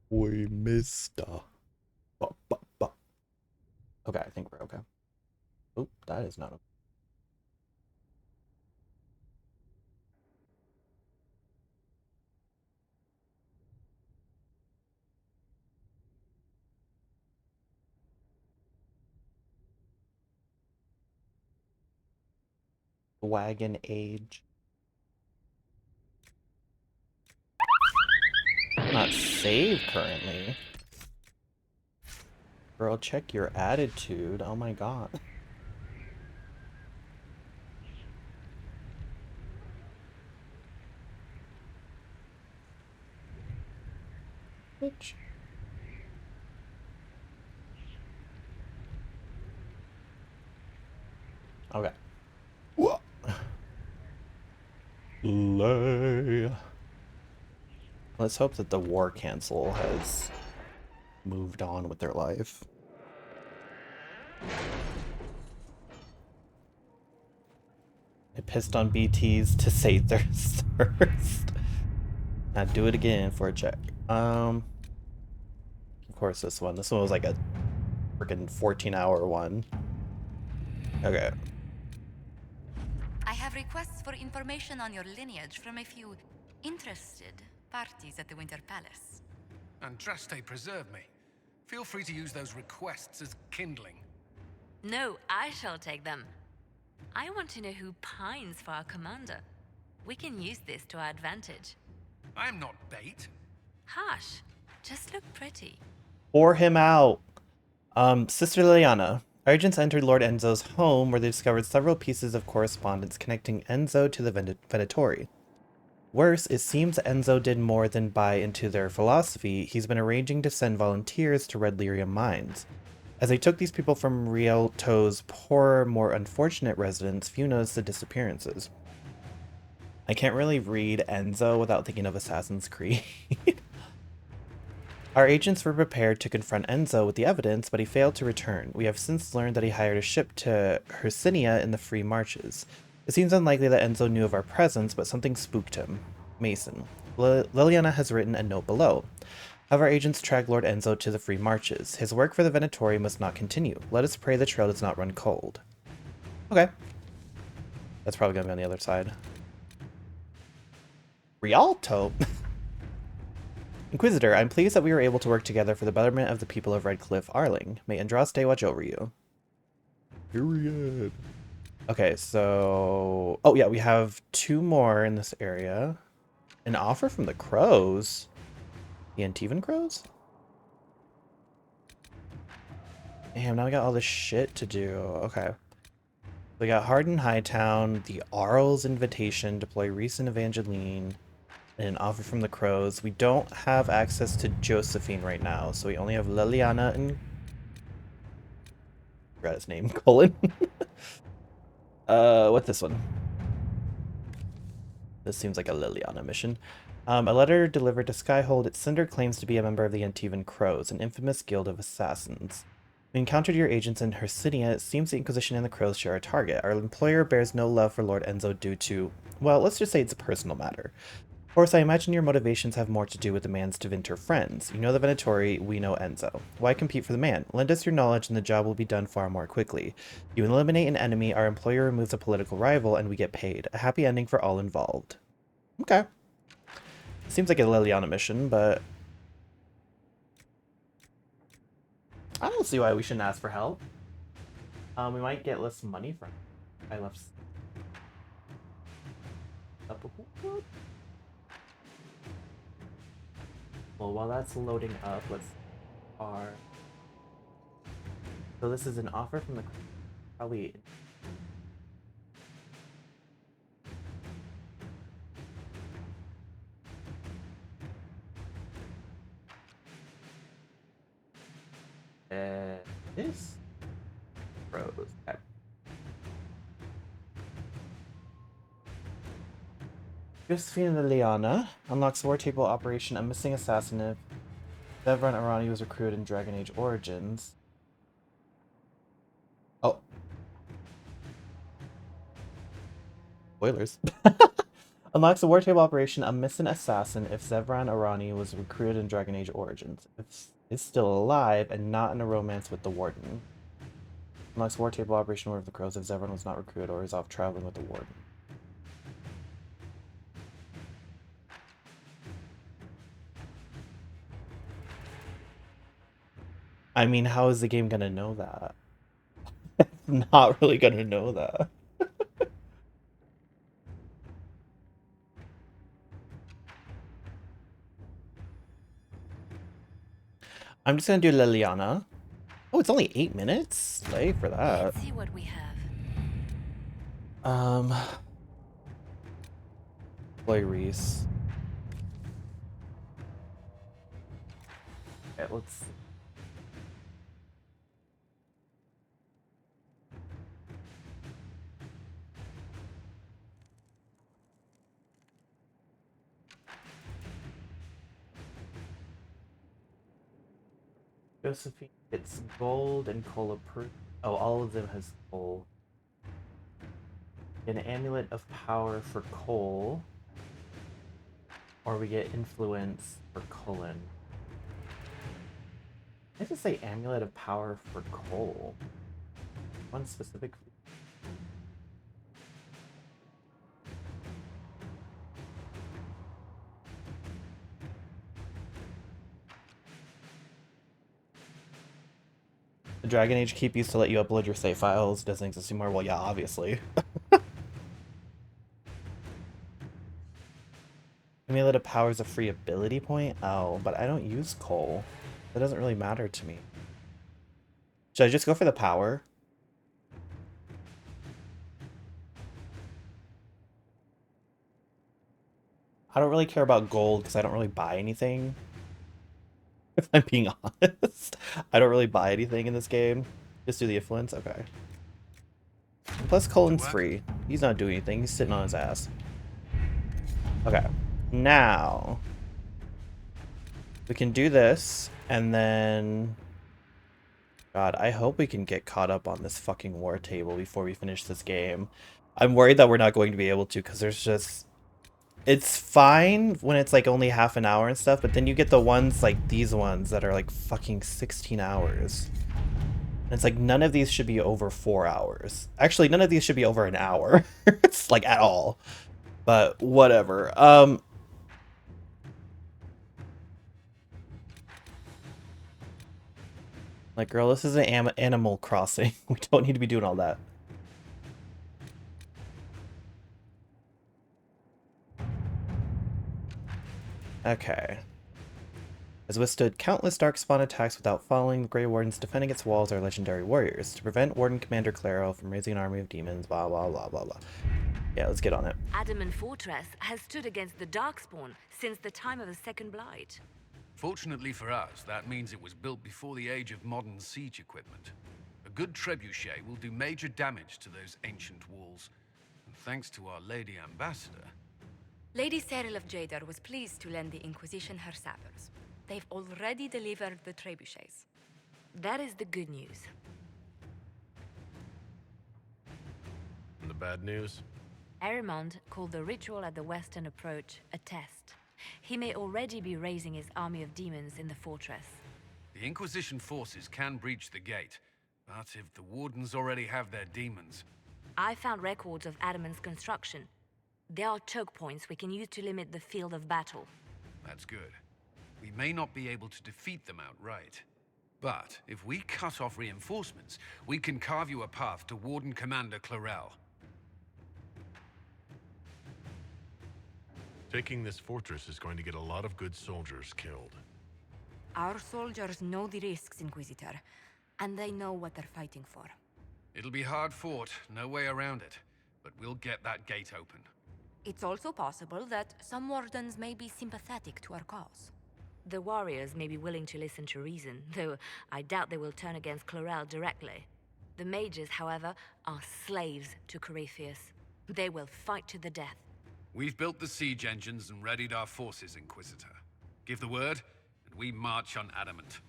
We mister. Okay, I think we're okay. Oop, that is not okay. Wagon age. Not saved currently. Girl, check your attitude. Oh my god. Bitch. Okay. Whoa. Lay. Let's hope that the war cancel has moved on with their life. I pissed on BTs to save their thirst. Now do it again for a check. Of course this one. This one was like a freaking 14-hour one. Okay. I have requests for information on your lineage from a few interested parties at the Winter Palace. Andraste preserve me. Feel free to use those requests as kindling. No, I shall take them. I want to know who pines for our commander. We can use this to our advantage. I am not bait. Hush. Just look pretty. Pour him out. Sister Liliana. Our agents entered Lord Enzo's home where they discovered several pieces of correspondence connecting Enzo to the Venatori. Worse, it seems Enzo did more than buy into their philosophy. He's been arranging to send volunteers to Red Lyrium mines. As they took these people from Rialto's poorer, more unfortunate residents, few noticed the disappearances. I can't really read Enzo without thinking of Assassin's Creed. Our agents were prepared to confront Enzo with the evidence, but he failed to return. We have since learned that he hired a ship to Hercynia in the Free Marches. It seems unlikely that Enzo knew of our presence, but something spooked him. Mason. Liliana has written a note below. Have our agents track Lord Enzo to the Free Marches. His work for the Venatori must not continue. Let us pray the trail does not run cold. Okay. That's probably going to be on the other side. Rialto? Inquisitor, I'm pleased that we were able to work together for the betterment of the people of Redcliffe Arling. May Andraste watch over you. Period. Okay, so... Oh, yeah, we have 2 more in this area. An offer from the Crows? The Antivan Crows? Damn, now we got all this shit to do. Okay. We got Hardin Hightown, the Arl's invitation, deploy Reese and Evangeline, and an offer from the Crows. We don't have access to Josephine right now, so we only have Liliana and... I forgot his name. Colin. What's this one? This seems like a Liliana mission. A letter delivered to Skyhold. Its sender claims to be a member of the Antivan Crows, an infamous guild of assassins. We encountered your agents in Hercynia. It seems the Inquisition and the Crows share a target. Our employer bears no love for Lord Enzo due to, well, let's just say it's a personal matter. Of course, I imagine your motivations have more to do with the man's Tevinter friends. You know the Venatori, we know Enzo. Why compete for the man? Lend us your knowledge and the job will be done far more quickly. You eliminate an enemy, our employer removes a political rival, and we get paid. A happy ending for all involved. Okay. Seems like a Liliana mission, but... I don't see why we shouldn't ask for help. We might get less money from... I left... Well, while that's loading up, let's... So this is an offer from the... Probably... This? Rose. Okay. Josephine and Liliana unlocks war table operation A Missing Assassin if Devron Arani was recruited in Dragon Age Origins. Oh. Spoilers. Unlocks the war table operation A Missing Assassin if Zevran Arani was recruited in Dragon Age Origins. If is still alive and not in a romance with the Warden. Unlocks war table operation War of the Crows if Zevran was not recruited or is off traveling with the Warden. I mean, how is the game gonna know that? It's not really gonna know that. I'm just gonna do Liliana. Oh, it's only 8 minutes? Slay for that. Let's see what we have. Chloe Reese. Okay, let's see. Josephine gets gold and coal approved. Oh, all of them has coal. An amulet of power for coal. Or we get influence for Cullen. I just say amulet of power for coal. One specific. The Dragon Age keep used to let you upload your save files. Doesn't exist anymore. Well, yeah, obviously. Amulet of Power is a free ability point? Oh, but I don't use coal. That doesn't really matter to me. Should I just go for the power? I don't really care about gold because I don't really buy anything. If I'm being honest. I don't really buy anything in this game. Just do the influence? Okay. Plus Cullen's free. He's not doing anything. He's sitting on his ass. Okay. Now we can do this and then God, I hope we can get caught up on this fucking war table before we finish this game. I'm worried that we're not going to be able to because there's just it's fine when it's like only half an hour and stuff, but then you get the ones like these ones that are like fucking 16 hours. And it's like none of these should be over 4 hours. Actually, none of these should be over an hour. It's like at all. But whatever. Like, girl, this is an Animal Crossing. We don't need to be doing all that. Okay. Has withstood countless Darkspawn attacks without falling. The Grey Wardens defending its walls are legendary warriors. To prevent Warden Commander Claro from raising an army of demons, blah, blah, blah, blah, blah. Yeah, let's get on it. Adamant Fortress has stood against the Darkspawn since the time of the Second Blight. Fortunately for us, that means it was built before the age of modern siege equipment. A good trebuchet will do major damage to those ancient walls. And thanks to our Lady Ambassador... Lady Cyril of Jadar was pleased to lend the Inquisition her sabers. They've already delivered the trebuchets. That is the good news. And the bad news? Erimond called the ritual at the western approach a test. He may already be raising his army of demons in the fortress. The Inquisition forces can breach the gate, but if the Wardens already have their demons... I found records of Adamant's construction. There are choke points we can use to limit the field of battle. That's good. We may not be able to defeat them outright. But if we cut off reinforcements, we can carve you a path to Warden Commander Clarel. Taking this fortress is going to get a lot of good soldiers killed. Our soldiers know the risks, Inquisitor, and they know what they're fighting for. It'll be hard fought, no way around it, but we'll get that gate open. It's also possible that some Wardens may be sympathetic to our cause. The warriors may be willing to listen to reason, though I doubt they will turn against Clarel directly. The mages, however, are slaves to Corypheus. They will fight to the death. We've built the siege engines and readied our forces, Inquisitor. Give the word, and we march on Adamant.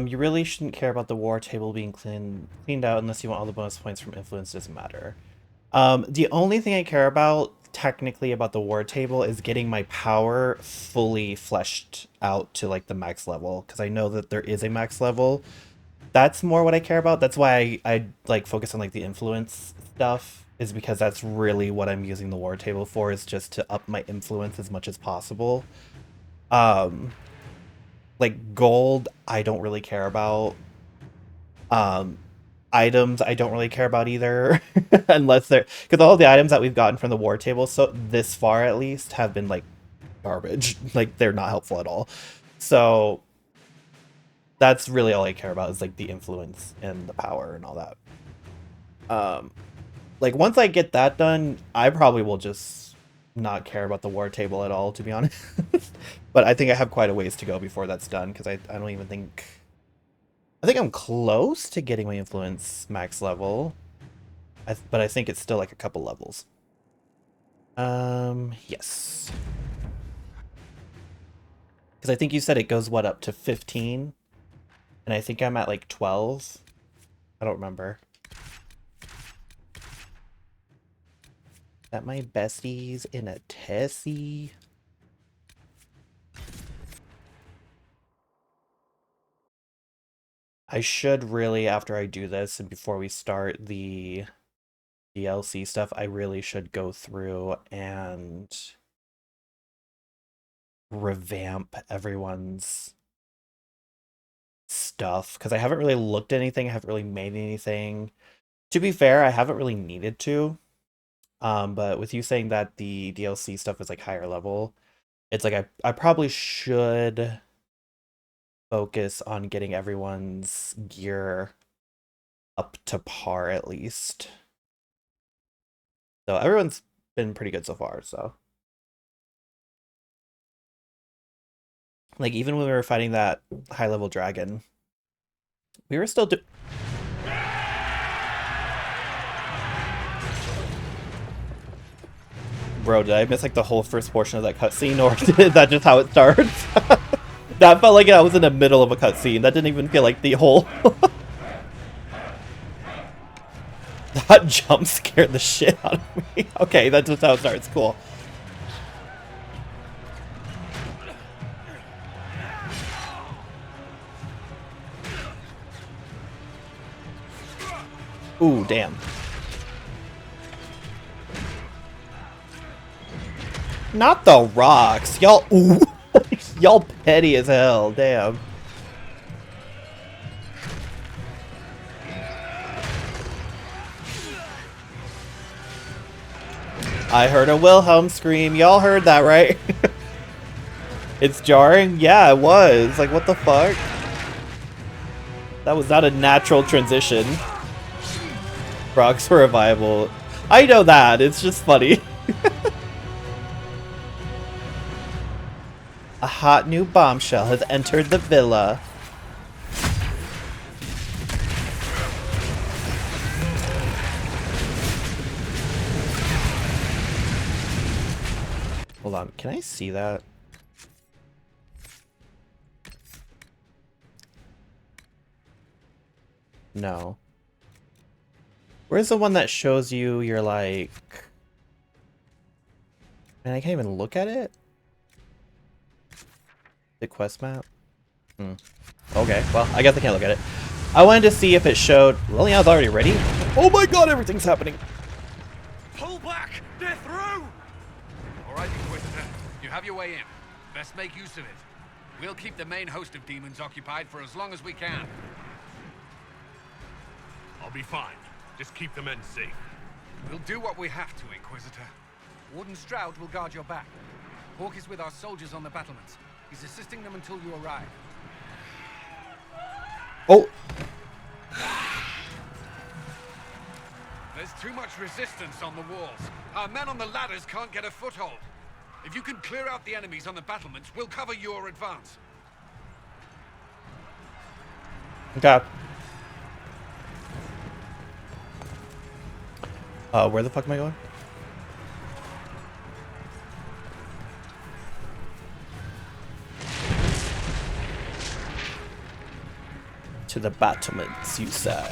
You really shouldn't care about the war table being cleaned out unless you want all the bonus points from influence. Doesn't matter. The only thing I care about technically about the war table is getting my power fully fleshed out to like the max level, because I know that there is a max level. That's more what I care about. That's why I like focus on like the influence stuff, is because that's really what I'm using the war table for, is just to up my influence as much as possible. Um like gold I don't really care about. Um items I don't really care about either, unless they're, because all the items that we've gotten from the war table so this far at least have been like garbage. Like they're not helpful at all. So that's really all I care about, is like the influence and the power and all that. Like once I get that done, I probably will just not care about the war table at all, to be honest. But I think I have quite a ways to go before that's done, because I don't even think, I think I'm close to getting my influence max level, but I think it's still like a couple levels. Yes. Because I think you said it goes, what, up to 15? And I think I'm at like 12. I don't remember. That my besties in a Tessie. I should really, after I do this and before we start the DLC stuff, I really should go through and revamp everyone's stuff, because I haven't really looked at anything, I haven't really made anything. To be fair, I haven't really needed to. But with you saying that the DLC stuff is like higher level, it's like I probably should focus on getting everyone's gear up to par at least. So everyone's been pretty good so far, so. Like even when we were fighting that high level dragon, we were still Bro, did I miss like the whole first portion of that cutscene, or is that just how it starts? That felt like I was in the middle of a cutscene. That didn't even feel like the whole. That jump scared the shit out of me. Okay, that's just how it starts. Cool. Ooh, damn. Not the rocks. Y'all, ooh. Y'all petty as hell. Damn. I heard a Wilhelm scream. Y'all heard that, right? It's jarring? Yeah, it was. Like, what the fuck? That was not a natural transition. Rocks revival. I know that. It's just funny. A hot new bombshell has entered the villa. Hold on, can I see that? No. Where's the one that shows you you're like... Man, I can't even look at it? The quest map? Okay, well, I guess I can't look at it. I wanted to see if it showed... Liliana's already ready? Oh my god, everything's happening! Pull back! They're through! Alright, Inquisitor. You have your way in. Best make use of it. We'll keep the main host of demons occupied for as long as we can. I'll be fine. Just keep the men safe. We'll do what we have to, Inquisitor. Warden Stroud will guard your back. Hawk is with our soldiers on the battlements. He's assisting them until you arrive. Oh! There's too much resistance on the walls. Our men on the ladders can't get a foothold. If you can clear out the enemies on the battlements, we'll cover your advance. Okay. Where the fuck am I going? To the battlements, you say.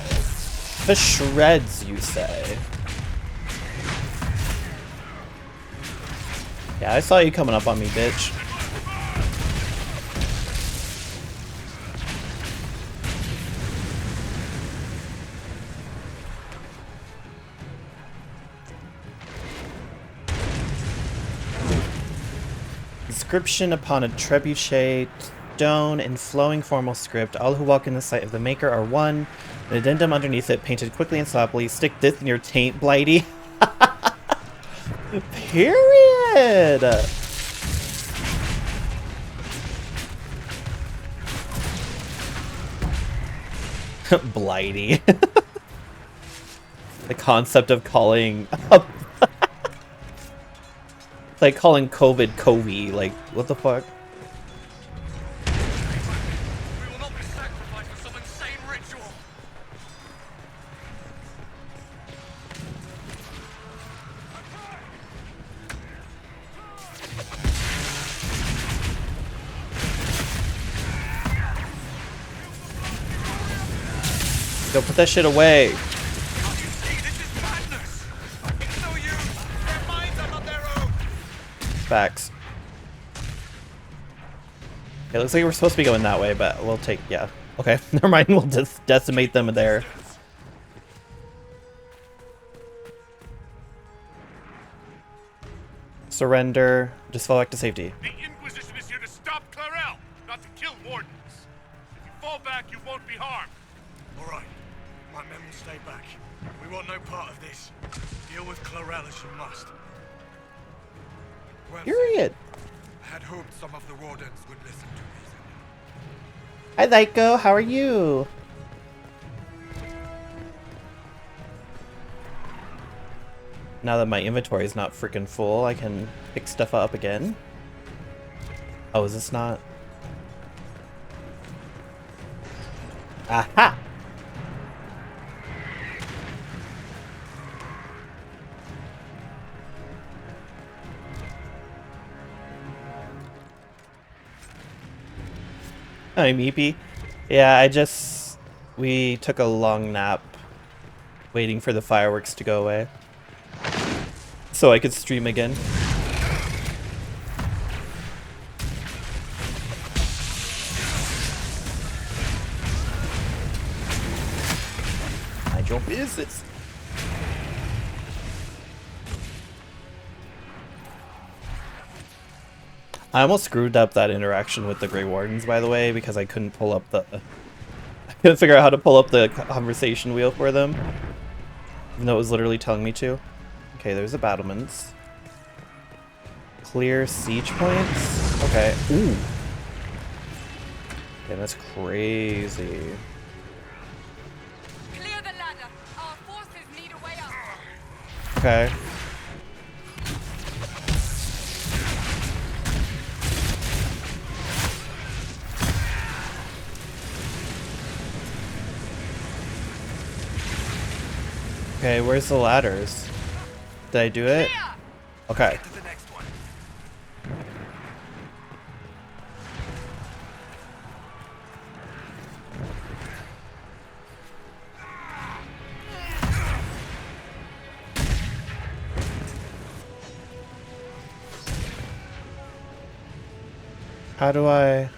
The shreds, you say. Yeah, I saw you coming up on me, bitch. Inscription upon a trebuchet, stone in flowing formal script. All who walk in the sight of the Maker are one. An addendum underneath it, painted quickly and sloppily. Stick this in your taint, Blighty. Period. Blighty. The concept of calling like calling COVID Covey, like what the fuck? We will not be sacrificed for some insane ritual. Go put that shit away. Can't you see this is madness? It's no use. Their minds are not their own. Facts. It looks like we're supposed to be going that way, but we'll take, yeah. Okay, never mind, we'll just decimate them there. Surrender. Just fall back to safety. The Inquisition is here to stop Clarel, not to kill Wardens. If you fall back, you won't be harmed. All right. My men will stay back. We want no part of this. Deal with Clarel as you must. Well, Period. I had hoped some of the Wardens would listen to reason. Hi, Lyko. How are you? Now that my inventory is not freaking full, I can pick stuff up again. Oh, is this not? Aha! Hi, Meepy. Yeah, we took a long nap waiting for the fireworks to go away so I could stream again. Mind your business. I almost screwed up that interaction with the Grey Wardens, by the way, because I couldn't pull up the... I couldn't figure out how to pull up the conversation wheel for them. Even though it was literally telling me to. Okay, there's the battlements. Clear siege points? Okay. Ooh. Okay, that's crazy. Clear the ladder. Our forces need a way up. Okay. Okay, where's the ladders? Did I do it? Okay. To the next one. How do I...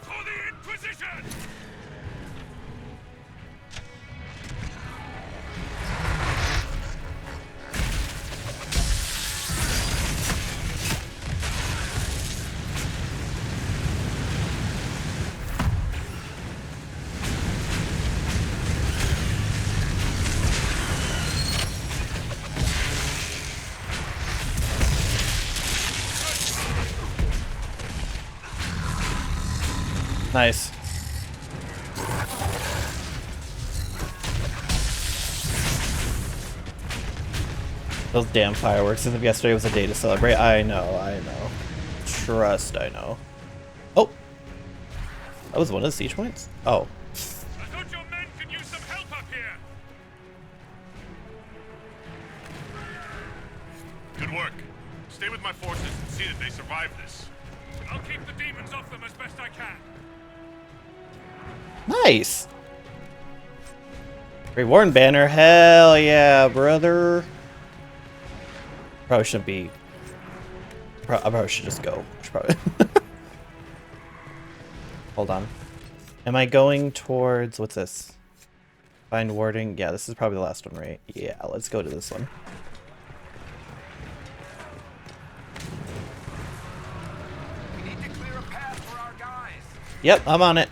For the Inquisition! Nice. Those damn fireworks as if yesterday was a day to celebrate. I know. Trust, I know. Oh! That was one of the siege points? Oh. I thought your men could use some help up here! Good work. Stay with my forces and see that they survive this. I'll keep the demons off them as best I can. Nice! Great Warden banner. Hell yeah, brother. Probably shouldn't be. I probably should just go. Should probably. Hold on. Am I going towards, what's this? Find warding. Yeah, this is probably the last one, right? Yeah, let's go to this one. We need to clear a path for our guys. Yep, I'm on it.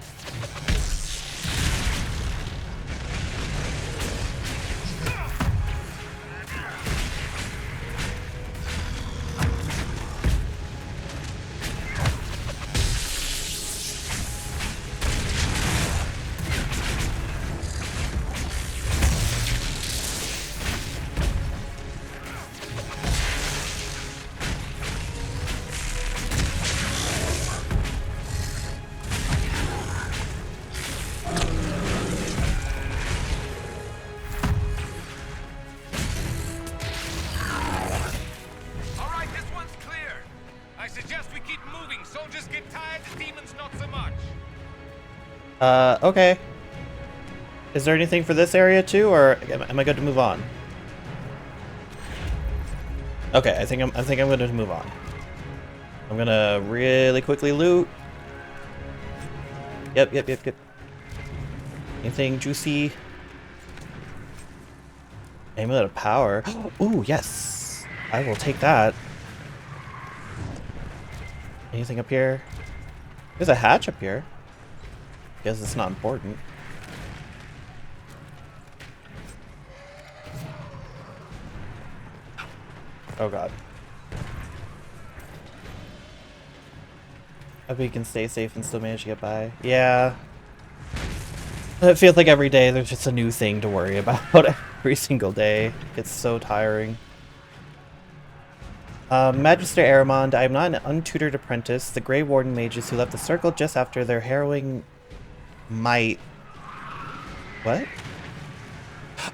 All right, this one's clear. I suggest we keep moving. Soldiers get tired, the demons not so much. Okay. Is there anything for this area too, or am I good to move on? Okay, I think I'm going to move on. I'm gonna really quickly loot. Yep. Anything juicy? Amulet of Power. Ooh, yes. I will take that. Anything up here? There's a hatch up here. Guess it's not important. Oh god. I hope we can stay safe and still manage to get by. Yeah. It feels like every day there's just a new thing to worry about every single day. It's so tiring. Magister Aramond, I am not an untutored apprentice. The Grey Warden mages who left the circle just after their harrowing might... What?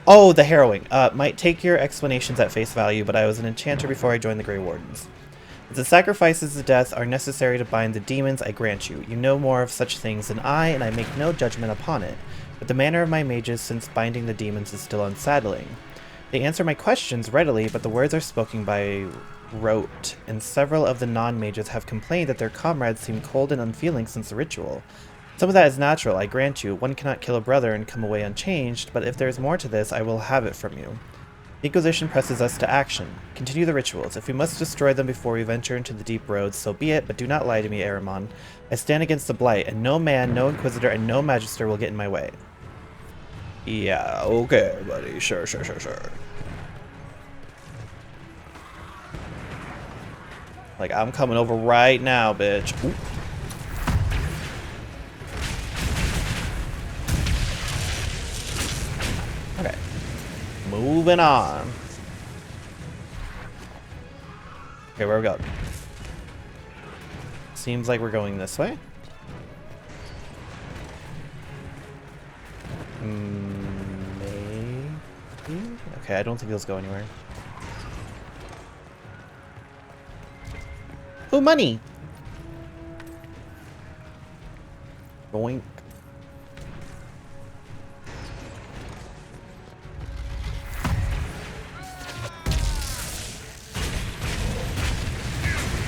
Oh, the harrowing. Might take your explanations at face value, but I was an enchanter before I joined the Grey Wardens. If the sacrifices of death are necessary to bind the demons, I grant you. You know more of such things than I, and I make no judgment upon it. But the manner of my mages since binding the demons is still unsettling. They answer my questions readily, but the words are spoken by rote, and several of the non-mages have complained that their comrades seem cold and unfeeling since the ritual. Some of that is natural, I grant you. One cannot kill a brother and come away unchanged, but if there is more to this, I will have it from you. The Inquisition presses us to action. Continue the rituals. If we must destroy them before we venture into the deep roads, so be it, but do not lie to me, Aramon. I stand against the Blight, and no man, no Inquisitor, and no Magister will get in my way. Yeah, okay, buddy. Sure. Like, I'm coming over right now, bitch. Ooh. Okay. Moving on. Okay, where we go? Seems like we're going this way. Maybe? Okay, I don't think those go anywhere. Oh, money! Boink.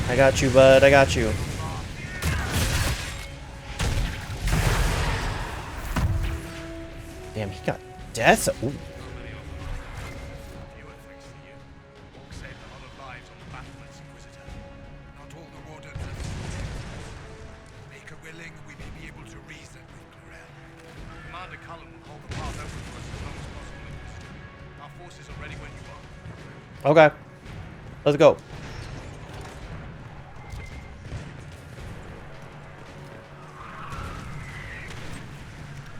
I got you, bud. I got you. Damn, he got death. Ooh. Okay. Let's go.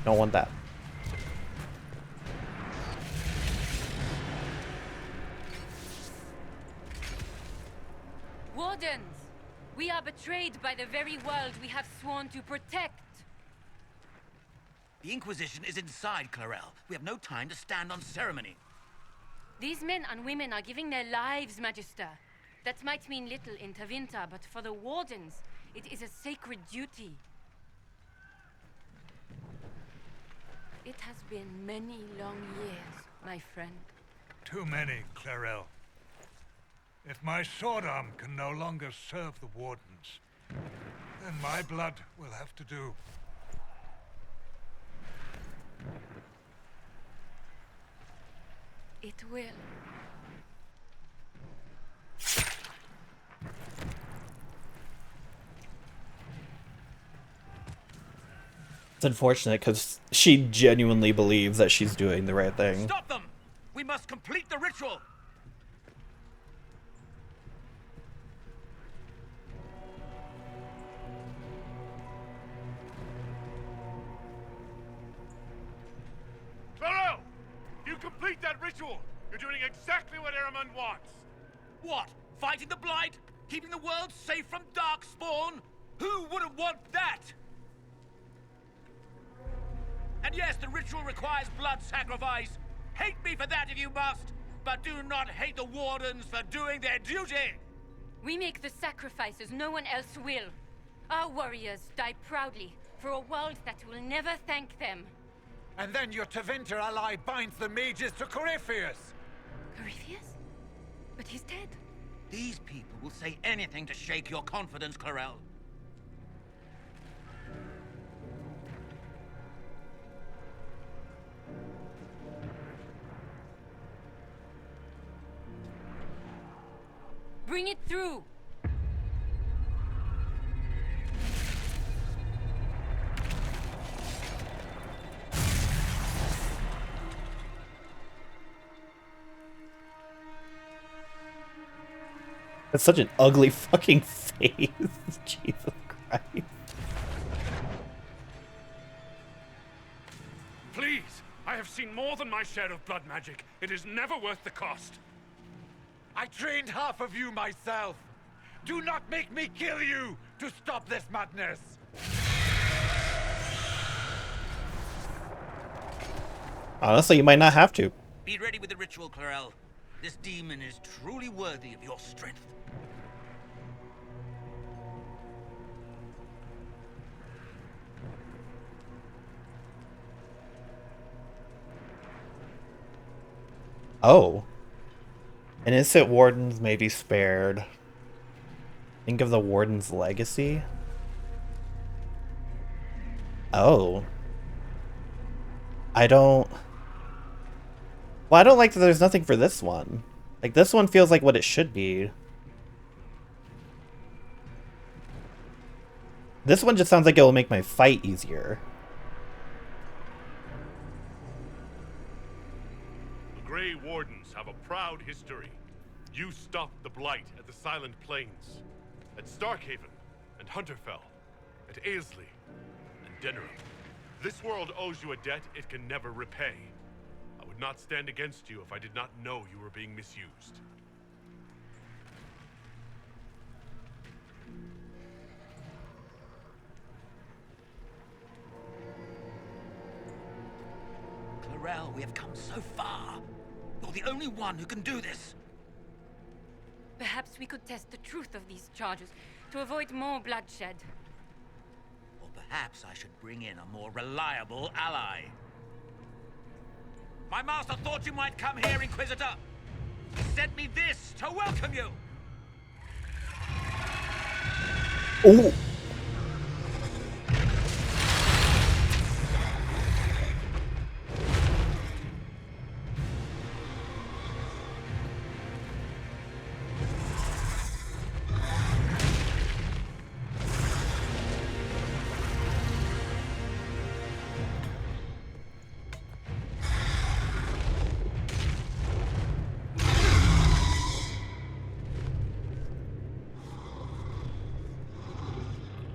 Don't want that. Wardens! We are betrayed by the very world we have sworn to protect. The Inquisition is inside, Clarel. We have no time to stand on ceremony. These men and women are giving their lives, Magister. That might mean little in Tevinter, but for the Wardens, it is a sacred duty. It has been many long years, my friend. Too many, Clarel. If my sword arm can no longer serve the Wardens, then my blood will have to do. It will. It's unfortunate because she genuinely believes that she's doing the right thing. Stop them! We must complete the ritual! Clarel! You complete that ritual! You're doing exactly what Eramund wants! What? Fighting the Blight? Keeping the world safe from Darkspawn? Who wouldn't want that? And yes, the ritual requires blood sacrifice. Hate me for that if you must, but do not hate the Wardens for doing their duty! We make the sacrifices no one else will. Our warriors die proudly for a world that will never thank them. And then your Tevinter ally binds the mages to Corypheus! Corypheus? But he's dead. These people will say anything to shake your confidence, Clarel. Bring it through! That's such an ugly fucking face. Jesus Christ. Please! I have seen more than my share of blood magic. It is never worth the cost. I trained half of you myself! Do not make me kill you to stop this madness! Honestly, you might not have to. Be ready with the ritual, Clarel. This demon is truly worthy of your strength. Oh. Innocent wardens may be spared. Think of the warden's legacy. Oh. I don't like that there's nothing for this one. Like, this one feels like what it should be. This one just sounds like it will make my fight easier. The Grey Wardens have a proud history. You stopped the Blight at the Silent Plains, at Starkhaven and Hunterfell, at Aesley and Denerim. This world owes you a debt it can never repay. I would not stand against you if I did not know you were being misused. Clarel, we have come so far. You're the only one who can do this. Perhaps we could test the truth of these charges to avoid more bloodshed. Or perhaps I should bring in a more reliable ally. My master thought you might come here, Inquisitor. He sent me this to welcome you. Ooh.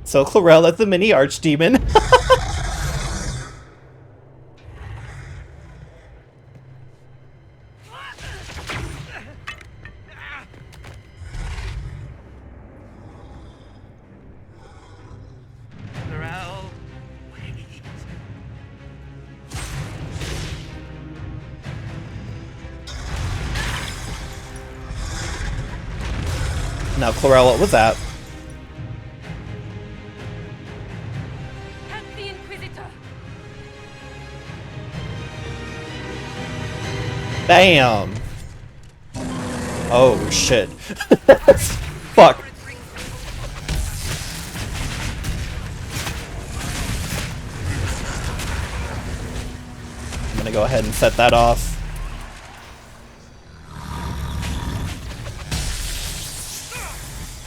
So Clarel as the mini archdemon. Clarel, wait. Now, Clarel, what was that? Help the Inquisitor! Bam! Oh, shit. Fuck. I'm gonna go ahead and set that off.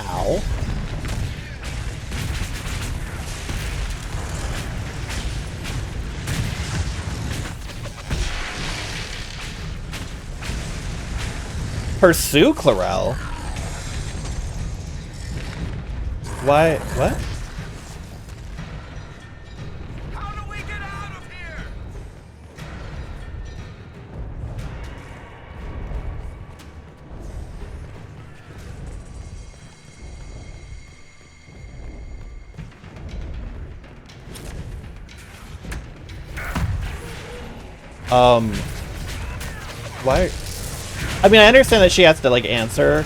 Ow. Pursue Clarel? Why? What? How do we get out of here? Why? I mean, I understand that she has to, like, answer.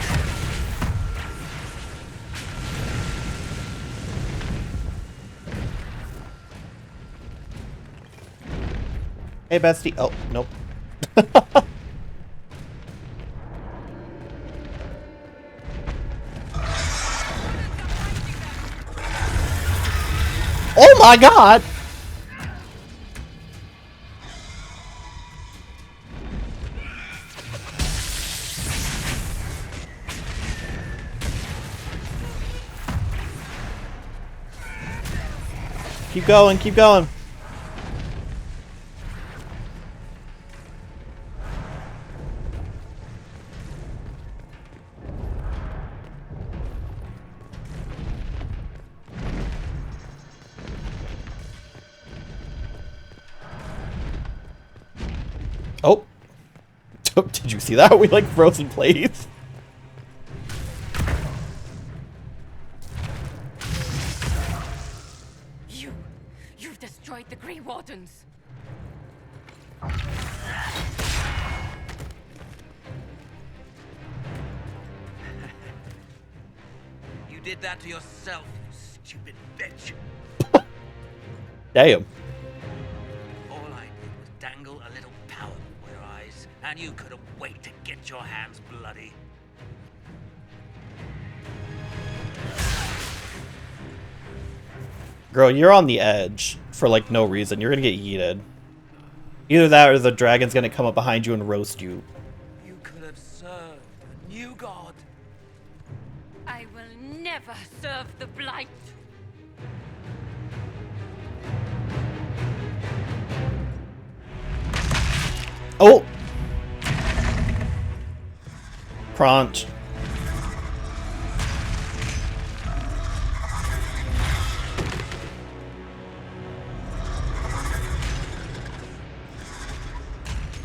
Hey, bestie. Oh, nope. Oh my god! Keep going, keep going. Oh. Did you see that? We like frozen plates. You've destroyed the Grey Wardens. You did that to yourself, you stupid bitch. Damn. All I did was dangle a little power before your eyes, and you couldn't wait to get your hands bloody. Girl, you're on the edge for like no reason. You're gonna get yeeted. Either that or the dragon's gonna come up behind you and roast you. You could have served a new god. I will never serve the Blight. Oh! Crunch.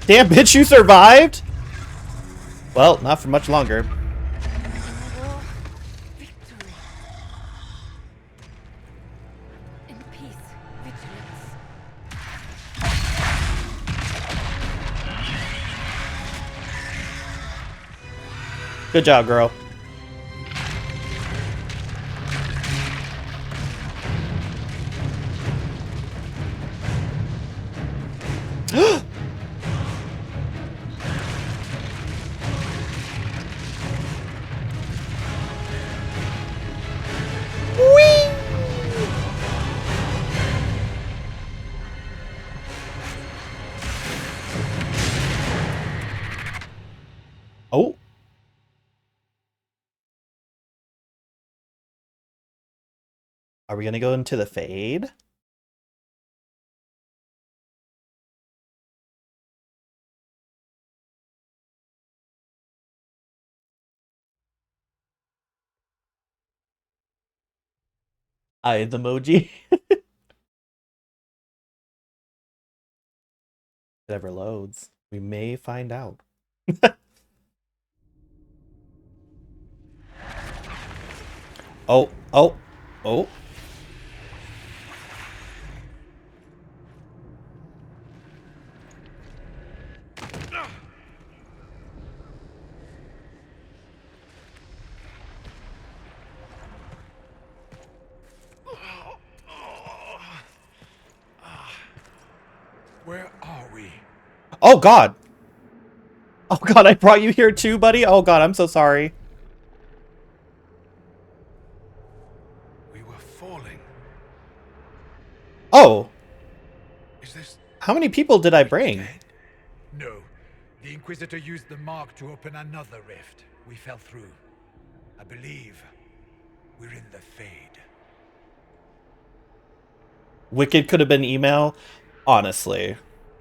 Damn, bitch, you survived? Well, not for much longer. War, victory. In peace, vigilance. Good job, girl. Oh. Are we gonna go into the fade? Eyes emoji. It ever loads. We may find out. Oh, oh, oh. Where are we? Oh, God. Oh god, I brought you here too, buddy? Oh god, I'm so sorry. We were falling. Oh! Is this... How many people did I bring? dead? No. The Inquisitor used the mark to open another rift. We fell through. I believe we're in the Fade. Wicked could have been email. Honestly.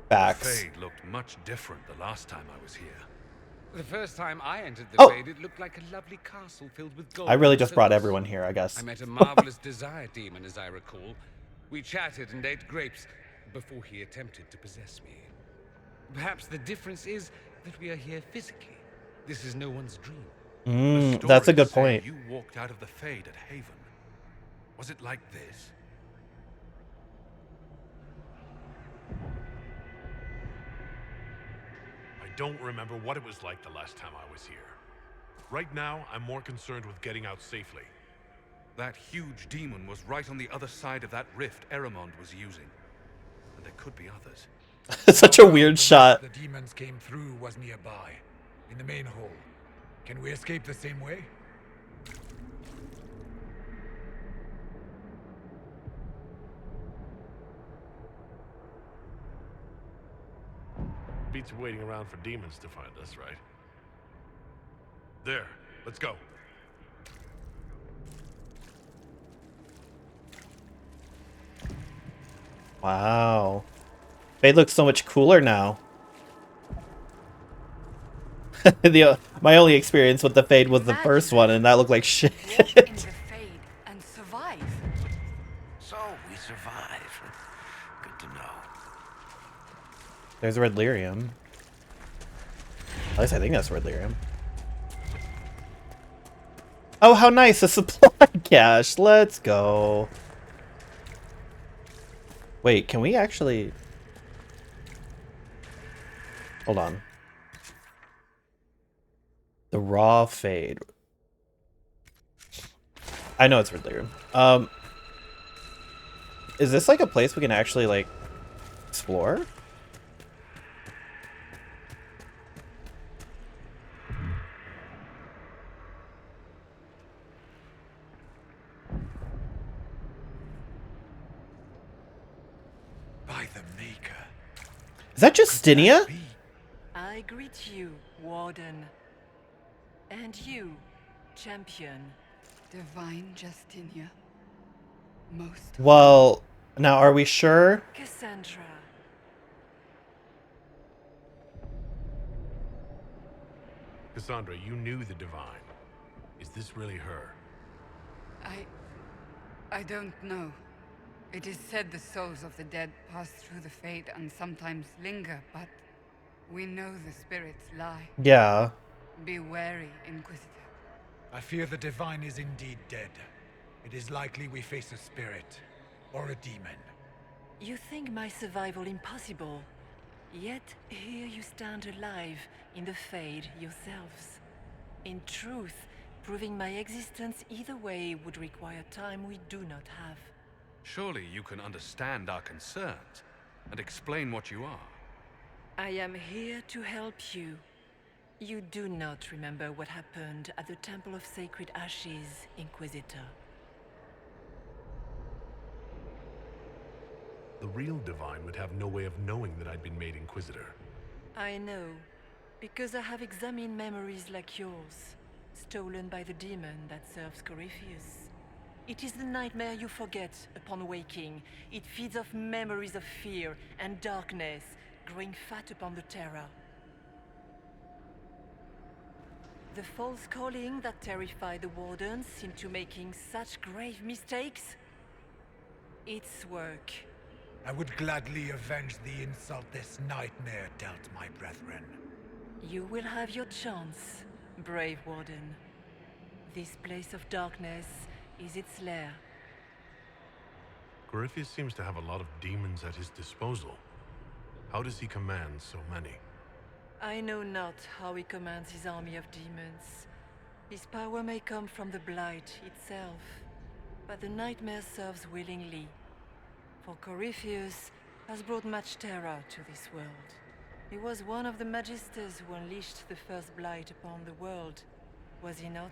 Facts. Fade looked much different the last time I was here. The first time I entered the Oh. Fade, it looked like a lovely castle filled with gold. I really and just brought silvers. everyone here, I guess. I met a marvelous desire demon, as I recall. We chatted and ate grapes before he attempted to possess me. Perhaps the difference is that we are here physically. This is no one's dream. The That's a good stories point. say You walked out of the Fade at Haven. Was it like this? I don't remember what it was like the last time I was here. Right now, I'm more concerned with getting out safely. That huge demon was right on the other side of that rift Eramond was using. And there could be others. It's such a weird shot. The demons came through was nearby, in the main hall. Can we escape the same way? Beats waiting around for demons to find us, right? There, let's go. Wow. Fade looks so much cooler now. My only experience with the Fade was the first one, and that looked like shit. Walk in the Fade and survive. So, we survived. Good to know. There's Red Lyrium. At least I think that's Red Lyrium. Oh, how nice! A supply cache! Let's go. Wait, can we actually... Hold on. The Raw Fade. I know it's Red Lyrium. Is this like a place we can actually, like, explore? By the Maker. Is that Justinia? I greet you, Warden. And you, Champion. Divine Justinia. Most. Well, now are we sure? Cassandra. Cassandra, you knew the Divine. Is this really her? I don't know. It is said the souls of the dead pass through the Fade and sometimes linger, but we know the spirits lie. Yeah. Be wary, Inquisitor. I fear the Divine is indeed dead. It is likely we face a spirit, or a demon. You think my survival impossible, yet here you stand alive in the Fade yourselves. In truth, proving my existence either way would require time we do not have. Surely you can understand our concerns and explain what you are. I am here to help you. You do not remember what happened at the Temple of Sacred Ashes, Inquisitor. The real Divine would have no way of knowing that I'd been made Inquisitor. I know, because I have examined memories like yours, stolen by the demon that serves Corypheus. It is the nightmare you forget upon waking. It feeds off memories of fear and darkness, growing fat upon the terror. The false calling that terrified the Wardens into making such grave mistakes? Its work. I would gladly avenge the insult this nightmare dealt my brethren. You will have your chance, brave Warden. This place of darkness is its lair. Corypheus seems to have a lot of demons at his disposal. How does he command so many? I know not how he commands his army of demons. His power may come from the Blight itself, but the nightmare serves willingly. For Corypheus has brought much terror to this world. He was one of the Magisters who unleashed the first blight upon the world, was he not?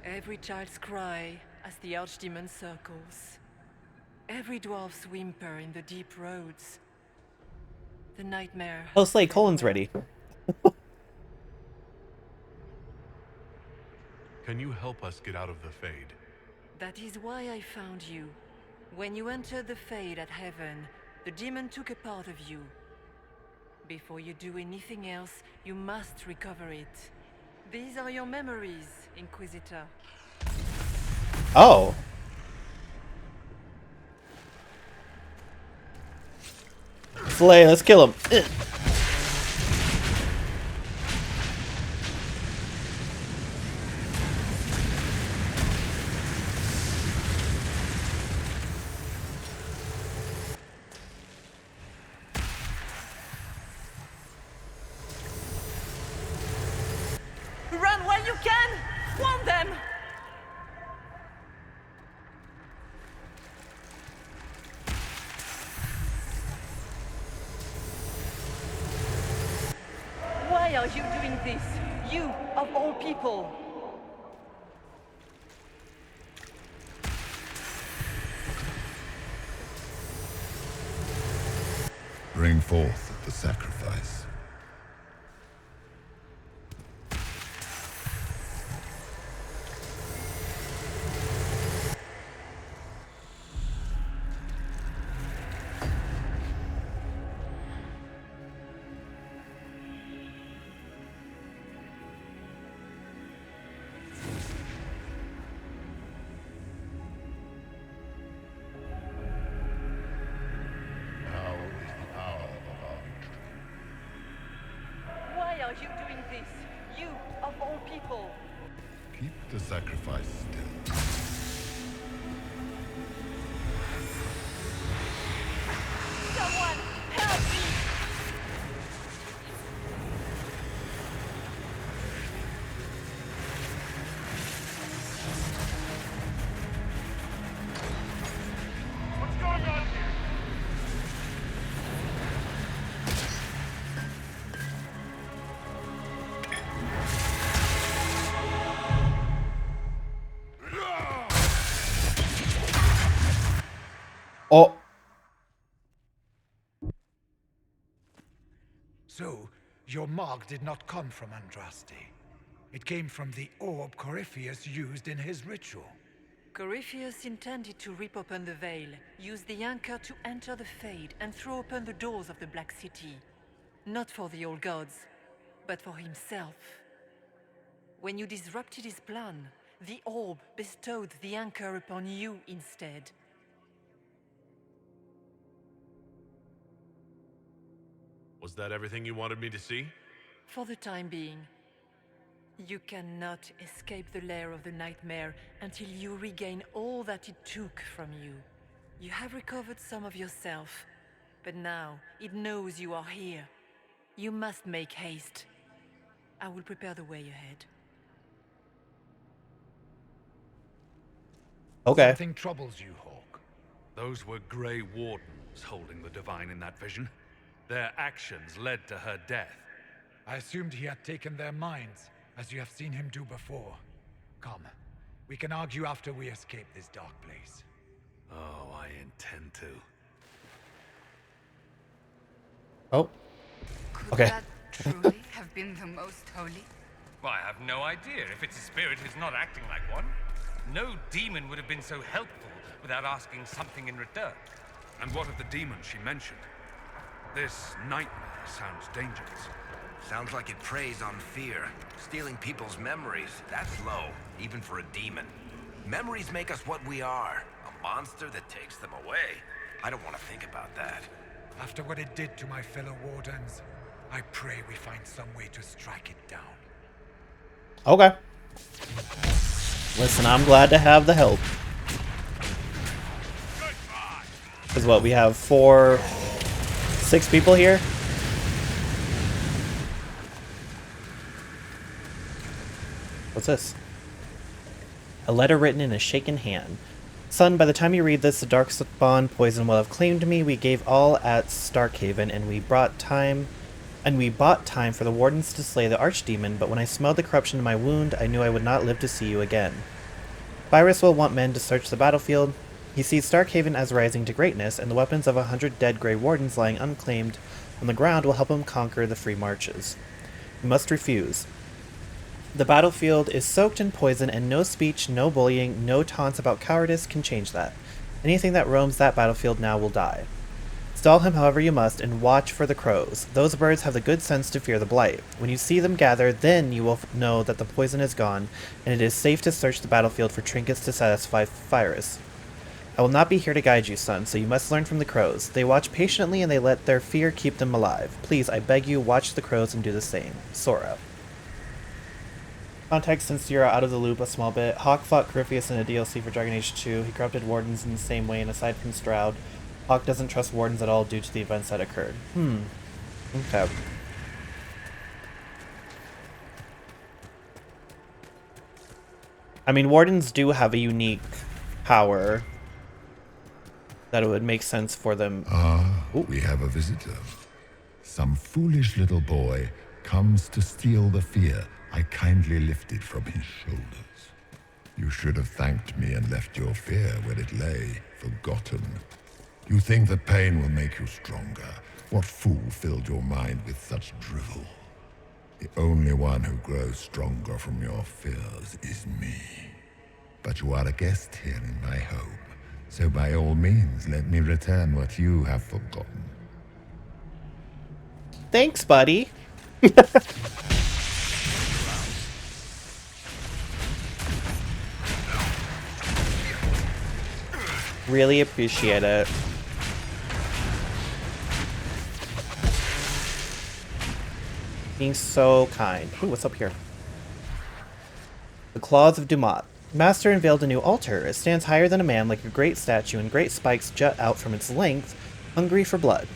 Every child's cry as the Archdemon circles. Every dwarf's whimper in the deep roads. The nightmare. Oh, Slay, Colin's ready. Can you help us get out of the Fade? That is why I found you. When you entered the Fade at Heaven, the demon took a part of you. Before you do anything else, you must recover it. These are your memories, Inquisitor. Oh. Slay, let's kill him. Ugh. Run while you can! Want them! Why are you doing this? You, of all people! Bring forth the sacrifice. Why are you doing this? You, of all people! Keep the sacrifice still. Someone, help me! What's going on here? Oh. So, your mark did not come from Andraste. It came from the orb Corypheus used in his ritual. Corypheus intended to rip open the veil, use the anchor to enter the Fade, and throw open the doors of the Black City. Not for the old gods, but for himself. When you disrupted his plan, the orb bestowed the anchor upon you instead. Was that everything you wanted me to see? For the time being. You cannot escape the lair of the nightmare until you regain all that it took from you. You have recovered some of yourself, but now it knows you are here. You must make haste. I will prepare the way ahead. Okay. Something troubles you, Hawk. Those were Grey Wardens holding the Divine in that vision. Their actions led to her death. I assumed he had taken their minds, as you have seen him do before. Come, we can argue after we escape this dark place. Oh, I intend to. Oh. Could Okay. that truly have been the most holy? Why, I have no idea. If it's a spirit, it's not acting like one. No demon would have been so helpful without asking something in return. And what of the demon she mentioned? This nightmare sounds dangerous. Sounds like it preys on fear. Stealing people's memories, that's low, even for a demon. Memories make us what we are. A monster that takes them away. I don't want to think about that. After what it did to my fellow Wardens, I pray we find some way to strike it down. Okay. Listen, I'm glad to have the help. Because what, we have 6 people here? What's this? A letter written in a shaken hand. Son, by the time you read this, the Darkspawn poison will have claimed me. We gave all at Starkhaven, and we brought time And we bought time for the wardens to slay the archdemon, but when I smelled the corruption in my wound, I knew I would not live to see you again. Virus will want men to search the battlefield. He sees Starkhaven as rising to greatness, and the weapons of 100 dead Grey Wardens lying unclaimed on the ground will help him conquer the free marches. You must refuse. The battlefield is soaked in poison, and no speech, no bullying, no taunts about cowardice can change that. Anything that roams that battlefield now will die. Stall him however you must, and watch for the crows. Those birds have the good sense to fear the blight. When you see them gather, then you will know that the poison is gone, and it is safe to search the battlefield for trinkets to satisfy Virus. I will not be here to guide you, son, so you must learn from the crows. They watch patiently, and they let their fear keep them alive. Please, I beg you, watch the crows and do the same. Sora. Context, since you're out of the loop a small bit, Hawk fought Corypheus in a DLC for Dragon Age 2. He corrupted Wardens in the same way, and aside from Stroud, Hawk doesn't trust Wardens at all due to the events that occurred. Okay. I mean, Wardens do have a unique power that it would make sense for them. We have a visitor. Some foolish little boy comes to steal the fear I kindly lifted from his shoulders. You should have thanked me and left your fear where it lay, forgotten. You think that pain will make you stronger. What fool filled your mind with such drivel? The only one who grows stronger from your fears is me. But you are a guest here in my home, so by all means let me return what you have forgotten. Thanks, buddy. Really appreciate it. Being so kind. Ooh, what's up here? The Claws of Dumat. Master unveiled a new altar. It stands higher than a man like a great statue, and great spikes jut out from its length, hungry for blood.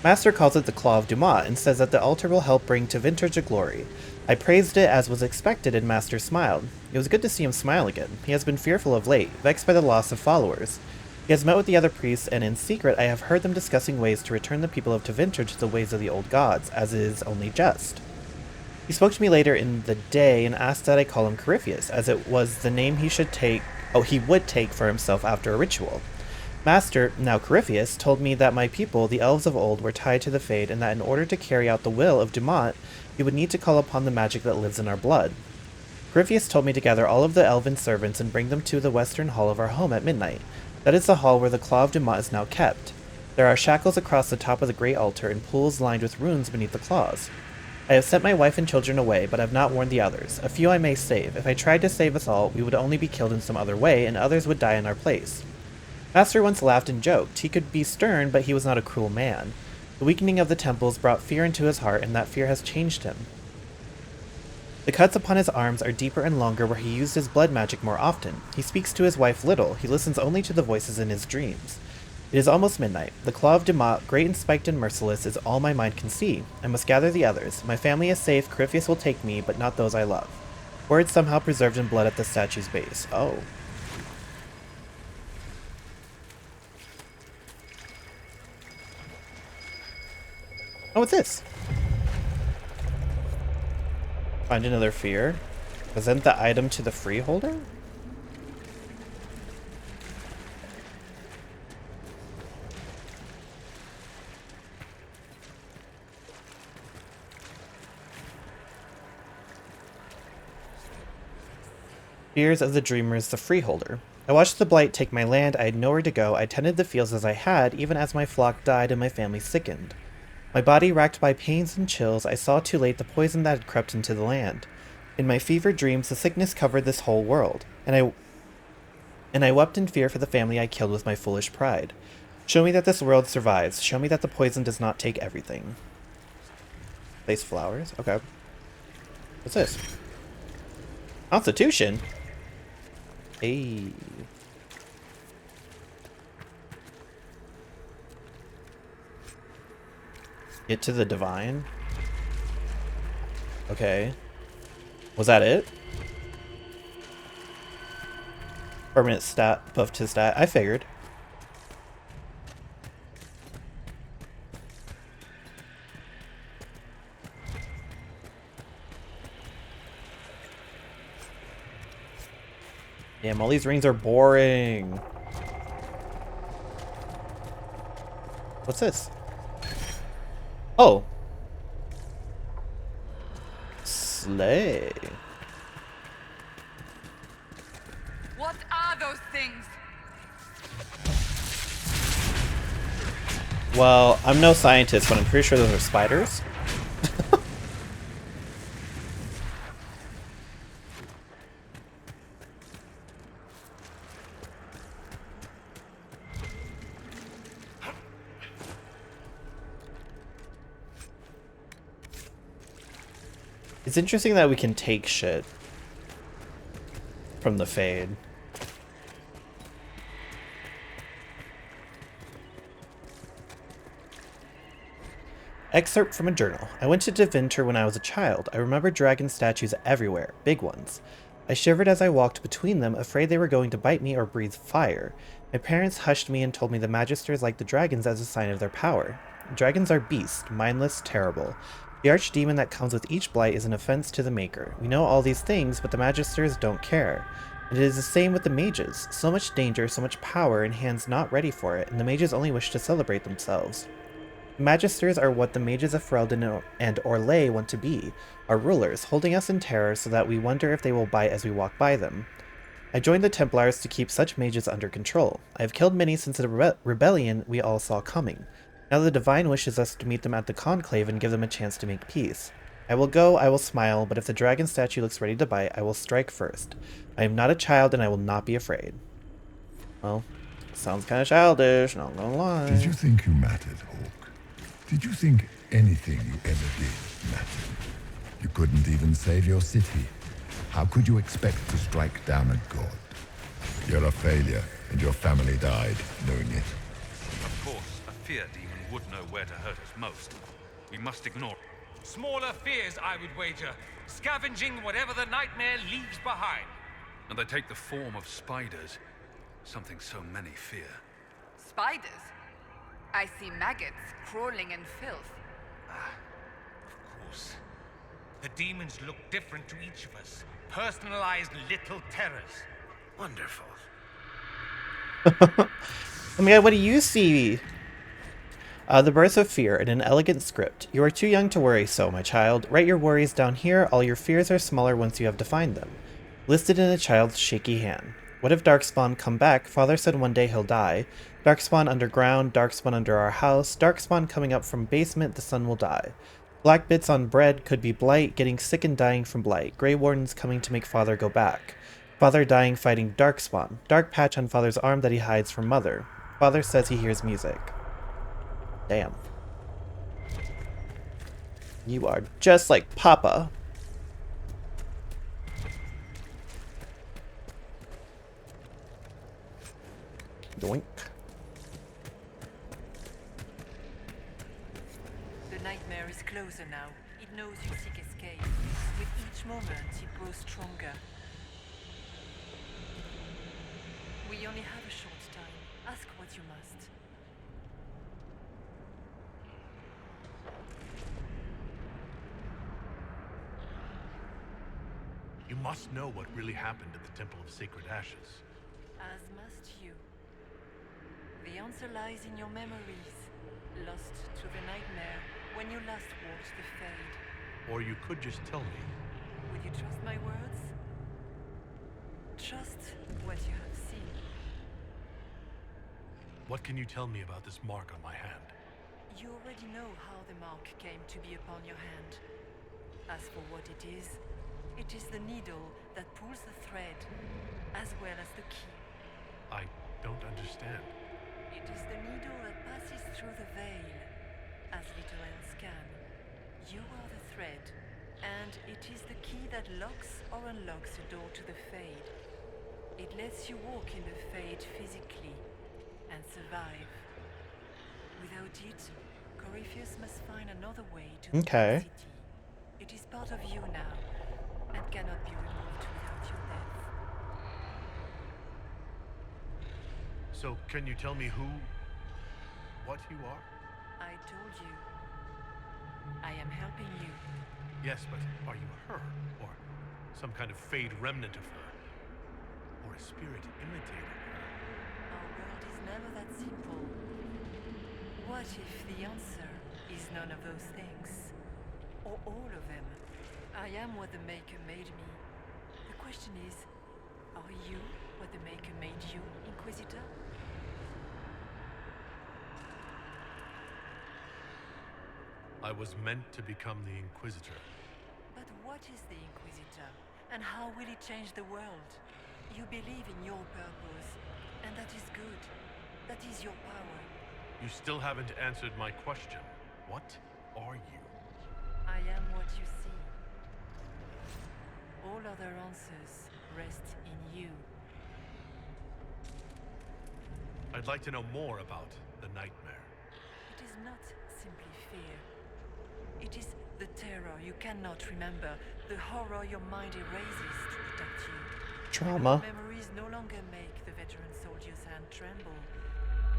Master calls it the Claw of Dumat and says that the altar will help bring Tevinter glory. I praised it as was expected, and Master smiled. It was good to see him smile again. He has been fearful of late, vexed by the loss of followers. He has met with the other priests, and in secret I have heard them discussing ways to return the people of Tevinter to the ways of the old gods, as is only just. He spoke to me later in the day and asked that I call him Corypheus, as it was the name he would take for himself after a ritual. Master, now Corypheus, told me that my people, the elves of old, were tied to the Fade, and that in order to carry out the will of Dumat, we would need to call upon the magic that lives in our blood. Corypheus told me to gather all of the elven servants and bring them to the western hall of our home at midnight. That is the hall where the Claw of Dumat is now kept. There are shackles across the top of the great altar and pools lined with runes beneath the claws. I have sent my wife and children away, but have not warned the others. A few I may save. If I tried to save us all, we would only be killed in some other way, and others would die in our place. Master once laughed and joked. He could be stern, but he was not a cruel man. The weakening of the temples brought fear into his heart, and that fear has changed him. The cuts upon his arms are deeper and longer where he used his blood magic more often. He speaks to his wife little. He listens only to the voices in his dreams. It is almost midnight. The Claw of Dumat, great and spiked and merciless, is all my mind can see. I must gather the others. My family is safe. Corypheus will take me, but not those I love. Words somehow preserved in blood at the statue's base. Oh. Oh, what's this? Find another fear. Present the item to the freeholder? Fears of the Dreamers, the freeholder. I watched the blight take my land. I had nowhere to go. I tended the fields as I had, even as my flock died and my family sickened. My body racked by pains and chills, I saw too late the poison that had crept into the land. In my fevered dreams, the sickness covered this whole world, and I wept in fear for the family I killed with my foolish pride. Show me that this world survives. Show me that the poison does not take everything. Place flowers? Okay. What's this? Constitution? Hey. Get to the divine? Okay. Was that it? Permanent stat, buff to stat. I figured. Damn, all these rings are boring. What's this? Oh. Slay. What are those things? Well, I'm no scientist, but I'm pretty sure those are spiders. It's interesting that we can take shit from the Fade. Excerpt from a journal. I went to Deventer when I was a child. I remember dragon statues everywhere, big ones. I shivered as I walked between them, afraid they were going to bite me or breathe fire. My parents hushed me and told me the Magisters liked the dragons as a sign of their power. Dragons are beasts, mindless, terrible. The archdemon that comes with each blight is an offense to the Maker. We know all these things, but the Magisters don't care. And it is the same with the mages. So much danger, so much power, and hands not ready for it, and the mages only wish to celebrate themselves. The Magisters are what the mages of Ferelden and Orlais want to be, our rulers, holding us in terror so that we wonder if they will bite as we walk by them. I joined the Templars to keep such mages under control. I have killed many since the rebellion we all saw coming. Now the Divine wishes us to meet them at the Conclave and give them a chance to make peace. I will go, I will smile, but if the dragon statue looks ready to bite, I will strike first. I am not a child and I will not be afraid. Well, sounds kind of childish, not gonna lie. Did you think you mattered, Hawke? Did you think anything you ever did mattered? You couldn't even save your city. How could you expect to strike down a god? You're a failure, and your family died knowing it. Of course, a fear demon would know where to hurt us most. We must ignore smaller fears, I would wager, scavenging whatever the nightmare leaves behind. And they take the form of spiders, something so many fear. Spiders? I see maggots crawling in filth. Of course. The demons look different to each of us. Personalized little terrors. Wonderful. Oh my god, what do you see? The Birth of Fear in an elegant script. You are too young to worry so, my child. Write your worries down here. All your fears are smaller once you have defined them. Listed in a child's shaky hand. What if Darkspawn come back? Father said one day he'll die. Darkspawn underground, Darkspawn under our house, Darkspawn coming up from basement, the sun will die. Black bits on bread could be blight, getting sick and dying from blight. Grey Wardens coming to make Father go back. Father dying fighting Darkspawn. Dark patch on Father's arm that he hides from Mother. Father says he hears music. Damn. You are just like Papa. Doink. The nightmare is closer now. It knows you seek escape. With each moment, it grows stronger. We only have a short time. Ask what you must. You must know what really happened at the Temple of Sacred Ashes. As must you. The answer lies in your memories, lost to the nightmare when you last walked the Fade. Or you could just tell me. Would you trust my words? Trust what you have seen. What can you tell me about this mark on my hand? You already know how the mark came to be upon your hand. As for what it is the needle that pulls the thread, as well as the key. I don't understand. It is the needle that passes through the veil, as little else can. You are the thread, and it is the key that locks or unlocks a door to the Fade. It lets you walk in the Fade physically, and survive. Without it, Corypheus must find another way to the city. It is part of you now, and cannot be removed without your death. So, can you tell me what you are? I told you. I am helping you. Yes, but are you her? Or some kind of Fade remnant of her? Or my spirit imitated her. Our world is never that simple. What if the answer is none of those things? Or all of them? I am what the Maker made me. The question is, are you what the Maker made you, Inquisitor? I was meant to become the Inquisitor. But what is the Inquisitor? And how will it change the world? You believe in your purpose, and that is good. That is your power. You still haven't answered my question. What are you? I am what you see. All other answers rest in you. I'd like to know more about the nightmare. It is not simply fear. It is the terror you cannot remember, the horror your mind erases to protect you. Trauma. Memories no longer make the veteran soldier's hand tremble.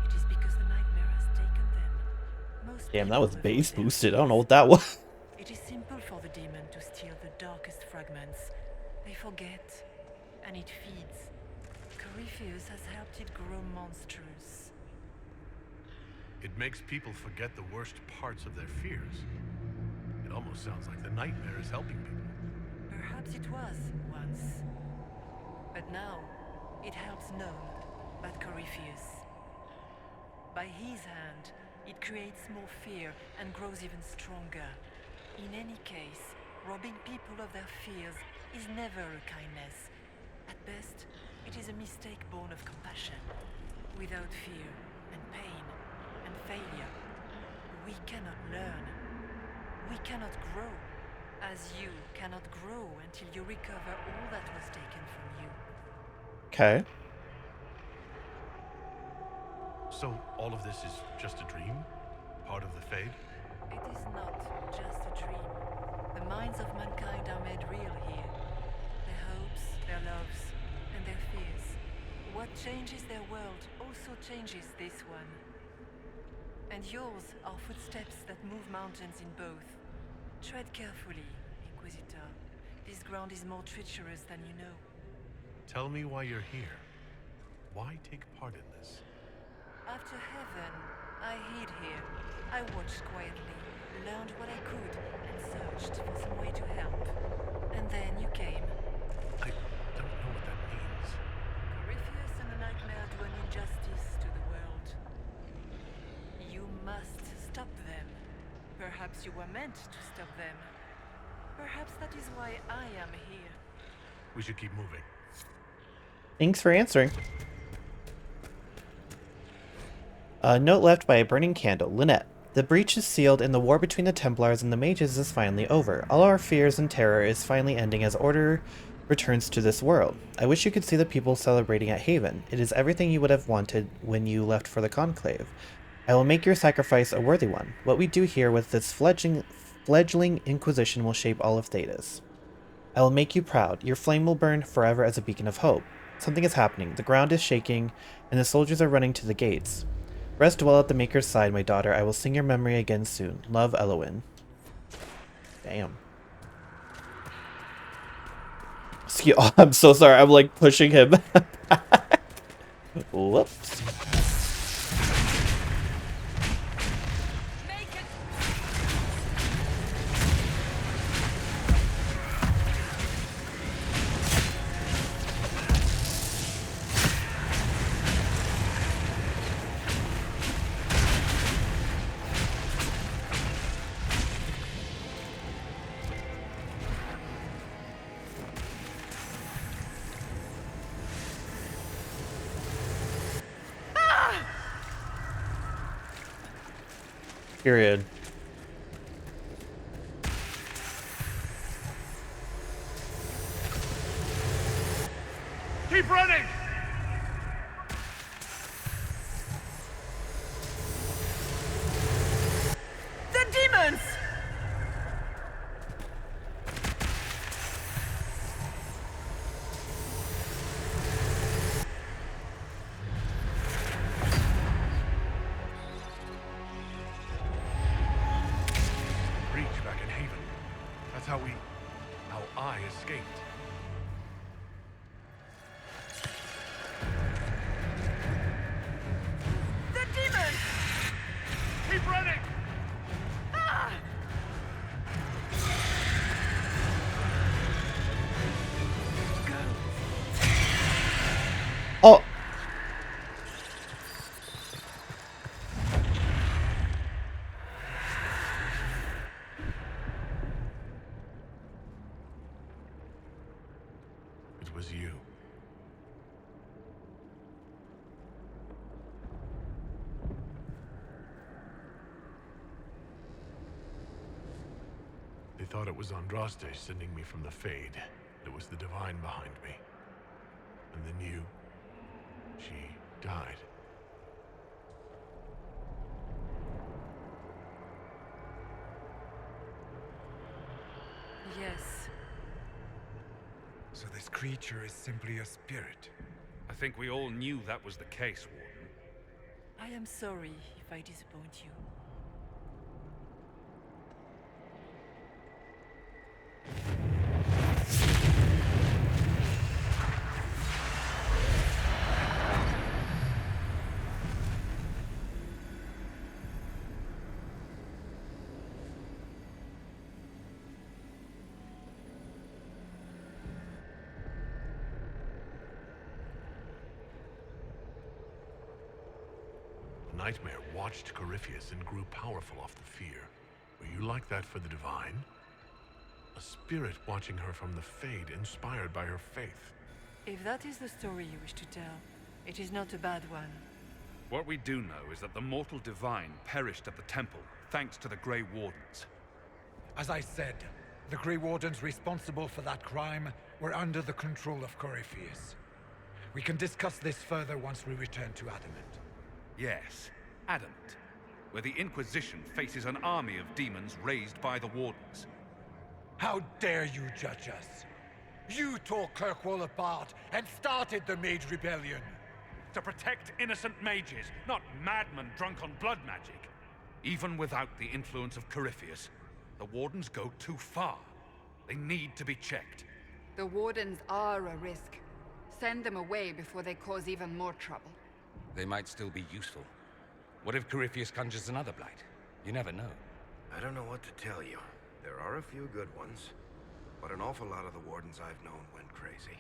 It is because the nightmare has taken them. Most Damn, that was people base avoid their boosted. I don't know what that was. It is simple for the demon to steal the darkest fragments. They forget, and it feeds. Corypheus has helped it grow monstrous. It makes people forget the worst parts of their fears. It almost sounds like the nightmare is helping people. Perhaps it was once. But now, it helps none but Corypheus. By his hand, it creates more fear and grows even stronger. In any case, robbing people of their fears is never a kindness. At best, it is a mistake born of compassion. Without fear and pain and failure, we cannot learn. We cannot grow, as you cannot grow until you recover all that was taken from you. Okay. So all of this is just a dream? Part of the Fade? It is not just a dream. The minds of mankind are made real here. Their hopes, their loves, and their fears. What changes their world also changes this one. And yours are footsteps that move mountains in both. Tread carefully, Inquisitor. This ground is more treacherous than you know. Tell me why you're here. Why take part in this? After heaven, I hid here. I watched quietly, learned what I could, and searched for some way to help. And then you came. I don't know what that means. Corypheus and the nightmare do an injustice to the world. You must stop them. Perhaps you were meant to stop them. Perhaps that is why I am here. We should keep moving. Thanks for answering. A note left by a burning candle. Lynette. The breach is sealed and the war between the Templars and the mages is finally over. All our fears and terror is finally ending as order returns to this world. I wish you could see the people celebrating at Haven. It is everything you would have wanted when you left for the Conclave. I will make your sacrifice a worthy one. What we do here with this fledgling Inquisition will shape all of Thedas. I will make you proud. Your flame will burn forever as a beacon of hope. Something is happening. The ground is shaking, and the soldiers are running to the gates. Rest well at the Maker's side, my daughter. I will sing your memory again soon. Love, Elowen. Damn. Excuse, oh, I'm so sorry. I'm like pushing him back. Whoops. Period. Keep running! The demons! How I escaped. It was you. They thought it was Andraste sending me from the Fade. It was the Divine behind me. And then you... she died. Yes. So this creature is simply a spirit. I think we all knew that was the case, Warden. I am sorry if I disappoint you. Nightmare watched Corypheus and grew powerful off the fear. Were you like that for the Divine? A spirit watching her from the Fade, inspired by her faith. If that is the story you wish to tell, it is not a bad one. What we do know is that the mortal Divine perished at the temple, thanks to the Grey Wardens. As I said, the Grey Wardens responsible for that crime were under the control of Corypheus. We can discuss this further once we return to Adamant. Yes, Adamant, where the Inquisition faces an army of demons raised by the Wardens. How dare you judge us? You tore Kirkwall apart and started the Mage Rebellion. To protect innocent mages, not madmen drunk on blood magic. Even without the influence of Corypheus, the Wardens go too far. They need to be checked. The Wardens are a risk. Send them away before they cause even more trouble. They might still be useful. What if Corypheus conjures another blight? You never know. I don't know what to tell you. There are a few good ones, but an awful lot of the Wardens I've known went crazy.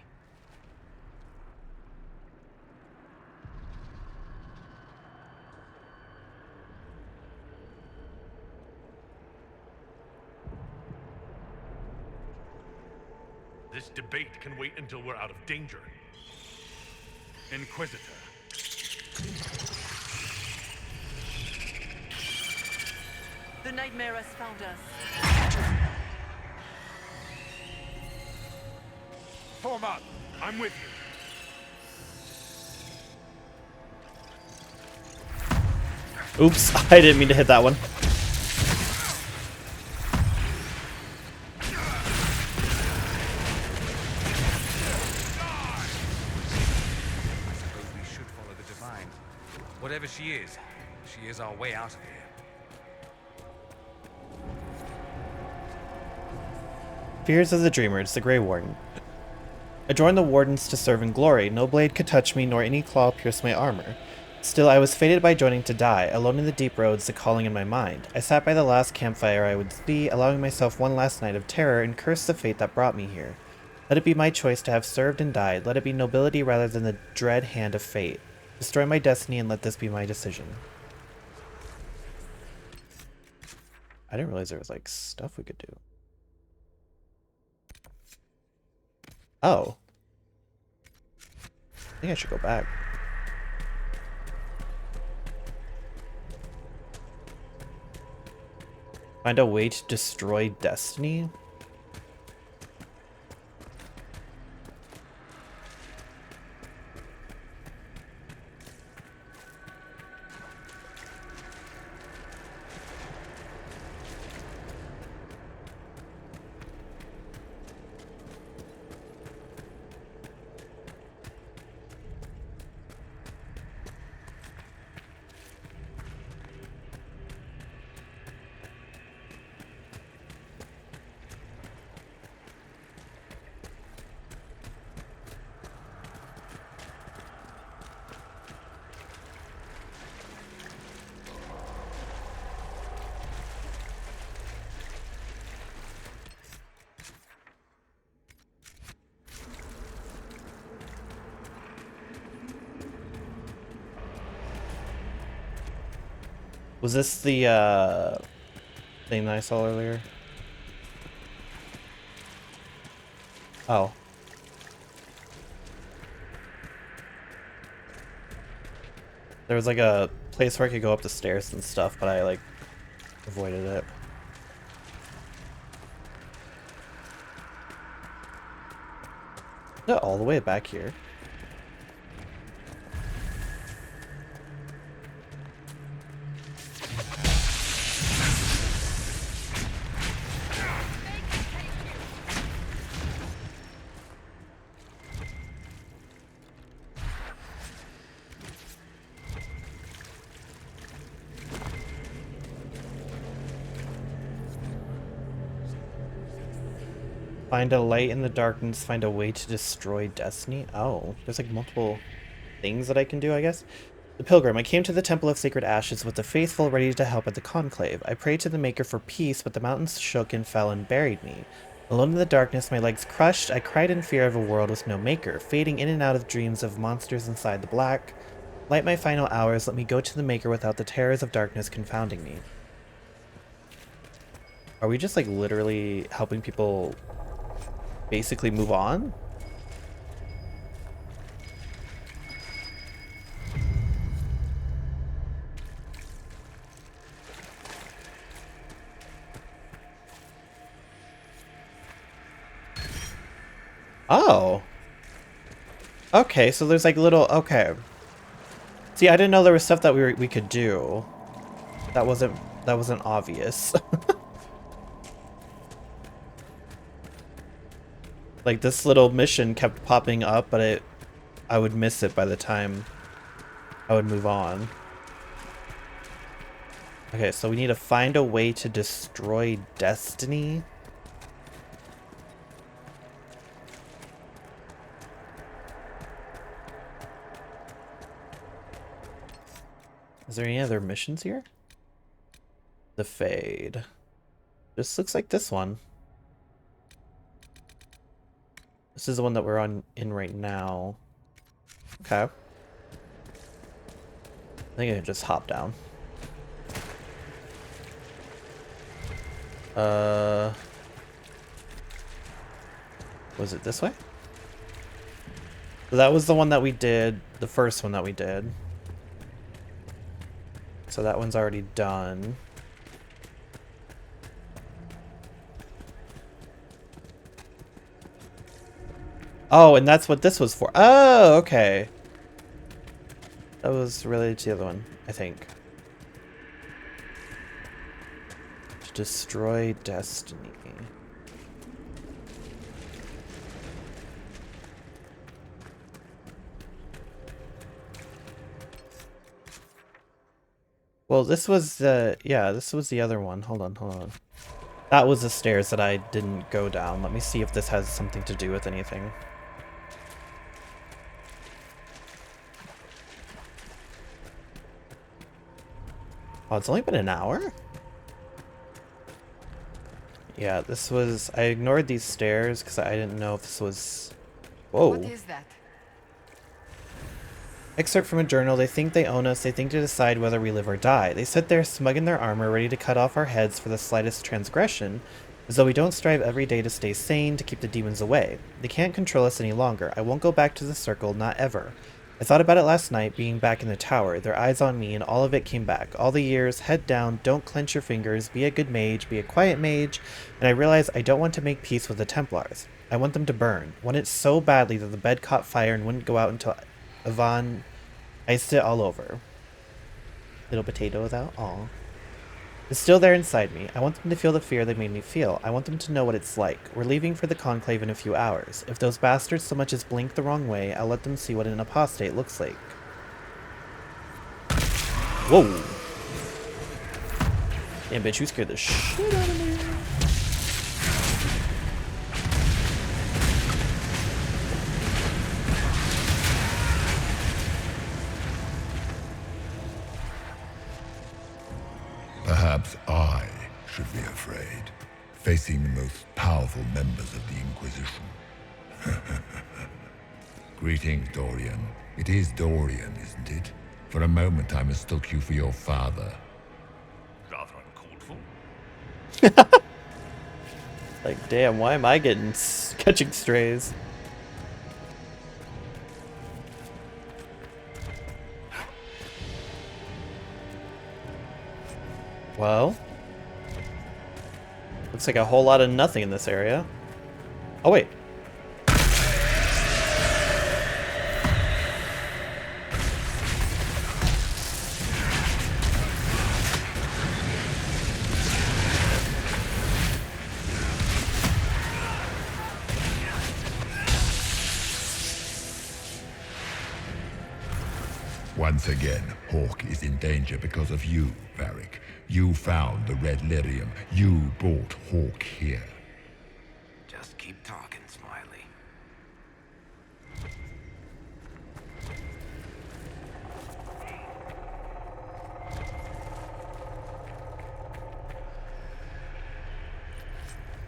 This debate can wait until we're out of danger. Inquisitor. The Nightmare has found us. Form up! I'm with you. Oops, I didn't mean to hit that one. Whatever she is our way out of here. Fears of the Dreamers, the Grey Warden. I joined the Wardens to serve in glory. No blade could touch me, nor any claw pierce my armor. Still, I was fated by joining to die, alone in the deep roads, the calling in my mind. I sat by the last campfire I would see, allowing myself one last night of terror, and cursed the fate that brought me here. Let it be my choice to have served and died. Let it be nobility rather than the dread hand of fate. Destroy my destiny and let this be my decision. I didn't realize there was, like, stuff we could do. Oh. I think I should go back. Find a way to destroy destiny? Was this the thing that I saw earlier? There was like a place where I could go up the stairs and stuff, but I like avoided it. Is it all the way back here? Find a light in the darkness, find a way to destroy destiny. Oh, there's like multiple things that I can do, I guess. The pilgrim, I came to the Temple of Sacred Ashes with the faithful ready to help at the conclave. I prayed to the Maker for peace, but the mountains shook and fell and buried me. Alone in the darkness, my legs crushed, I cried in fear of a world with no maker, fading in and out of dreams of monsters inside the black. Light my final hours, let me go to the Maker without the terrors of darkness confounding me. Are we just like literally helping people basically move on? Oh. Okay, so there's like little, okay. See, I didn't know there was stuff that we could do. That wasn't obvious. Like this little mission kept popping up, but I would miss it by the time I would move on. Okay, so we need to find a way to destroy destiny. Is there any other missions here? The Fade. This looks like this one. This is the one that we're in right now. Okay. I think I can just hop down. Was it this way? So that was the one that we did, the first one that we did. So that one's already done. Oh, and that's what this was for. Oh, okay. That was related to the other one, I think. To destroy destiny. Well, this was the, yeah, this was the other one. Hold on. That was the stairs that I didn't go down. Let me see if this has something to do with anything. Oh, it's only been an hour? Yeah, this was, I ignored these stairs because I didn't know if this was, whoa. What is that? Excerpt from a journal. They think they own us. They think to decide whether we live or die. They sit there smug in their armor, ready to cut off our heads for the slightest transgression, as though we don't strive every day to stay sane, to keep the demons away. They can't control us any longer. I won't go back to the circle, not ever. I thought about it last night, being back in the tower, their eyes on me, and all of it came back. All the years, head down, don't clench your fingers, be a good mage, be a quiet mage, and I realized I don't want to make peace with the Templars. I want them to burn. Want it so badly that the bed caught fire and wouldn't go out until Yvonne iced it all over. Little potato without aw. It's still there inside me. I want them to feel the fear they made me feel. I want them to know what it's like. We're leaving for the conclave in a few hours. If those bastards so much as blink the wrong way, I'll let them see what an apostate looks like. Whoa! Damn, bitch, you scared the shit out of me. Perhaps I should be afraid, facing the most powerful members of the Inquisition. Greetings, Dorian. It is Dorian, isn't it? For a moment I mistook you for your father. Rather uncalled for. Like, damn, why am I catching strays? Well, looks like a whole lot of nothing in this area. Oh wait. Once again, Hawk is in danger because of you, Varric. You found the Red Lyrium. You brought Hawk here. Just keep talking, Smiley.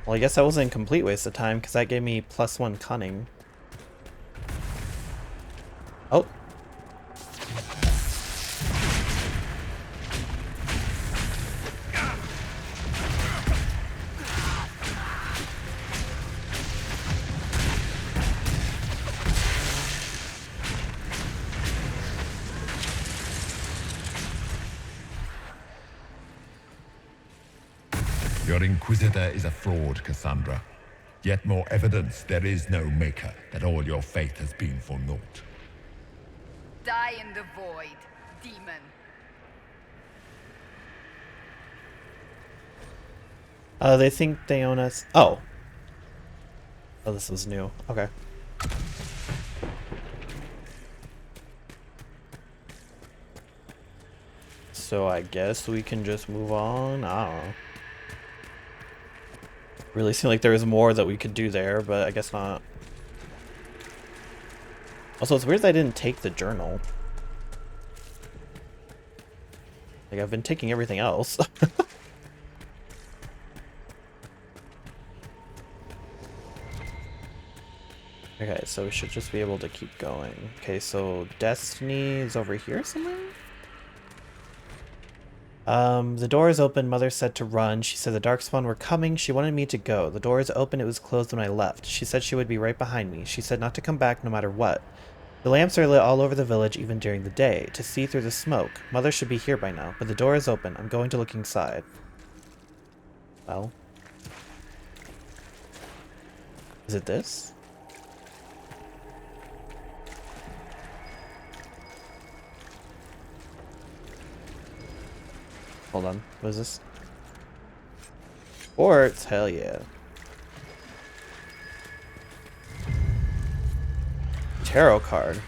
Well, I guess that wasn't a complete waste of time because that gave me +1 cunning. Oh. Your Inquisitor is a fraud, Cassandra. Yet more evidence there is no Maker, that all your faith has been for naught. Die in the void, demon. They think they own us. Oh. Oh, this was new. Okay. So I guess we can just move on. I don't know. Really seemed like there was more that we could do there, but I guess not. Also, it's weird that I didn't take the journal. Like, I've been taking everything else. Okay, so we should just be able to keep going. Okay, so Destiny is over here somewhere? The door is open. Mother said to run. She said the Darkspawn were coming. She wanted me to go. The door is open. It was closed when I left. She said she would be right behind me. She said not to come back no matter what. The lamps are lit all over the village even during the day, to see through the smoke. Mother should be here by now, but the door is open. I'm going to look inside. Well. Is it this? Hold on, what is this? Sports, hell yeah. Tarot card.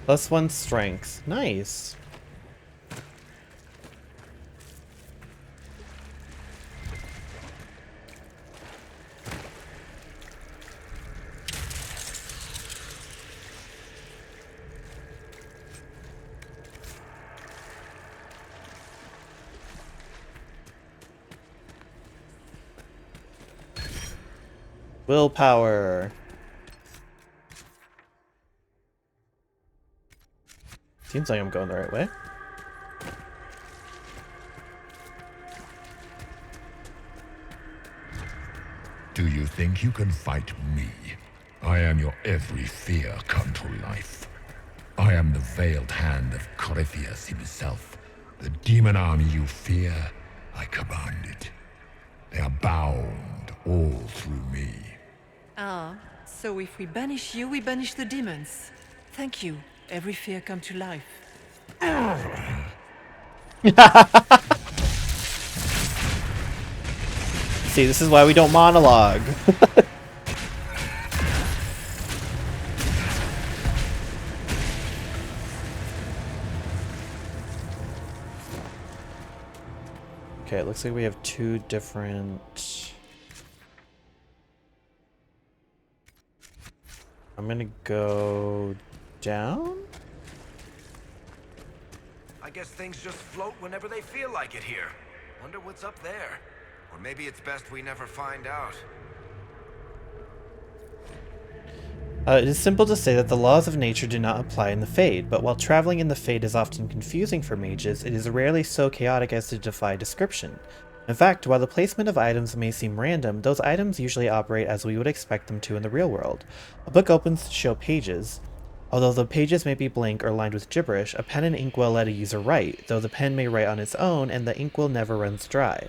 +1 strength. Nice. Willpower. Seems like I'm going the right way. Do you think you can fight me? I am your every fear come to life. I am the veiled hand of Corypheus himself. The demon army you fear, I command it. They are bound all through me. Ah, so if we banish you, we banish the demons. Thank you. Every fear come to life. See, this is why we don't monologue. Okay, it looks like we have two different... I'm gonna go down? I guess things just float whenever they feel like it here. Wonder what's up there. Or maybe it's best we never find out. It is simple to say that the laws of nature do not apply in the Fade, but while traveling in the Fade is often confusing for mages, it is rarely so chaotic as to defy description. In fact, while the placement of items may seem random, those items usually operate as we would expect them to in the real world. A book opens to show pages. Although the pages may be blank or lined with gibberish, a pen and ink will let a user write, though the pen may write on its own and the ink will never runs dry.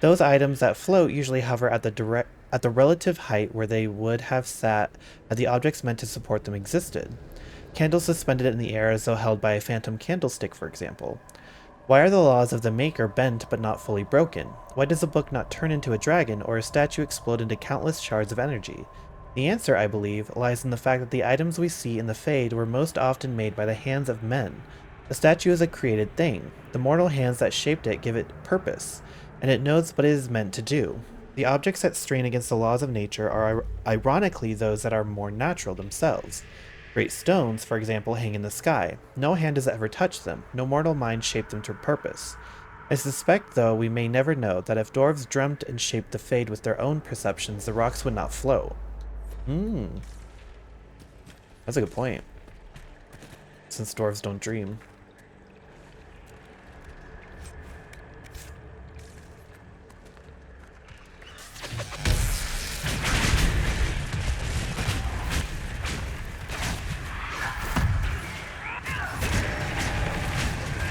Those items that float usually hover at the relative height where they would have sat had the objects meant to support them existed. Candles suspended in the air as though held by a phantom candlestick, for example. Why are the laws of the Maker bent but not fully broken? Why does a book not turn into a dragon or a statue explode into countless shards of energy? The answer, I believe, lies in the fact that the items we see in the Fade were most often made by the hands of men. The statue is a created thing. The mortal hands that shaped it give it purpose, and it knows what it is meant to do. The objects that strain against the laws of nature are ironically those that are more natural themselves. Great stones, for example, hang in the sky. No hand has ever touched them. No mortal mind shaped them to purpose. I suspect, though, we may never know, that if dwarves dreamt and shaped the Fade with their own perceptions, the rocks would not flow. That's a good point. Since dwarves don't dream.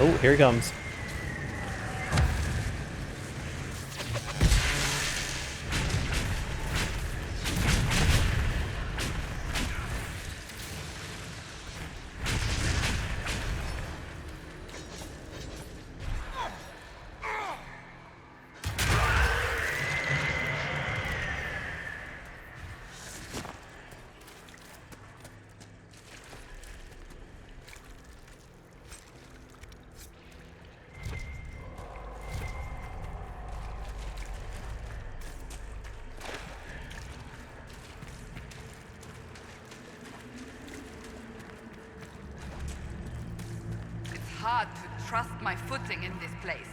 Oh, here he comes. Hard to trust my footing in this place.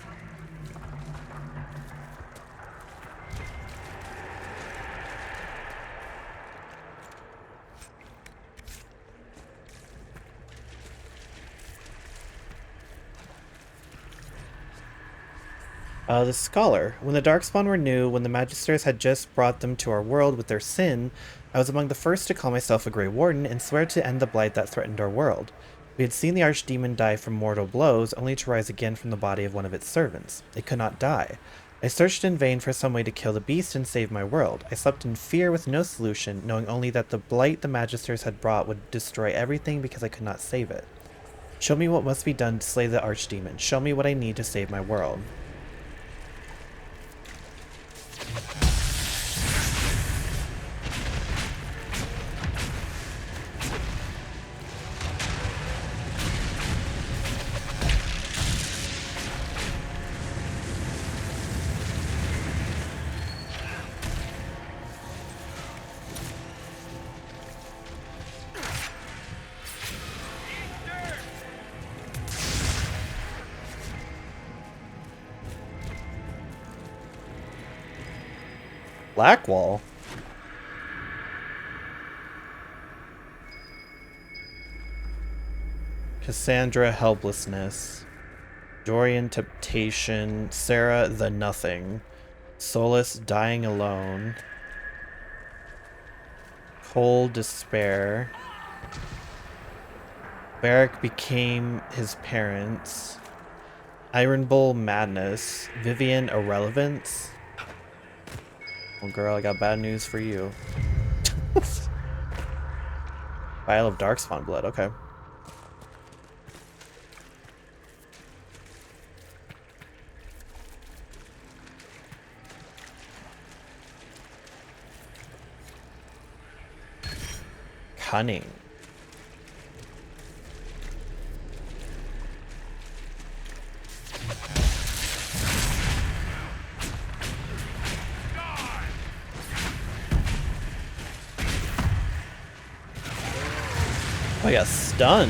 The Scholar. When the Darkspawn were new, when the Magisters had just brought them to our world with their sin, I was among the first to call myself a Grey Warden and swear to end the blight that threatened our world. We had seen the Archdemon die from mortal blows, only to rise again from the body of one of its servants. It could not die. I searched in vain for some way to kill the beast and save my world. I slept in fear with no solution, knowing only that the blight the Magisters had brought would destroy everything because I could not save it. Show me what must be done to slay the Archdemon. Show me what I need to save my world. Blackwall? Cassandra Helplessness. Dorian Temptation. Sarah the Nothing. Solus Dying Alone. Cold Despair. Barrack Became His Parents. Iron Bull Madness. Vivian Irrelevance. Well, girl, I got bad news for you. Vial of Darkspawn blood, okay. Cunning. I got stunned.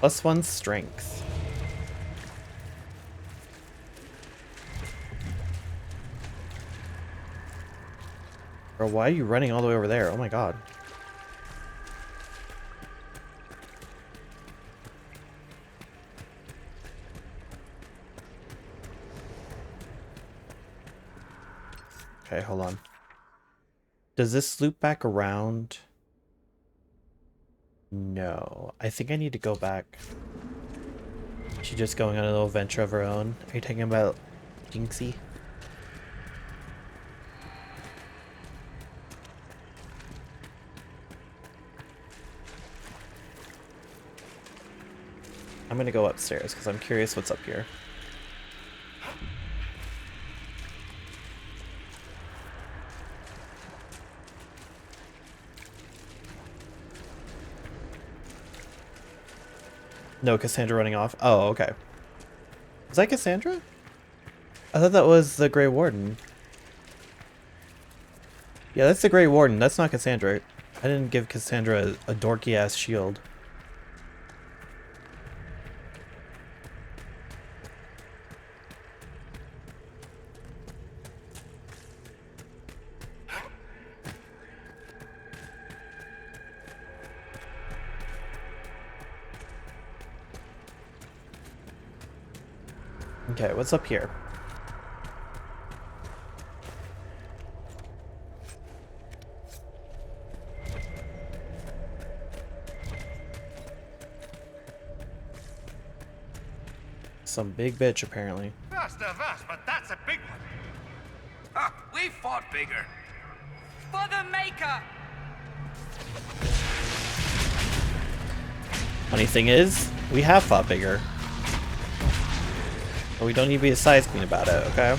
+1 strength. Bro, why are you running all the way over there? Oh my god. Okay, hold on. Does this loop back around? No. I think I need to go back. She's just going on a little venture of her own. Are you talking about Jinxie? I'm gonna go upstairs because I'm curious what's up here. No, Cassandra running off. Oh, okay. Was that Cassandra? I thought that was the Grey Warden. Yeah, that's the Grey Warden. That's not Cassandra. I didn't give Cassandra a dorky-ass shield. Okay, what's up here? Some big bitch, apparently. That's the vast, but that's a big one. Ha! We fought bigger. For the Maker! Funny thing is, we have fought bigger. But we don't need to be a size queen about it, okay?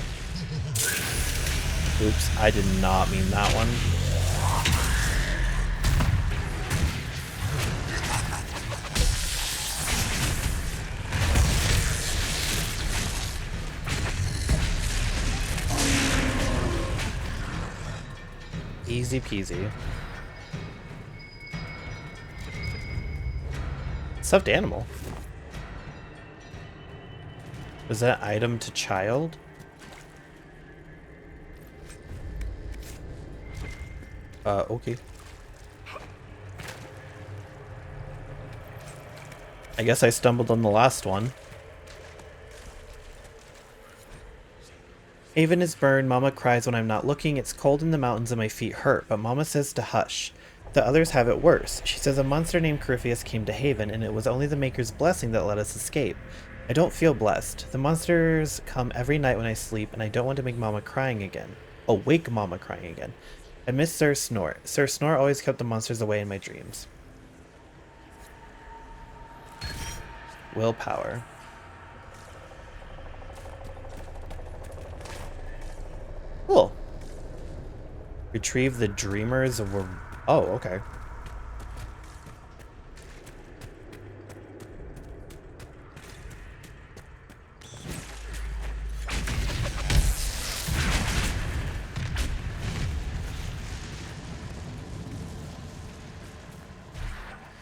Oops, I did not mean that one. Easy peasy. Stuffed animal. Was that item to child? Okay. I guess I stumbled on the last one. Haven is burned. Mama cries when I'm not looking. It's cold in the mountains and my feet hurt, but Mama says to hush. The others have it worse. She says a monster named Corypheus came to Haven, and it was only the Maker's blessing that let us escape. I don't feel blessed. The monsters come every night when I sleep, and I don't want to make Mama crying again. Wake Mama crying again. I miss Sir Snort. Sir Snort always kept the monsters away in my dreams. Willpower. Cool. Retrieve the dreamers of... Oh, okay.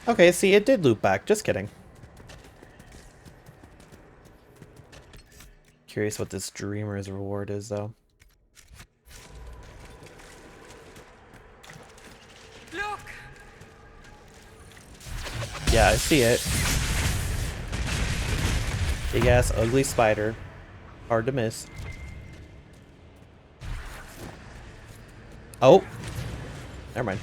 Okay, see, it did loop back. Just kidding. Curious what this dreamer's reward is, though. Look! Yeah, I see it. Big ass ugly spider. Hard to miss. Oh! Never mind.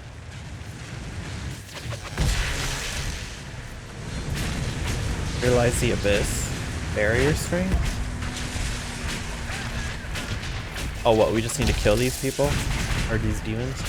Here lies the abyss. Barrier string? Oh, what? We just need to kill these people? Or these demons?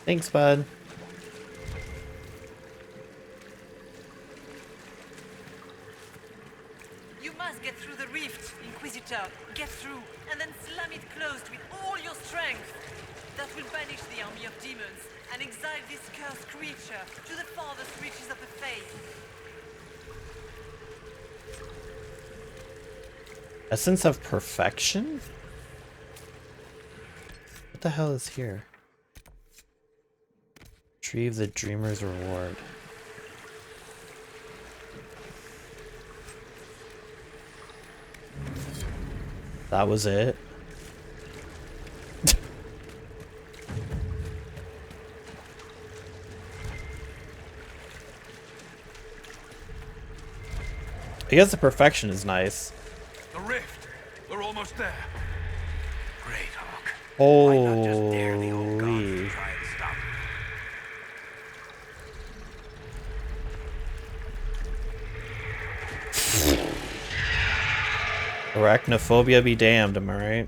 Thanks, bud. You must get through the rift, Inquisitor. Get through, and then slam it closed with all your strength. That will banish the army of demons and exile this cursed creature to the farthest reaches of the faith. Essence of perfection? What the hell is here? Retrieve the Dreamer's Reward. That was it? I guess the perfection is nice. The rift. We're almost there. Great, Hawk. Holy. Try and stop Arachnophobia be damned, am I right?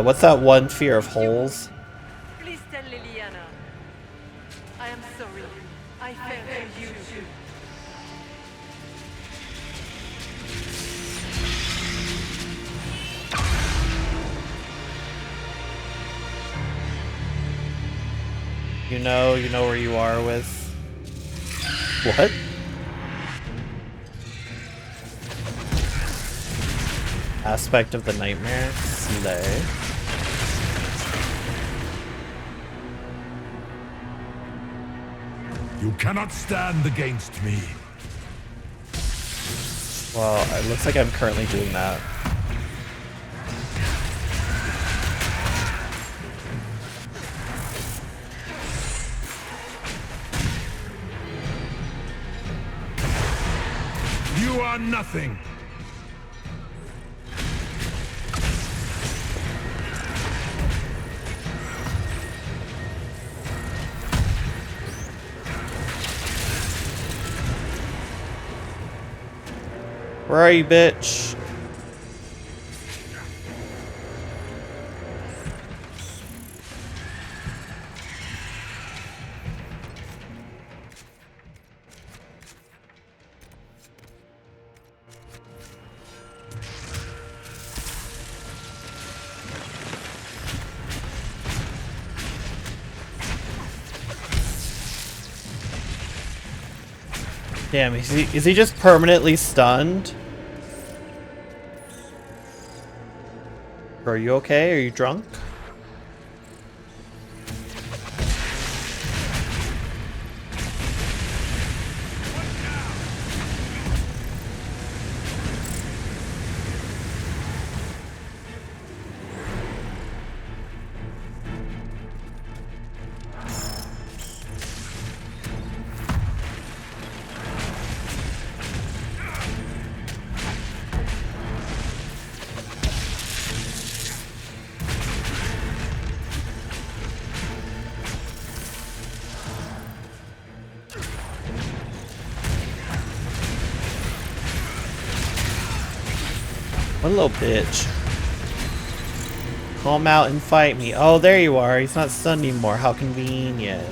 What's that one fear of holes? Please tell Liliana. I am sorry. I failed you too. You know where you are with... What? Aspect of the nightmare? Slay. You cannot stand against me. Well, it looks like I'm currently doing that. You are nothing. Where are you, bitch? Damn, is he just permanently stunned? Are you okay? Are you drunk? What a little bitch. Come out and fight me. Oh, there you are. He's not stunned anymore. How convenient.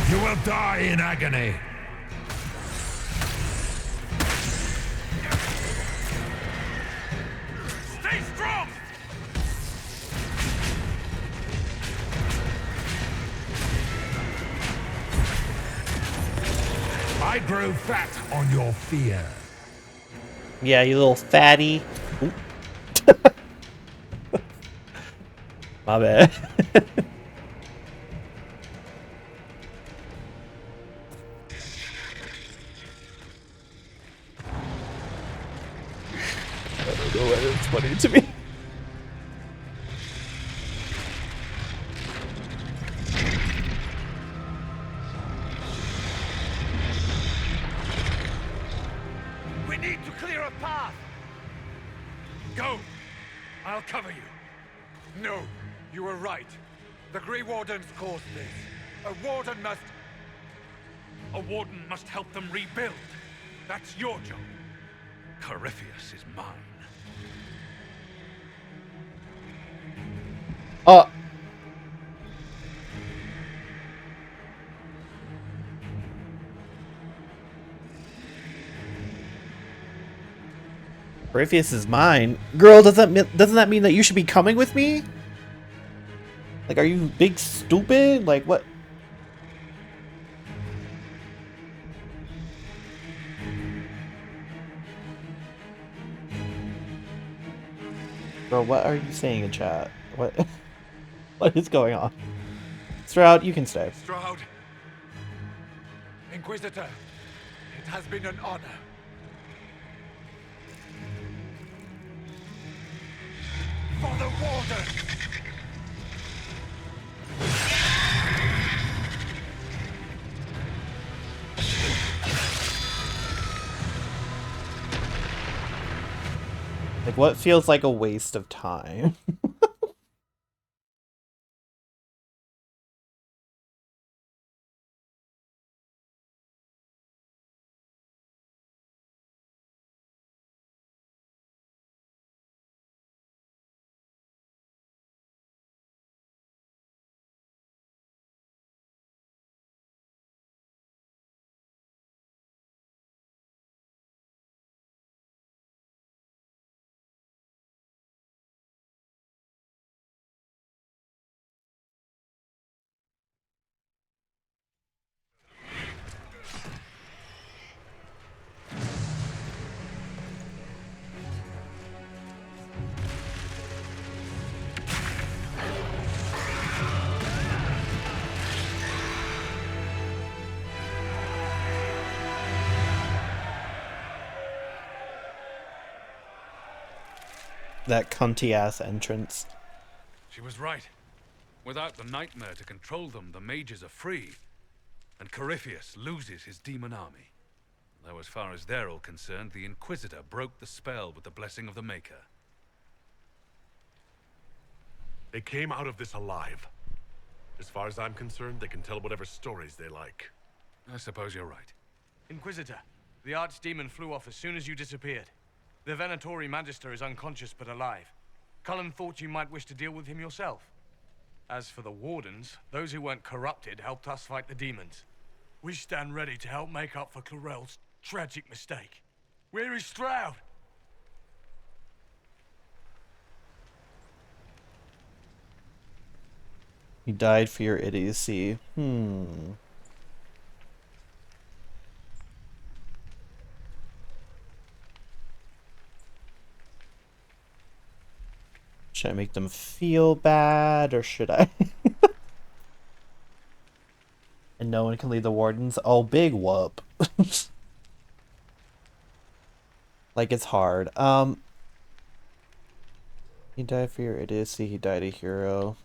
You will die in agony. Stay strong! I grow fat on your fear. Yeah, you little fatty. My bad. I don't know why it's funny to me. cover you. No, you were right. The Grey Wardens caused this. A warden must... A warden must help them rebuild. That's your job. Corypheus is mine. Corypheus is mine. Girl, doesn't that mean that you should be coming with me? Like, are you big stupid? Like, what? Girl, what are you saying in chat? What? What is going on? Stroud, you can stay. Stroud. Inquisitor, it has been an honor. For the Warden! Like, what feels like a waste of time? That cunty-ass entrance. She was right. Without the nightmare to control them, the mages are free. And Corypheus loses his demon army. Though as far as they're all concerned, the Inquisitor broke the spell with the blessing of the Maker. They came out of this alive. As far as I'm concerned, they can tell whatever stories they like. I suppose you're right. Inquisitor, the Archdemon flew off as soon as you disappeared. The Venatori Magister is unconscious but alive. Cullen thought you might wish to deal with him yourself. As for the Wardens, those who weren't corrupted helped us fight the demons. We stand ready to help make up for Clarel's tragic mistake. Where is Stroud? He died for your idiocy. Should I make them feel bad, or should I? And no one can lead the Wardens? Oh, big whoop. Like, it's hard. He died for your idiocy, he died a hero.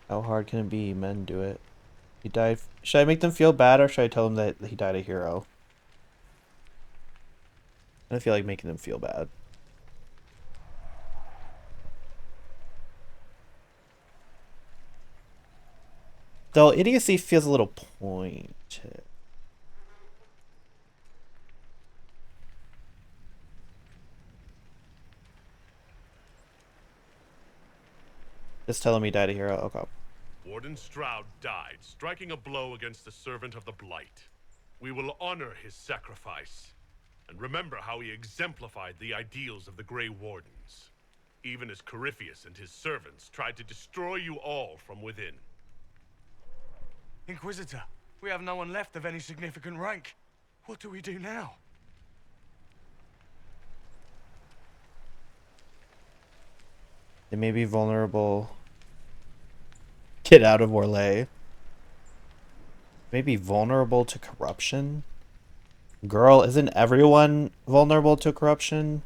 How hard can it be? Men do it. He died. Should I make them feel bad, or should I tell them that he died a hero? I feel like making them feel bad. Though idiocy feels a little pointed. Just tell him he died a hero. Okay. Warden Stroud died, striking a blow against the servant of the Blight. We will honor his sacrifice, and remember how he exemplified the ideals of the Grey Wardens, even as Corypheus and his servants tried to destroy you all from within. Inquisitor, we have no one left of any significant rank. What do we do now? They may be vulnerable. Get out of Orlais. May be vulnerable to corruption. Girl, isn't everyone vulnerable to corruption?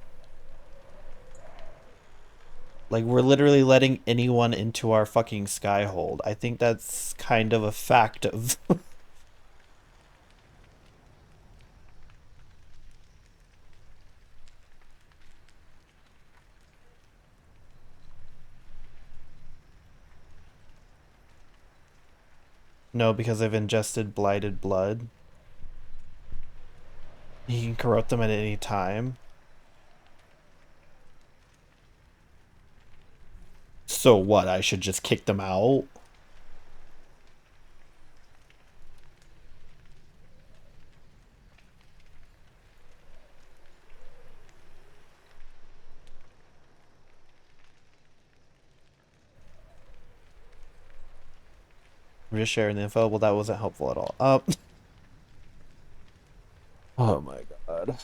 Like, we're literally letting anyone into our fucking Skyhold. I think that's kind of a fact of... No, because I've ingested blighted blood. You can corrupt them at any time. So what? I should just kick them out? I'm just sharing the info. Well, that wasn't helpful at all. Oh my god.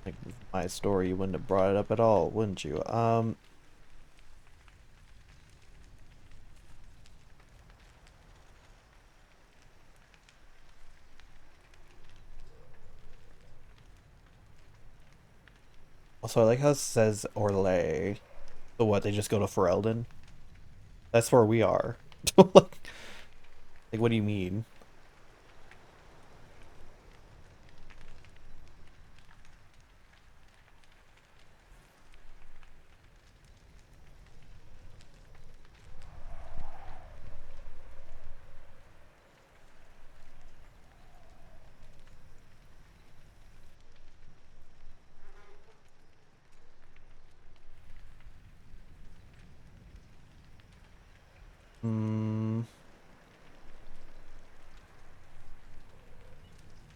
Like, my story, you wouldn't have brought it up at all, wouldn't you? Also, I like how it says Orlais. So what, they just go to Ferelden? That's where we are. Like, what do you mean?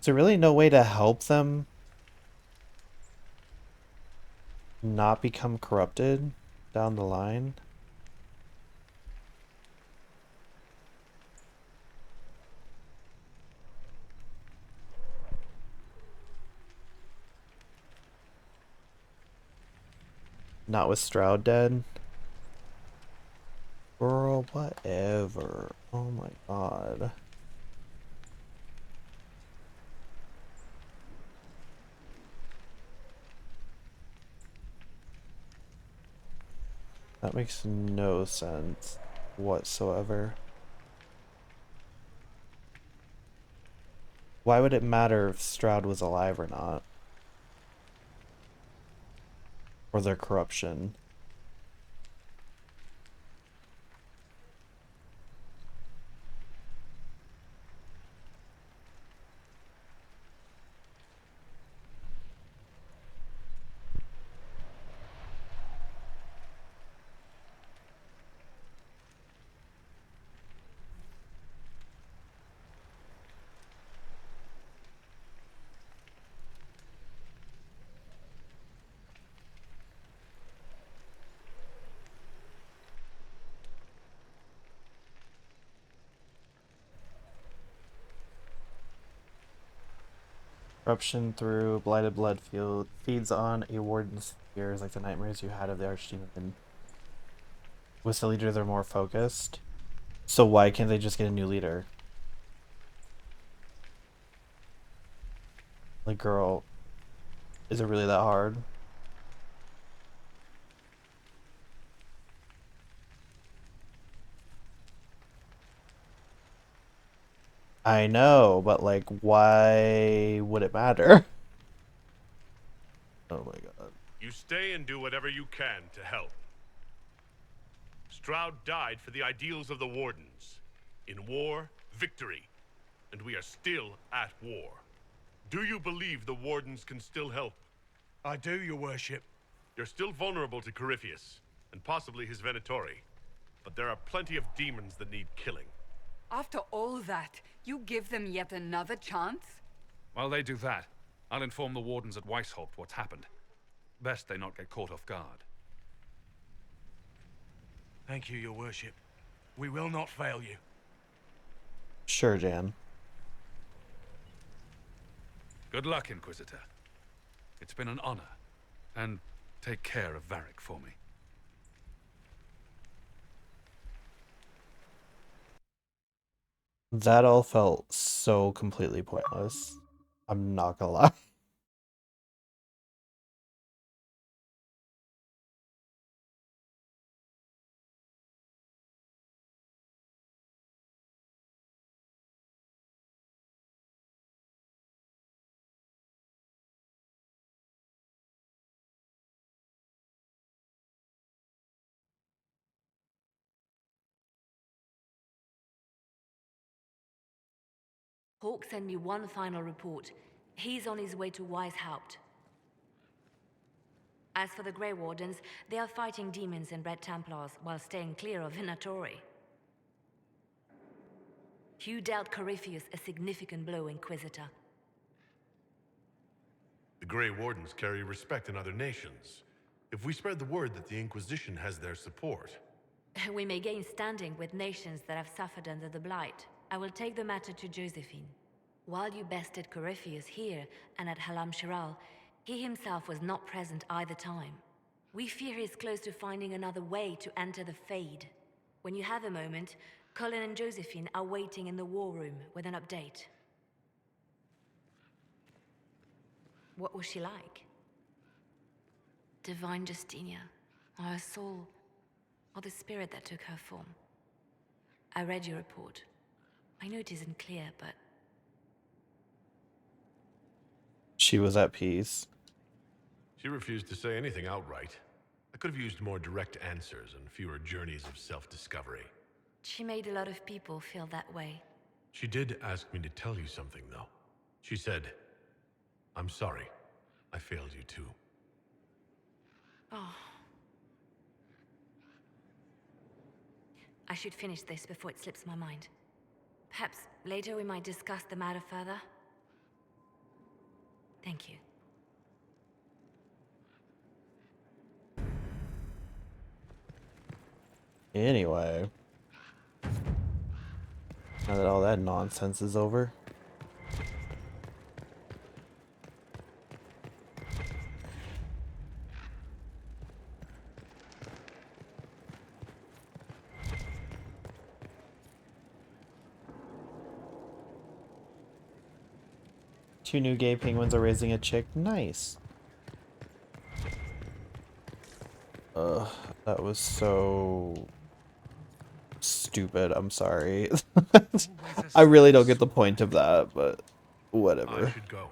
Is there really no way to help them not become corrupted down the line? Not with Stroud dead? Girl, whatever. Oh my god. That makes no sense whatsoever. Why would it matter if Stroud was alive or not? Or their corruption? Corruption through blighted blood field feeds on a warden's fears, like the nightmares you had of the archdemon. With the leader, they're more focused. So why can't they just get a new leader? Like, girl, is it really that hard? I know, but like, why would it matter? Oh my god. You stay and do whatever you can to help. Stroud died for the ideals of the Wardens. In war, victory. And we are still at war. Do you believe the Wardens can still help? I do, your worship. You're still vulnerable to Corypheus, and possibly his Venatori. But there are plenty of demons that need killing. After all that, you give them yet another chance? While they do that, I'll inform the Wardens at Weishaupt what's happened. Best they not get caught off guard. Thank you, your worship. We will not fail you. Sure, Jan. Good luck, Inquisitor. It's been an honor. And take care of Varric for me. That all felt so completely pointless. I'm not gonna lie. Hawk sent me one final report. He's on his way to Weishaupt. As for the Grey Wardens, they are fighting demons and Red Templars while staying clear of Venatori. Hugh dealt Corypheus a significant blow, Inquisitor. The Grey Wardens carry respect in other nations. If we spread the word that the Inquisition has their support... We may gain standing with nations that have suffered under the Blight. I will take the matter to Josephine. While you bested Corypheus here and at Halam Shiral, he himself was not present either time. We fear he is close to finding another way to enter the Fade. When you have a moment, Colin and Josephine are waiting in the war room with an update. What was she like? Divine Justinia, or her soul, or the spirit that took her form. I read your report. I know it isn't clear, but... She was at peace. She refused to say anything outright. I could have used more direct answers and fewer journeys of self-discovery. She made a lot of people feel that way. She did ask me to tell you something, though. She said, "I'm sorry. I failed you too." Oh. I should finish this before it slips my mind. Perhaps later we might discuss the matter further. Thank you. Anyway. Now that all that nonsense is over. Two new gay penguins are raising a chick. Nice. Ugh, that was so stupid. I'm sorry. I really don't get the point of that, but whatever. I should go.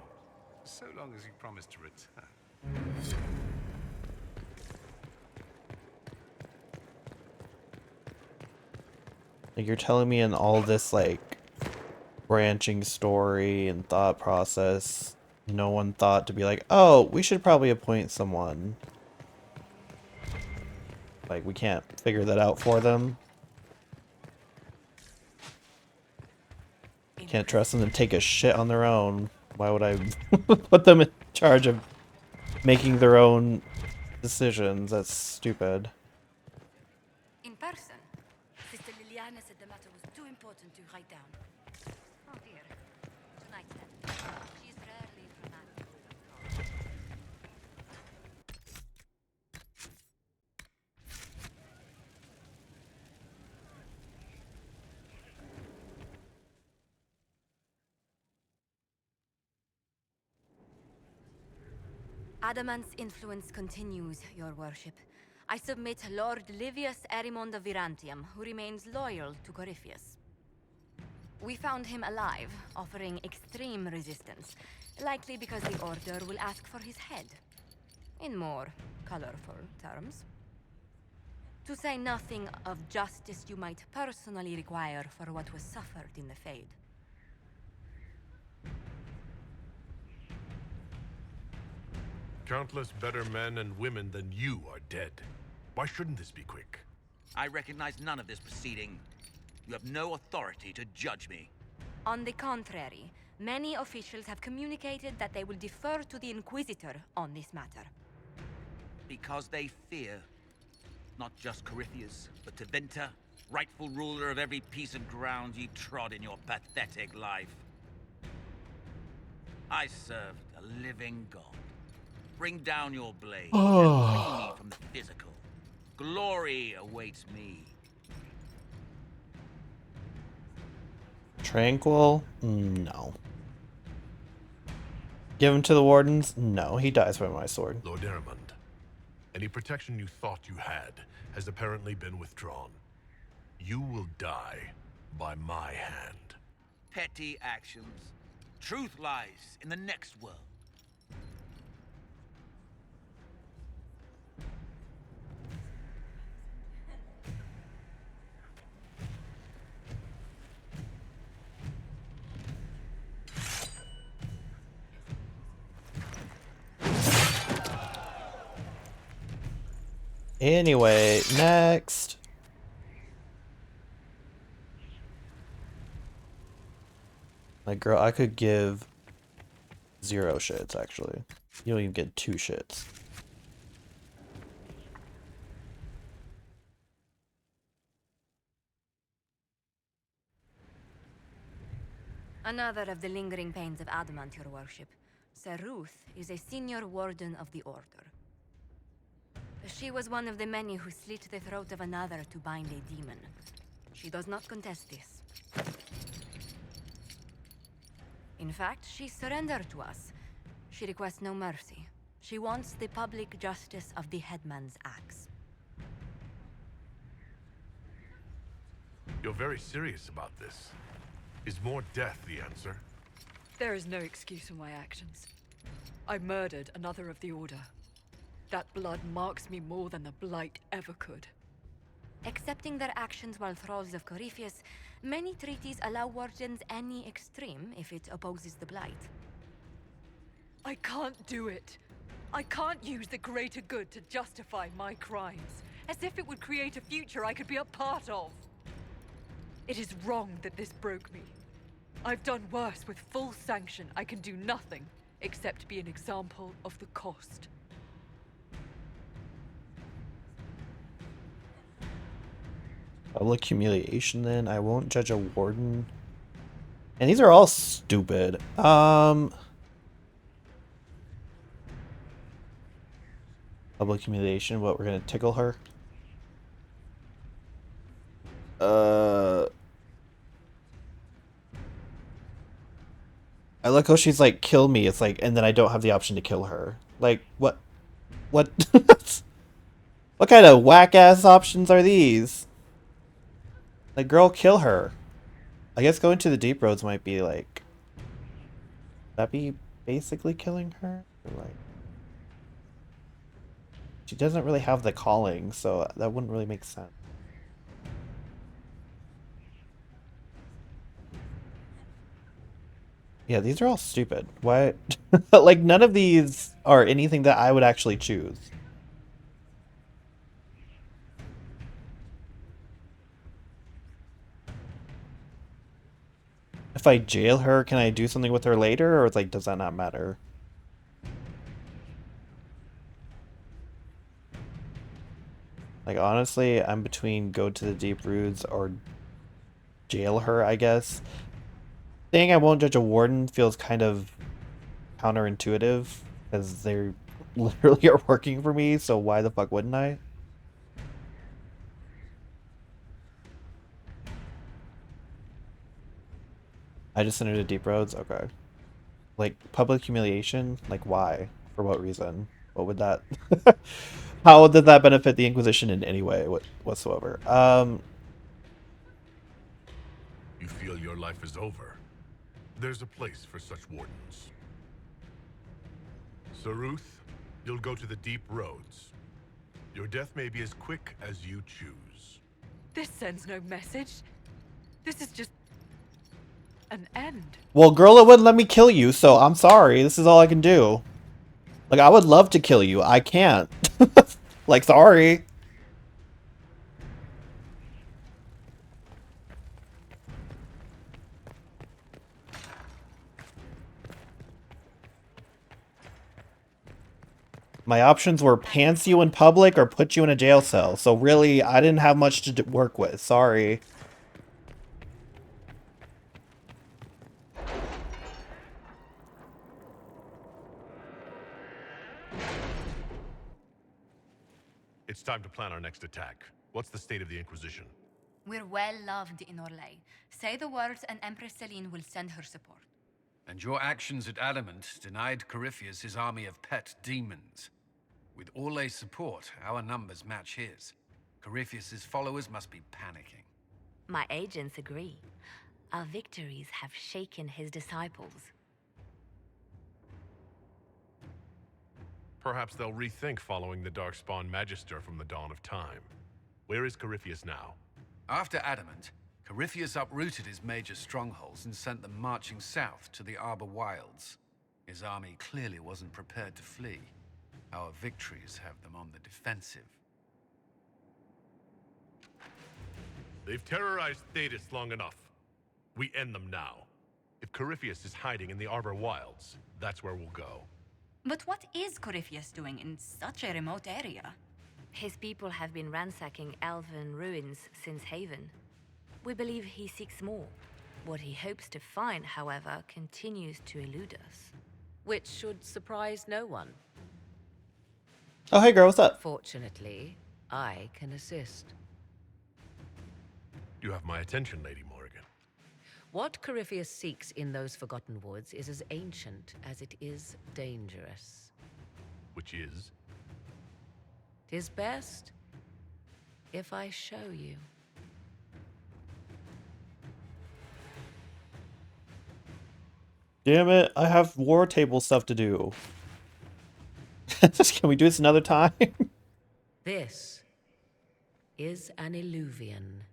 So long as you promise to return. Like, you're telling me in all this, like, branching story and thought process, no one thought to be like, oh, we should probably appoint someone. Like, we can't figure that out for them. Can't trust them to take a shit on their own. Why would I put them in charge of making their own decisions? That's stupid. In person, Sister Liliana said the matter was too important to write down. Oh dear. Tonight then. She's rarely dramatic. Adamant's influence continues, Your Worship. I submit Lord Livius Erimond of Virantium, who remains loyal to Corypheus. We found him alive, offering extreme resistance, likely because the Order will ask for his head. In more colorful terms. To say nothing of justice you might personally require for what was suffered in the Fade. Countless better men and women than you are dead. Why shouldn't this be quick? I recognize none of this proceeding. You have no authority to judge me. On the contrary, many officials have communicated that they will defer to the Inquisitor on this matter. Because they fear. Not just Corypheus, but Tevinter, rightful ruler of every piece of ground ye trod in your pathetic life. I served a living god. Bring down your blade and free me from the physical. Glory awaits me. Tranquil? No. Give him to the wardens? No, he dies by my sword. Lord Erimund, any protection you thought you had has apparently been withdrawn. You will die by my hand. Petty actions. Truth lies in the next world. Anyway, next. Like, girl, I could give 0 shits, actually. You don't even get 2 shits. Another of the lingering pains of Adamant, your worship. Sir Ruth is a senior warden of the Order. She was one of the many who slit the throat of another to bind a demon. She does not contest this. In fact, she surrendered to us. She requests no mercy. She wants the public justice of the headman's axe. You're very serious about this. Is more death the answer? There is no excuse for my actions. I murdered another of the Order. That blood marks me more than the Blight ever could. Accepting their actions while thralls of Corypheus, many treaties allow wardens any extreme if it opposes the Blight. I can't do it. I can't use the greater good to justify my crimes, as if it would create a future I could be a part of. It is wrong that this broke me. I've done worse. With full sanction, I can do nothing except be an example of the cost. Public humiliation, then. I won't judge a warden. And these are all stupid. Public humiliation, what, we're gonna tickle her? I like how she's like, kill me. It's like, and then I don't have the option to kill her. Like, what? What? What kind of whack-ass options are these? Like, girl, kill her. I guess going to the deep roads might be like... That be basically killing her? Or like... She doesn't really have the calling, so that wouldn't really make sense. Yeah, these are all stupid. Why? Like, none of these are anything that I would actually choose. If I jail her, can I do something with her later, or it's like, does that not matter? Like, honestly, I'm between go to the deep roads or jail her, I guess. Saying I won't judge a warden feels kind of counterintuitive, because they literally are working for me, so why the fuck wouldn't I? I just entered a deep roads? Okay. Like, public humiliation? Like, why? For what reason? What would that... How did that benefit the Inquisition in any way whatsoever? You feel your life is over? There's a place for such wardens. Sir Ruth, you'll go to the deep roads. Your death may be as quick as you choose. This sends no message. This is just... an end. Well, girl, it wouldn't let me kill you, so I'm sorry. This is all I can do. Like, I would love to kill you. I can't. Like, sorry. My options were pants you in public or put you in a jail cell. So really, I didn't have much to work with. Sorry. It's time to plan our next attack. What's the state of the Inquisition? We're well loved in Orlais. Say the words and Empress Celine will send her support. And your actions at Adamant denied Corypheus his army of pet demons. With Orlay's support, our numbers match his. Corypheus's followers must be panicking. My agents agree. Our victories have shaken his disciples. Perhaps they'll rethink following the Darkspawn Magister from the dawn of time. Where is Corypheus now? After Adamant, Corypheus uprooted his major strongholds and sent them marching south to the Arbor Wilds. His army clearly wasn't prepared to flee. Our victories have them on the defensive. They've terrorized Thetis long enough. We end them now. If Corypheus is hiding in the Arbor Wilds, that's where we'll go. But what is Corypheus doing in such a remote area? His people have been ransacking elven ruins since Haven. We believe he seeks more. What he hopes to find, however, continues to elude us. Which should surprise no one. Oh, hey girl, what's up? Fortunately, I can assist. You have my attention, Lady Morrigan. What Corypheus seeks in those Forgotten Woods is as ancient as it is dangerous. Which is? 'Tis best if I show you. Damn it, I have war table stuff to do. Can we do this another time? This is an Illuvian,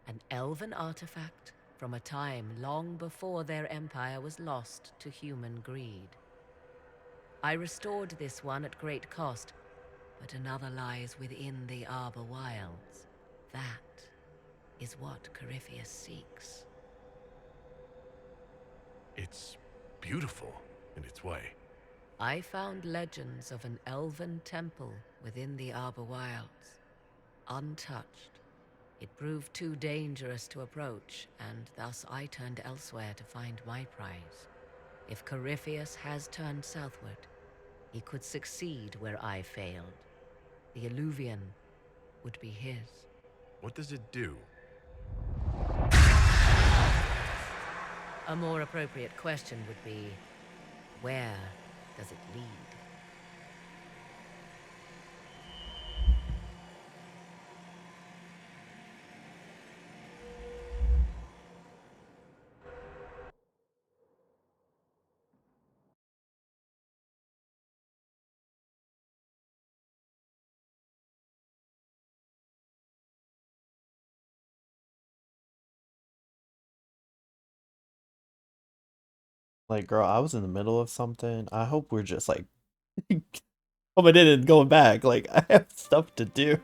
an elven artifact from a time long before their empire was lost to human greed. I restored this one at great cost, but another lies within the Arbor Wilds. That is what Corypheus seeks. It's beautiful in its way. I found legends of an elven temple within the Arbor Wilds, untouched. It proved too dangerous to approach, and thus I turned elsewhere to find my prize. If Corypheus has turned southward, he could succeed where I failed. The Illuvian would be his. What does it do? A more appropriate question would be, where does it lead? Like, girl, I was in the middle of something. I hope we're just like coming in and going back. Like, I have stuff to do.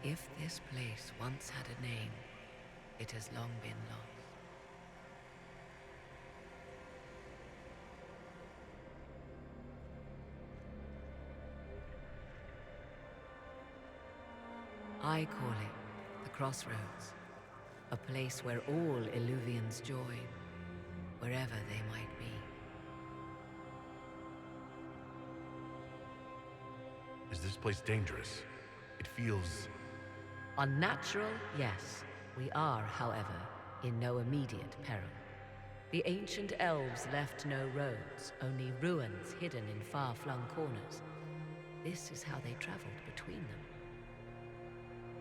If this place once had a name, it has long been lost. I call it the Crossroads, a place where all Illuvians join, wherever they might be. Is this place dangerous? It feels... Unnatural, yes. We are, however, in no immediate peril. The ancient elves left no roads, only ruins hidden in far-flung corners. This is how they traveled between them.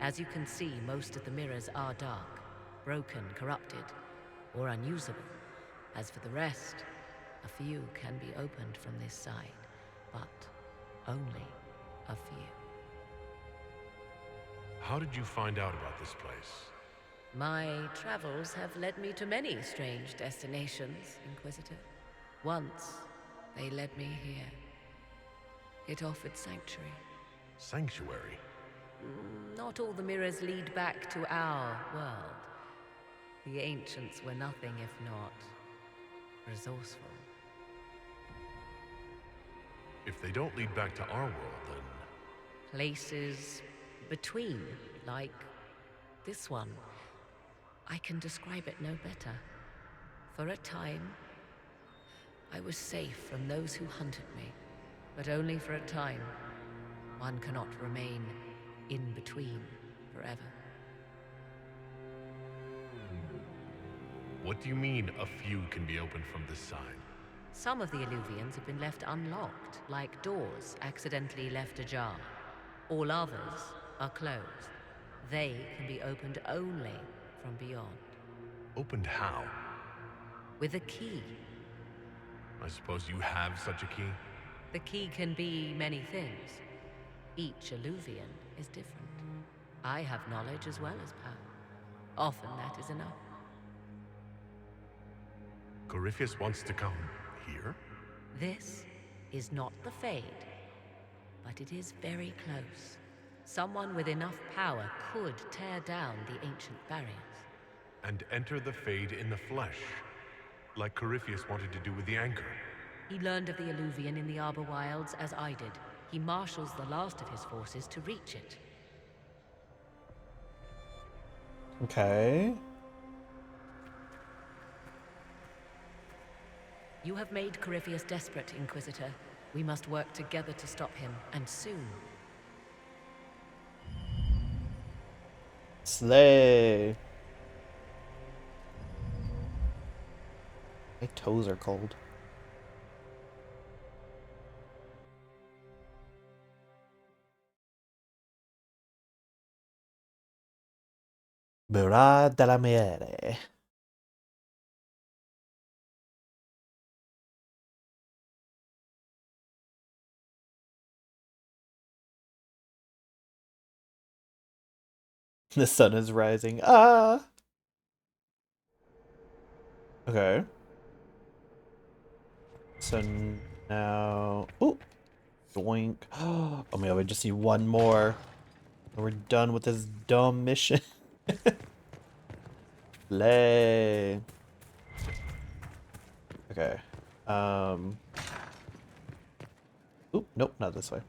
As you can see, most of the mirrors are dark, broken, corrupted, or unusable. As for the rest, a few can be opened from this side, but only a few. How did you find out about this place? My travels have led me to many strange destinations, Inquisitor. Once, they led me here. It offered sanctuary. Sanctuary? Not all the mirrors lead back to our world. The ancients were nothing if not resourceful. If they don't lead back to our world, then... Places between, like this one, I can describe it no better. For a time, I was safe from those who hunted me, but only for a time. One cannot remain in between forever. What do you mean, a few can be opened from this side? Some of the Illuvians have been left unlocked, like doors accidentally left ajar. All others are closed. They can be opened only from beyond. Opened how? With a key. I suppose you have such a key? The key can be many things. Each Illuvian is different. I have knowledge as well as power. Often that is enough. Corypheus wants to come here? This is not the Fade, but it is very close. Someone with enough power could tear down the ancient barriers. And enter the Fade in the flesh, like Corypheus wanted to do with the Anchor. He learned of the Illuvian in the Arbor Wilds as I did. He marshals the last of his forces to reach it. Okay. You have made Corypheus desperate, Inquisitor. We must work together to stop him, and soon. Slay. My toes are cold. Bura della Miere. The sun is rising. Ah! Okay. So now... Ooh! Doink. Oh my god, we just need one more. And we're done with this dumb mission. Play. Okay. Oop, nope, not this way.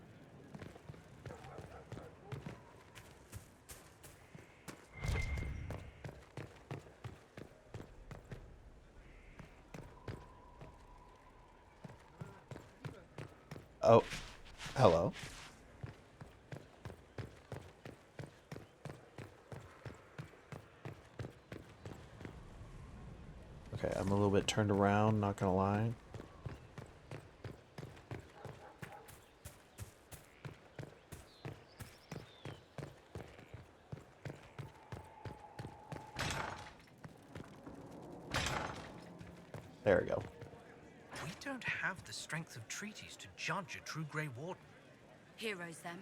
Oh, hello. Okay, I'm a little bit turned around, not gonna lie. There we go. We don't have the strength of treaties to judge a true Grey Warden. Heroes, them.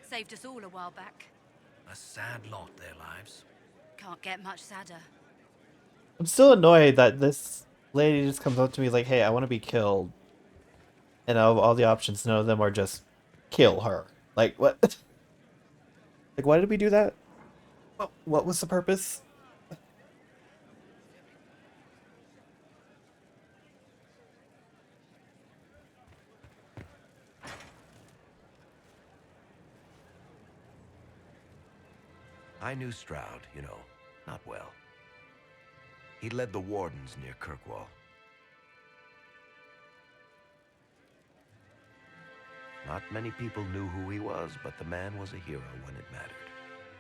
Saved us all a while back. A sad lot, their lives. Can't get much sadder. I'm still annoyed that this lady just comes up to me like, hey, I want to be killed. And out of all the options, none of them are just kill her. Like, what? Like, why did we do that? What was the purpose? I knew Stroud, you know, not well. He led the Wardens near Kirkwall. Not many people knew who he was, but the man was a hero when it mattered.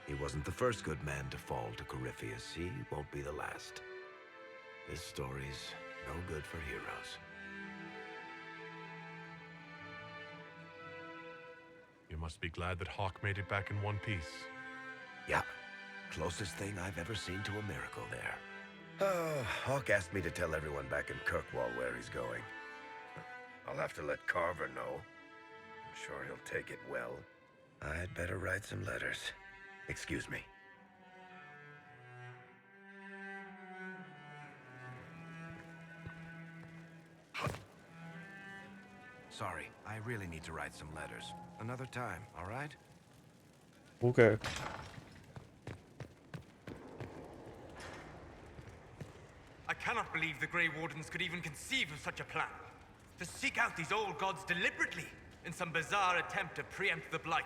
He wasn't the first good man to fall to Corypheus. He won't be the last. This story's no good for heroes. You must be glad that Hawke made it back in one piece. Yeah, closest thing I've ever seen to a miracle there. Oh, Hawke asked me to tell everyone back in Kirkwall where he's going. I'll have to let Carver know. I'm sure he'll take it well. I'd better write some letters. Excuse me. Sorry, I really need to write some letters. Another time, all right? Okay. I cannot believe the Grey Wardens could even conceive of such a plan. To seek out these old gods deliberately in some bizarre attempt to preempt the Blight.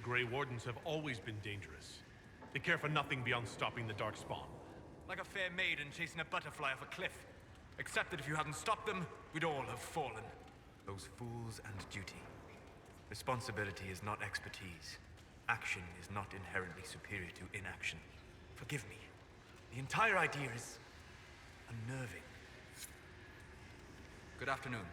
Grey Wardens have always been dangerous. They care for nothing beyond stopping the Darkspawn. Like a fair maiden chasing a butterfly off a cliff. Except that if you hadn't stopped them, we'd all have fallen. Those fools and duty. Responsibility is not expertise. Action is not inherently superior to inaction. Forgive me. The entire idea is unnerving. Good afternoon.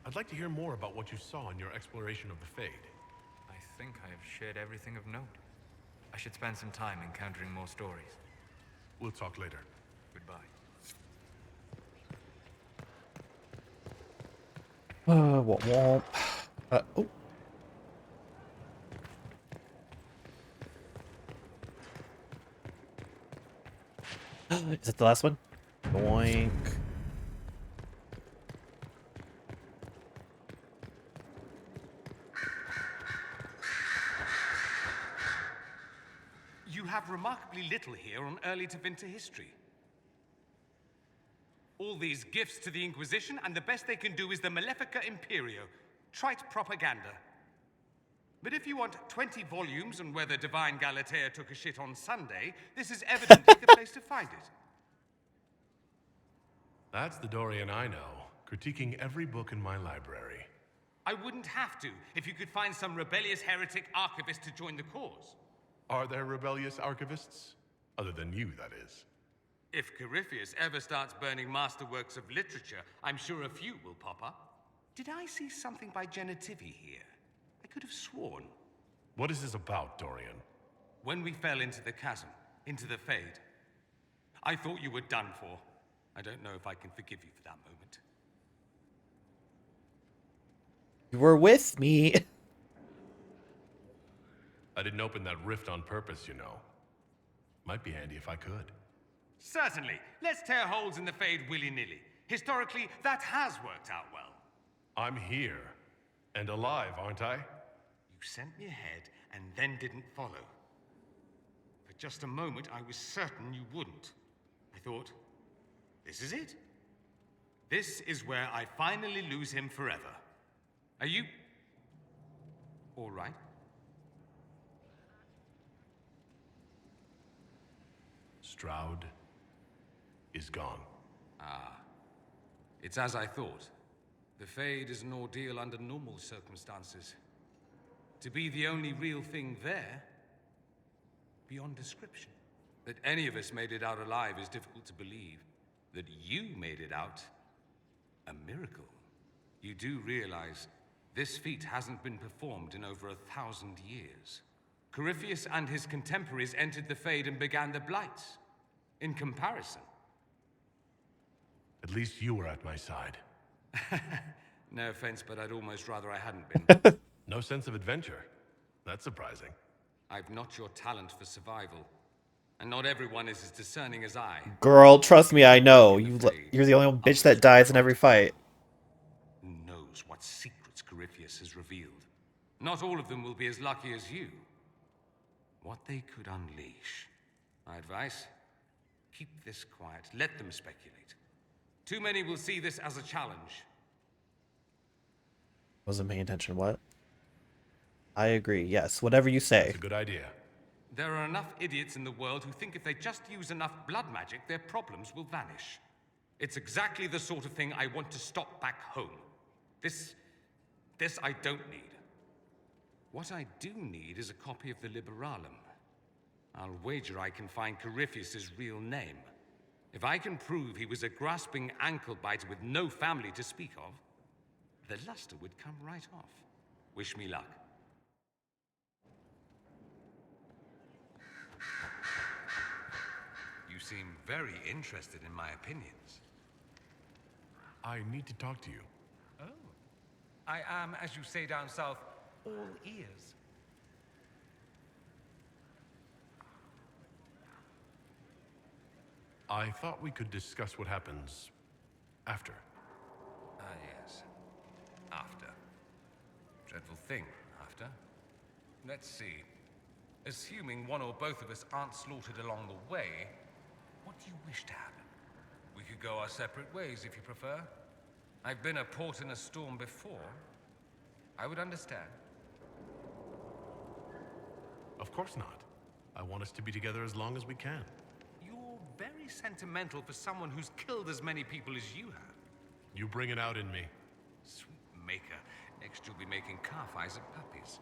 I'd like to hear more about what you saw in your exploration of the Fade. I think I have shared everything of note. I should spend some time encountering more stories. We'll talk later. Goodbye. Womp womp. Oh. Is that the last one? Boink. You have remarkably little here on early Tevinter history. All these gifts to the Inquisition, and the best they can do is the Malefica Imperio. Trite propaganda. But if you want 20 volumes on whether Divine Galatea took a shit on Sunday, this is evidently the place to find it. That's the Dorian I know, critiquing every book in my library. I wouldn't have to if you could find some rebellious heretic archivist to join the cause. Are there rebellious archivists? Other than you, that is. If Corypheus ever starts burning masterworks of literature, I'm sure a few will pop up. Did I see something by Genitivi here? I could have sworn. What is this about, Dorian? When we fell into the chasm, into the Fade, I thought you were done for. I don't know if I can forgive you for that moment. You were with me. I didn't open that rift on purpose, you know. Might be handy if I could. Certainly. Let's tear holes in the Fade willy-nilly. Historically, that has worked out well. I'm here. And alive, aren't I? You sent me ahead and then didn't follow. For just a moment, I was certain you wouldn't. I thought, this is it. This is where I finally lose him forever. Are you all right? Stroud is gone. Ah. It's as I thought. The Fade is an ordeal under normal circumstances. To be the only real thing there, beyond description. That any of us made it out alive is difficult to believe. That you made it out, a miracle. You do realize this feat hasn't been performed in over 1,000 years. Corypheus and his contemporaries entered the Fade and began the Blights. In comparison. At least you were at my side. No offense, but I'd almost rather I hadn't been. No sense of adventure. That's surprising. I've not your talent for survival. And not everyone is as discerning as I. Girl, trust me, I know. You're the only bitch that dies in every fight. Who knows what secrets Corypheus has revealed? Not all of them will be as lucky as you. What they could unleash. My advice? Keep this quiet. Let them speculate. Too many will see this as a challenge. Wasn't paying attention. What? I agree. Yes, whatever you say. It's a good idea. There are enough idiots in the world who think if they just use enough blood magic, their problems will vanish. It's exactly the sort of thing I want to stop back home. This I don't need. What I do need is a copy of the Liberalum. I'll wager I can find Corypheus' real name. If I can prove he was a grasping ankle-biter with no family to speak of, the luster would come right off. Wish me luck. You seem very interested in my opinions. I need to talk to you. Oh. I am, as you say down south, all ears. I thought we could discuss what happens after. Ah, yes. After. Dreadful thing, after. Let's see. Assuming one or both of us aren't slaughtered along the way, what do you wish to happen? We could go our separate ways if you prefer. I've been a port in a storm before. I would understand. Of course not. I want us to be together as long as we can. You're very sentimental for someone who's killed as many people as you have. You bring it out in me. Sweet maker. Next you'll be making calf eyes at puppies.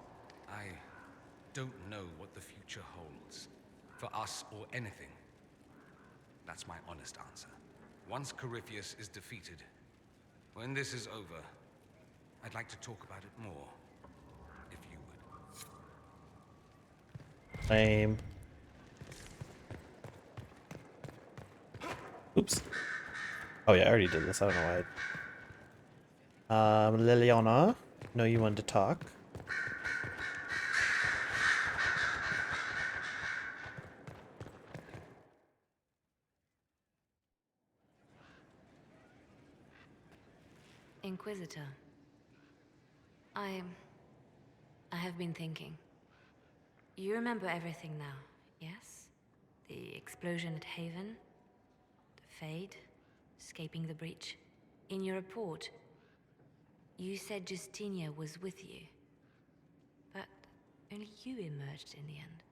I don't know what the future holds. For us or anything. That's my honest answer. Once Corypheus is defeated, when this is over, I'd like to talk about it more. If you would. Same. Oops. Oh yeah, I already did this. I don't know why. Liliana, know you wanted to talk. Inquisitor. I have been thinking. You remember everything now, yes? The explosion at Haven, the Fade, escaping the breach. In your report, you said Justinia was with you. But only you emerged in the end.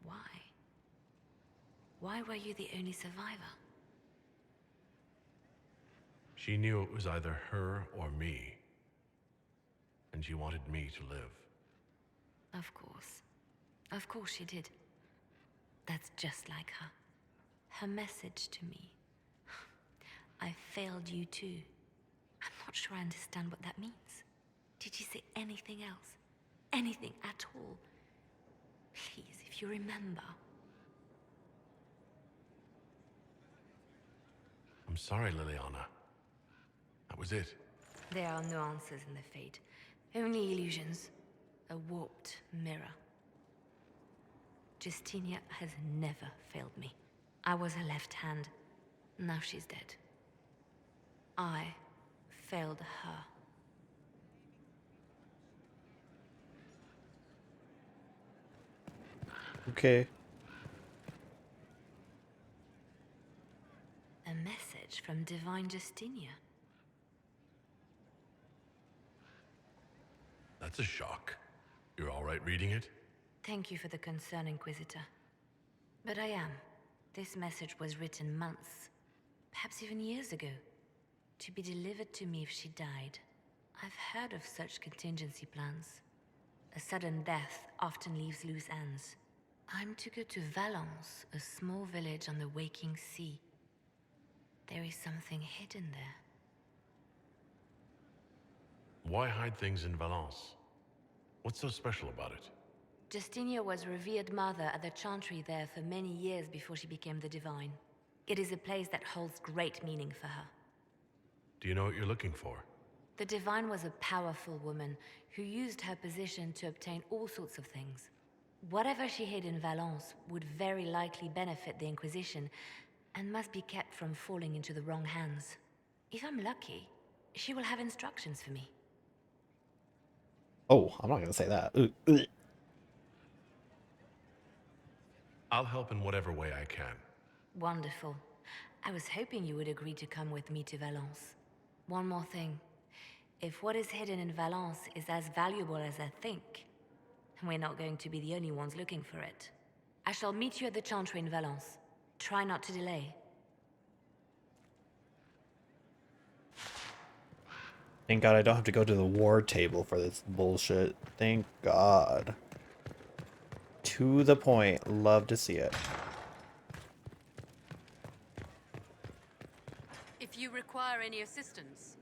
Why? Why were you the only survivor? She knew it was either her or me. And she wanted me to live. Of course. Of course she did. That's just like her. Her message to me. I failed you too. I'm not sure I understand what that means. Did you say anything else? Anything at all? Please, if you remember. I'm sorry, Liliana. That was it. There are no answers in the Fate. Only illusions. A warped mirror. Justinia has never failed me. I was her left hand. Now she's dead. I failed her. Okay. A message from Divine Justinia. That's a shock. You're all right reading it? Thank you for the concern, Inquisitor. But I am. This message was written months, perhaps even years ago, to be delivered to me if she died. I've heard of such contingency plans. A sudden death often leaves loose ends. I'm to go to Valence, a small village on the waking sea. There is something hidden there. Why hide things in Valence? What's so special about it? Justinia was revered mother at the chantry there for many years before she became the Divine. It is a place that holds great meaning for her. Do you know what you're looking for? The Divine was a powerful woman who used her position to obtain all sorts of things. Whatever she hid in Valence would very likely benefit the Inquisition and must be kept from falling into the wrong hands. If I'm lucky, she will have instructions for me. Oh, I'm not gonna say that. I'll help in whatever way I can. Wonderful. I was hoping you would agree to come with me to Valence. One more thing. If what is hidden in Valence is as valuable as I think, we're not going to be the only ones looking for it. I shall meet you at the chantry in Valence. Try not to delay. Thank God I don't have to go to the war table for this bullshit. Thank God. To the point. Love to see it. If you require any assistance.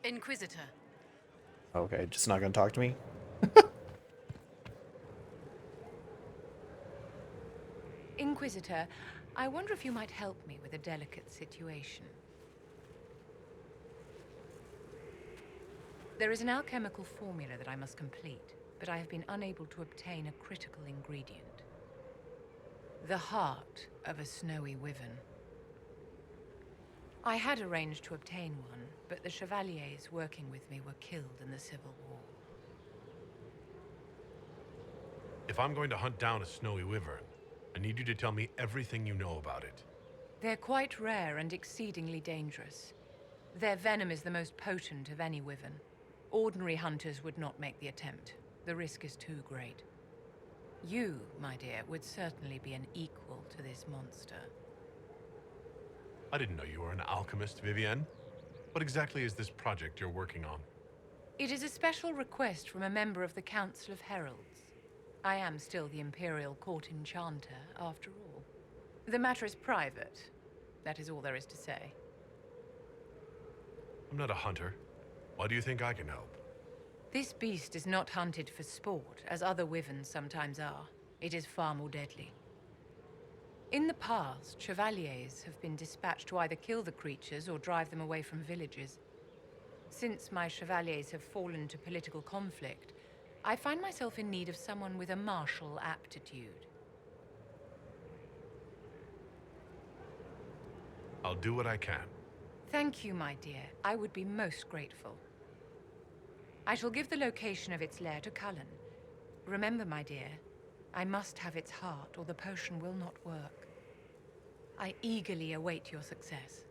Inquisitor. Okay, just not gonna talk to me? Inquisitor, I wonder if you might help me with a delicate situation. There is an alchemical formula that I must complete, but I have been unable to obtain a critical ingredient. The heart of a snowy wyvern. I had arranged to obtain one, but the chevaliers working with me were killed in the Civil War. If I'm going to hunt down a snowy wyvern, I need you to tell me everything you know about it. They're quite rare and exceedingly dangerous. Their venom is the most potent of any wyvern. Ordinary hunters would not make the attempt. The risk is too great. You, my dear, would certainly be an equal to this monster. I didn't know you were an alchemist, Vivienne. What exactly is this project you're working on? It is a special request from a member of the Council of Heralds. I am still the Imperial Court Enchanter, after all. The matter is private. That is all there is to say. I'm not a hunter. Why do you think I can help? This beast is not hunted for sport, as other wyverns sometimes are. It is far more deadly. In the past, chevaliers have been dispatched to either kill the creatures or drive them away from villages. Since my chevaliers have fallen to political conflict, I find myself in need of someone with a martial aptitude. I'll do what I can. Thank you, my dear. I would be most grateful. I shall give the location of its lair to Cullen. Remember, my dear, I must have its heart, or the potion will not work. I eagerly await your success.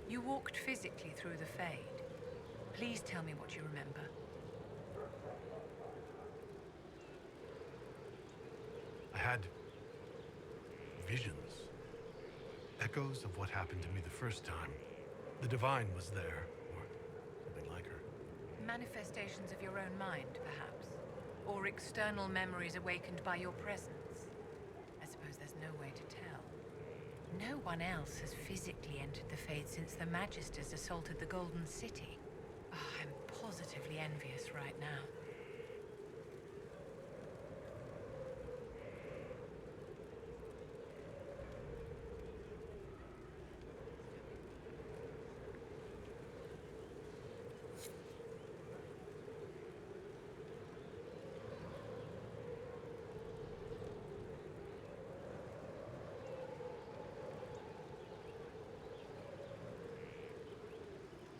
You walked physically through the Fade. Please tell me what you remember. I had visions. Echoes of what happened to me the first time. The Divine was there, or something like her. Manifestations of your own mind, perhaps? Or external memories awakened by your presence? I suppose there's no way to tell. No one else has physically entered the Fade since the Magisters assaulted the Golden City. Oh, I'm positively envious right now.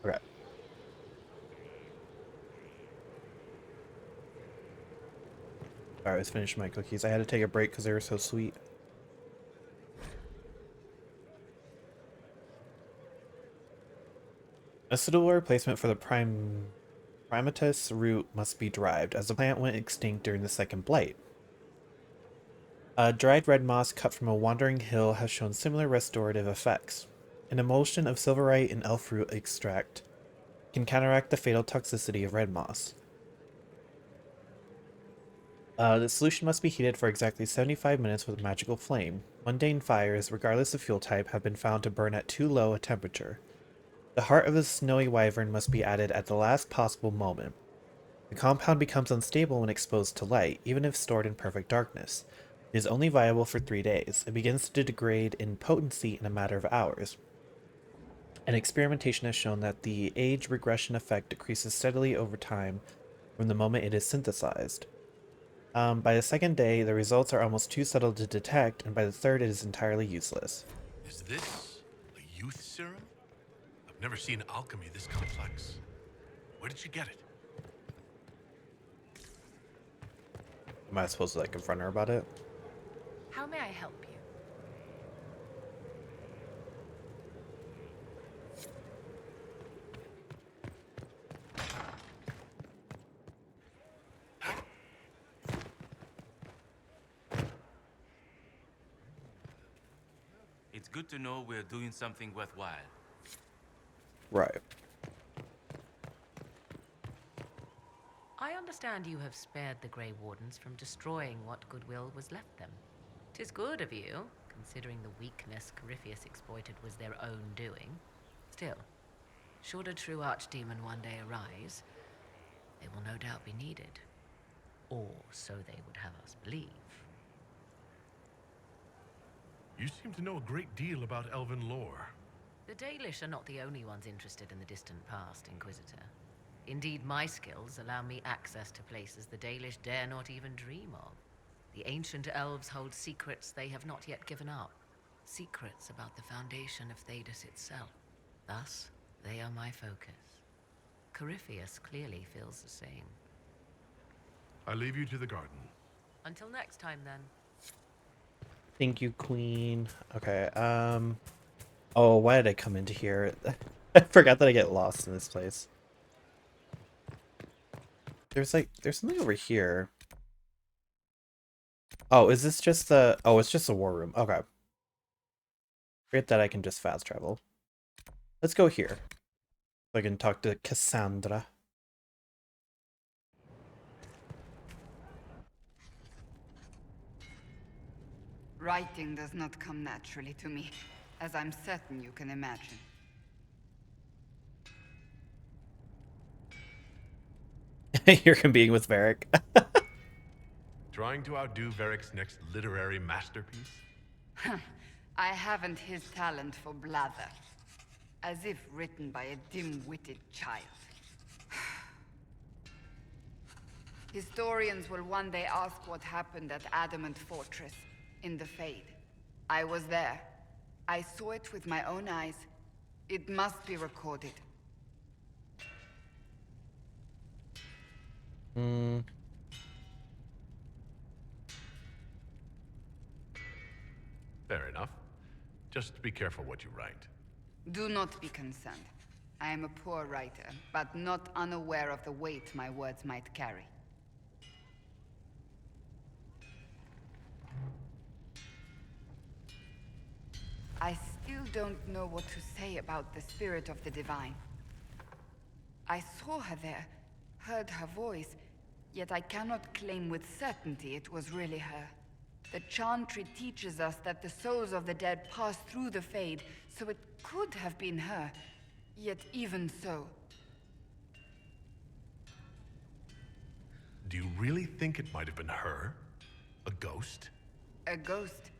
Okay. Alright, let's finish my cookies. I had to take a break because they were so sweet. A suitable replacement for the Primatus root must be derived, as the plant went extinct during the Second Blight. Dried red moss cut from a wandering hill has shown similar restorative effects. An emulsion of silverite and elf root extract can counteract the fatal toxicity of red moss. The solution must be heated for exactly 75 minutes with a magical flame. Mundane fires, regardless of fuel type, have been found to burn at too low a temperature. The heart of the snowy wyvern must be added at the last possible moment. The compound becomes unstable when exposed to light, even if stored in perfect darkness. It is only viable for 3 days. It begins to degrade in potency in a matter of hours. And experimentation has shown that the age regression effect decreases steadily over time from the moment it is synthesized. By the second day, the results are almost too subtle to detect, and by the third, it is entirely useless. Is this a youth serum? I've never seen alchemy this complex. Where did you get it? Am I supposed to, like, confront her about it? How may I help you? It's good to know we're doing something worthwhile. Right. I understand you have spared the Grey Wardens from destroying what goodwill was left them. 'Tis good of you, considering the weakness Corypheus exploited was their own doing. Still, should a true archdemon one day arise, they will no doubt be needed. Or so they would have us believe. You seem to know a great deal about elven lore. The Dalish are not the only ones interested in the distant past, Inquisitor. Indeed, my skills allow me access to places the Dalish dare not even dream of. The ancient elves hold secrets they have not yet given up. Secrets about the foundation of Thedas itself. Thus, they are my focus. Corypheus clearly feels the same. I leave you to the garden. Until next time, then. Thank you, Queen. Okay, oh, why did I come into here? I forgot that I get lost in this place. There's something over here. Oh, is this just the... Oh, it's just a war room. Okay. Forget that I can just fast travel. Let's go here. So I can talk to Cassandra. Writing does not come naturally to me, as I'm certain you can imagine. You're competing with Varric. Trying to outdo Varric's next literary masterpiece? I haven't his talent for blather. As if written by a dim-witted child. Historians will one day ask what happened at Adamant Fortress, in the Fade. I was there. I saw it with my own eyes. It must be recorded. Fair enough. Just be careful what you write. Do not be concerned. I am a poor writer, but not unaware of the weight my words might carry. I still don't know what to say about the spirit of the divine. I saw her there, heard her voice, yet I cannot claim with certainty it was really her. The Chantry teaches us that the souls of the dead pass through the Fade, so it could have been her. Yet even so... Do you really think it might have been her? A ghost? A ghost.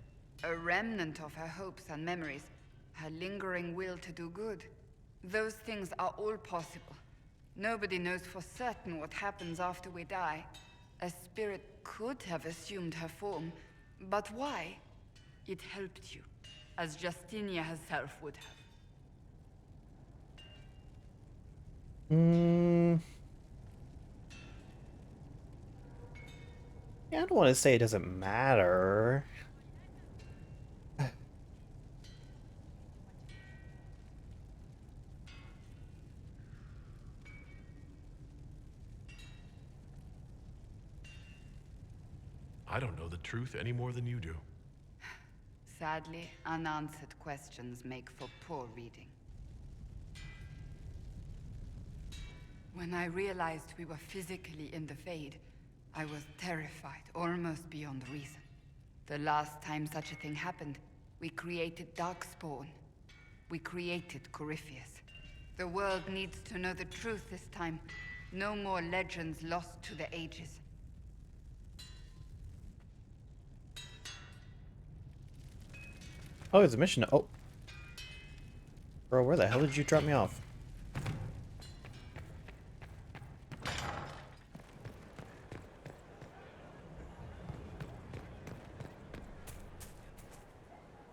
A remnant of her hopes and memories. Her lingering will to do good. Those things are all possible. Nobody knows for certain what happens after we die. A spirit could have assumed her form, but why? It helped you, as Justinia herself would have. Yeah, I don't want to say it doesn't matter. I don't know the truth any more than you do. Sadly, unanswered questions make for poor reading. When I realized we were physically in the Fade, I was terrified, almost beyond reason. The last time such a thing happened, we created Darkspawn. We created Corypheus. The world needs to know the truth this time. No more legends lost to the ages. Oh, it's a mission. Oh. Bro, where the hell did you drop me off?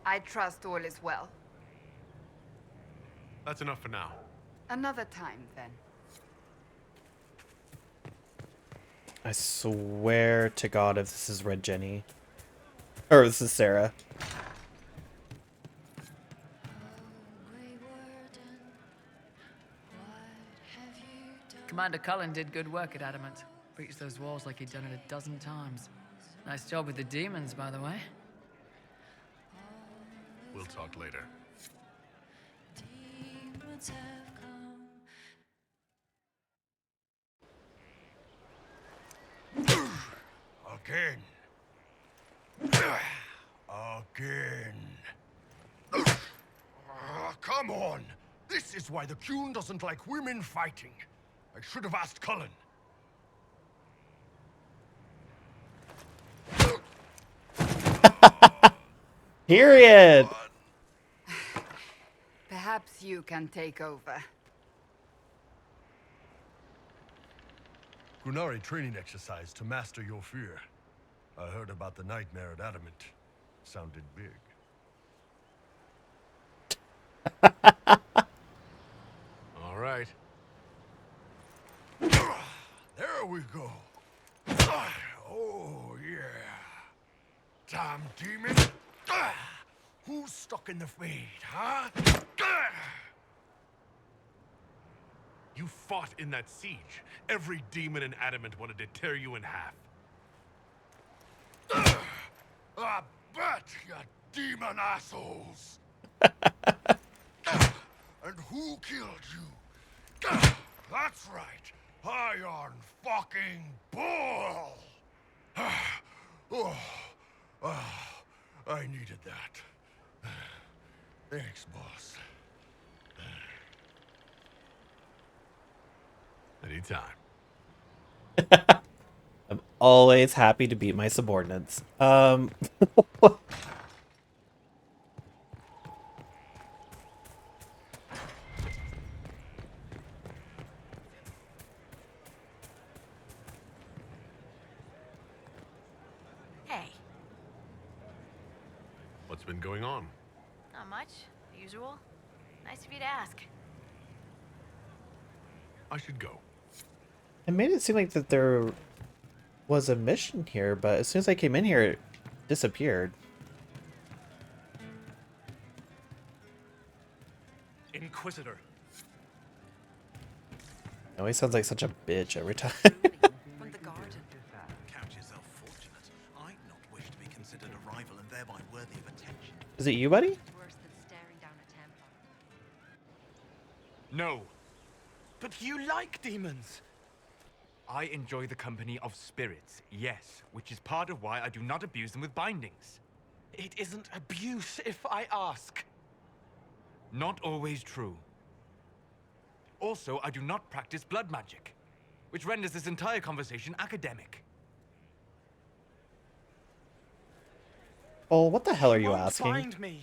I trust all is well. That's enough for now. Another time, then. I swear to God if this is Red Jenny. Or this is Sarah. Commander Cullen did good work at Adamant. Breached those walls like he'd done it a dozen times. Nice job with the demons, by the way. We'll talk later. Again. Again. Come on! This is why the Qun doesn't like women fighting. I should have asked Cullen. Period! Perhaps you can take over. Qunari training exercise to master your fear. I heard about the nightmare at Adamant. Sounded big. All right. demon? Who's stocking the feed, huh? You fought in that siege. Every demon in Adamant wanted to tear you in half. I bet, you demon assholes! And who killed you? That's right, Iron fucking Bull! I needed that. Thanks, boss. Anytime. I'm always happy to beat my subordinates. Hey, What's been going on? not much. The usual. Nice of you to ask. I should go. It made it seem like that there was a mission here, but as soon as I came in here, it disappeared. Inquisitor. He always sounds like such a bitch every time. From the garden. Count yourself fortunate. I'd not wish to be considered a rival and thereby worthy of attention. Is it you, buddy? Worse than staring down a Templar. No. But you like demons. I enjoy the company of spirits, yes, which is part of why I do not abuse them with bindings. It isn't abuse if I ask. Not always true. Also, I do not practice blood magic, which renders this entire conversation academic. Oh, what the hell are you Won't asking? find me.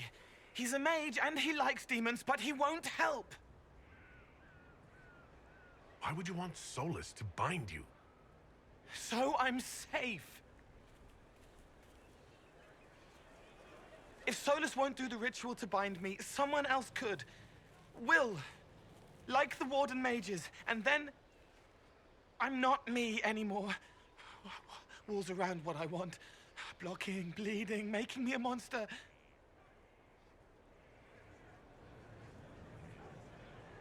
He's a mage and he likes demons, but he won't help. Why would you want Solus to bind you? So I'm safe. If Solus won't do the ritual to bind me, someone else could. Will. Like the Warden mages. And then I'm not me anymore. Walls around what I want. Blocking, bleeding, making me a monster.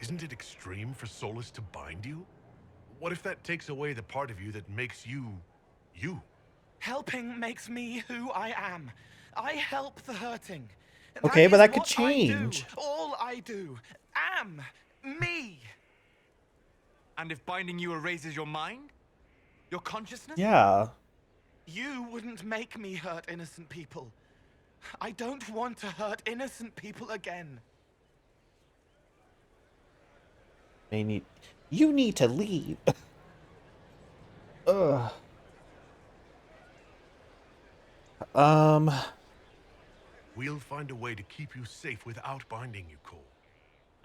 Isn't it extreme for Solus to bind you? What if that takes away the part of you that makes you, you? Helping makes me who I am. I help the hurting. Okay, but that could is what I do. change. All I do. Am. Me. And if binding you erases your mind? Your consciousness? Yeah. You wouldn't make me hurt innocent people. I don't want to hurt innocent people again. You need to leave. Ugh. We'll find a way to keep you safe without binding you, Cole.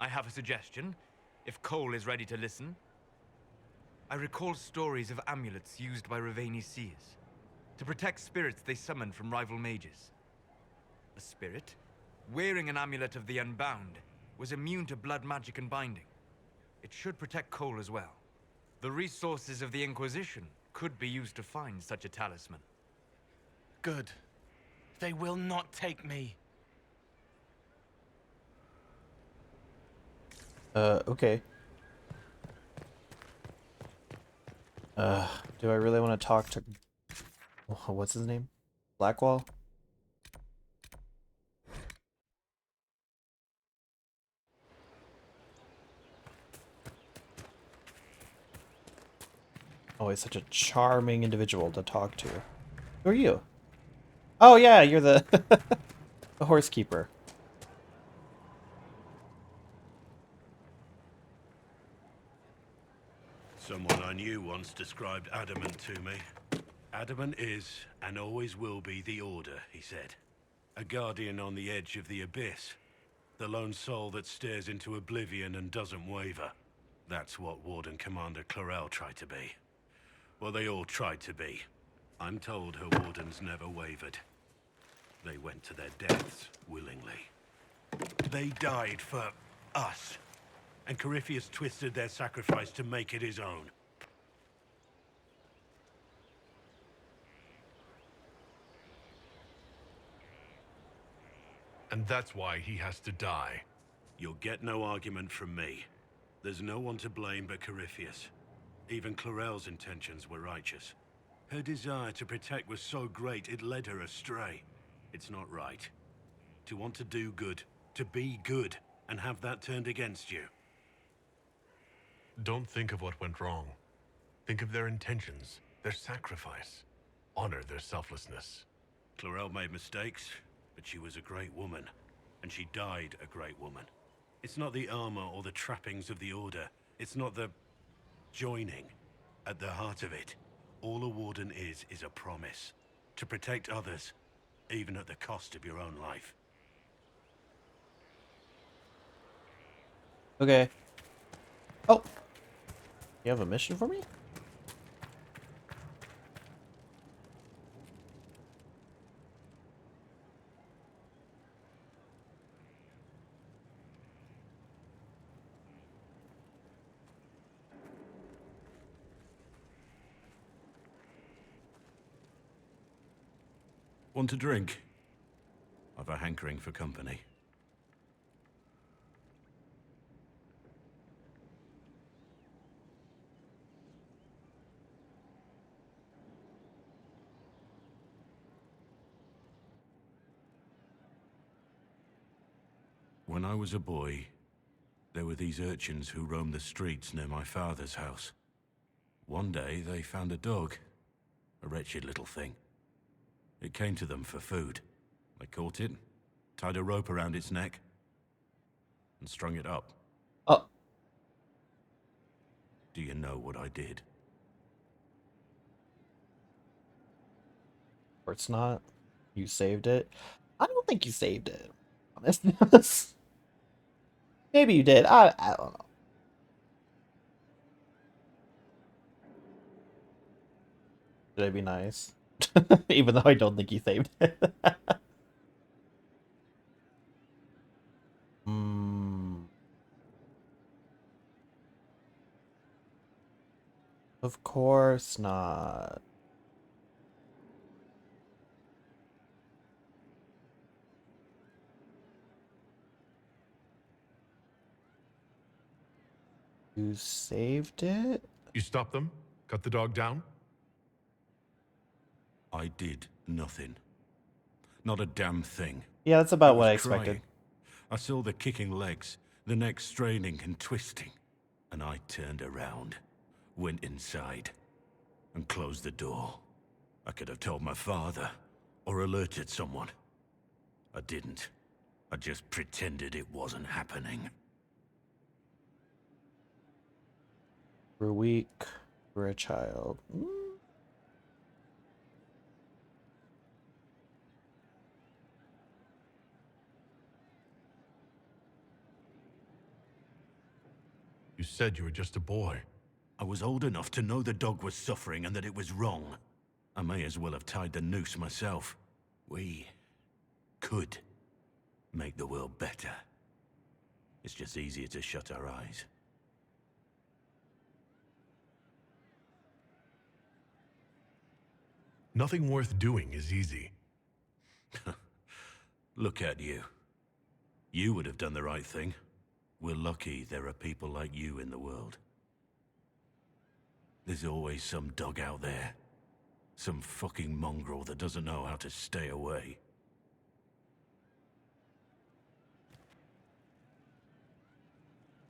I have a suggestion, if Cole is ready to listen. I recall stories of amulets used by Raveni seers to protect spirits they summoned from rival mages. A spirit, wearing an amulet of the Unbound, was immune to blood magic and binding. It should protect Cole as well. The resources of the Inquisition could be used to find such a talisman. Good. They will not take me. Okay. Do I really want to talk to... What's his name? Blackwall? Oh, he's such a charming individual to talk to. Who are you? Oh yeah, you're the the horse keeper. Someone I knew once described Adamant to me. Adamant is, and always will be, the Order, he said. A guardian on the edge of the abyss. The lone soul that stares into oblivion and doesn't waver. That's what Warden Commander Clarel tried to be. Well, they all tried to be. I'm told her wardens never wavered. They went to their deaths willingly. They died for us. And Corypheus twisted their sacrifice to make it his own. And that's why he has to die. You'll get no argument from me. There's no one to blame but Corypheus. Even Clarel's intentions were righteous. Her desire to protect was so great it led her astray. It's not right. To want to do good, to be good, and have that turned against you. Don't think of what went wrong. Think of their intentions, their sacrifice. Honor their selflessness. Clarel made mistakes, but she was a great woman. And she died a great woman. It's not the armor or the trappings of the Order. It's not the joining. At the heart of it, all a Warden is a promise. To protect others, even at the cost of your own life. Okay. Oh. You have a mission for me? Want a drink? I've a hankering for company. When I was a boy, there were these urchins who roamed the streets near my father's house. One day, they found a dog. A wretched little thing. It came to them for food. They caught it, tied a rope around its neck, and strung it up. Oh. Do you know what I did? Or it's not. You saved it. I don't think you saved it. Honest. Maybe you did. I don't know. Should I be nice? Even though I don't think you saved it. Of course not. You saved it? You stopped them? Cut the dog down? I did nothing. Not a damn thing. Yeah, that's about It what was I expected. crying. I saw the kicking legs, the neck straining and twisting, and I turned around, went inside, and closed the door. I could have told my father, or alerted someone. I didn't. I just pretended it wasn't happening. We're weak. We're a child. You said you were just a boy. I was old enough to know the dog was suffering and that it was wrong. I may as well have tied the noose myself. We could make the world better. It's just easier to shut our eyes. Nothing worth doing is easy. Look at you. You would have done the right thing. We're lucky there are people like you in the world. There's always some dog out there. Some fucking mongrel that doesn't know how to stay away.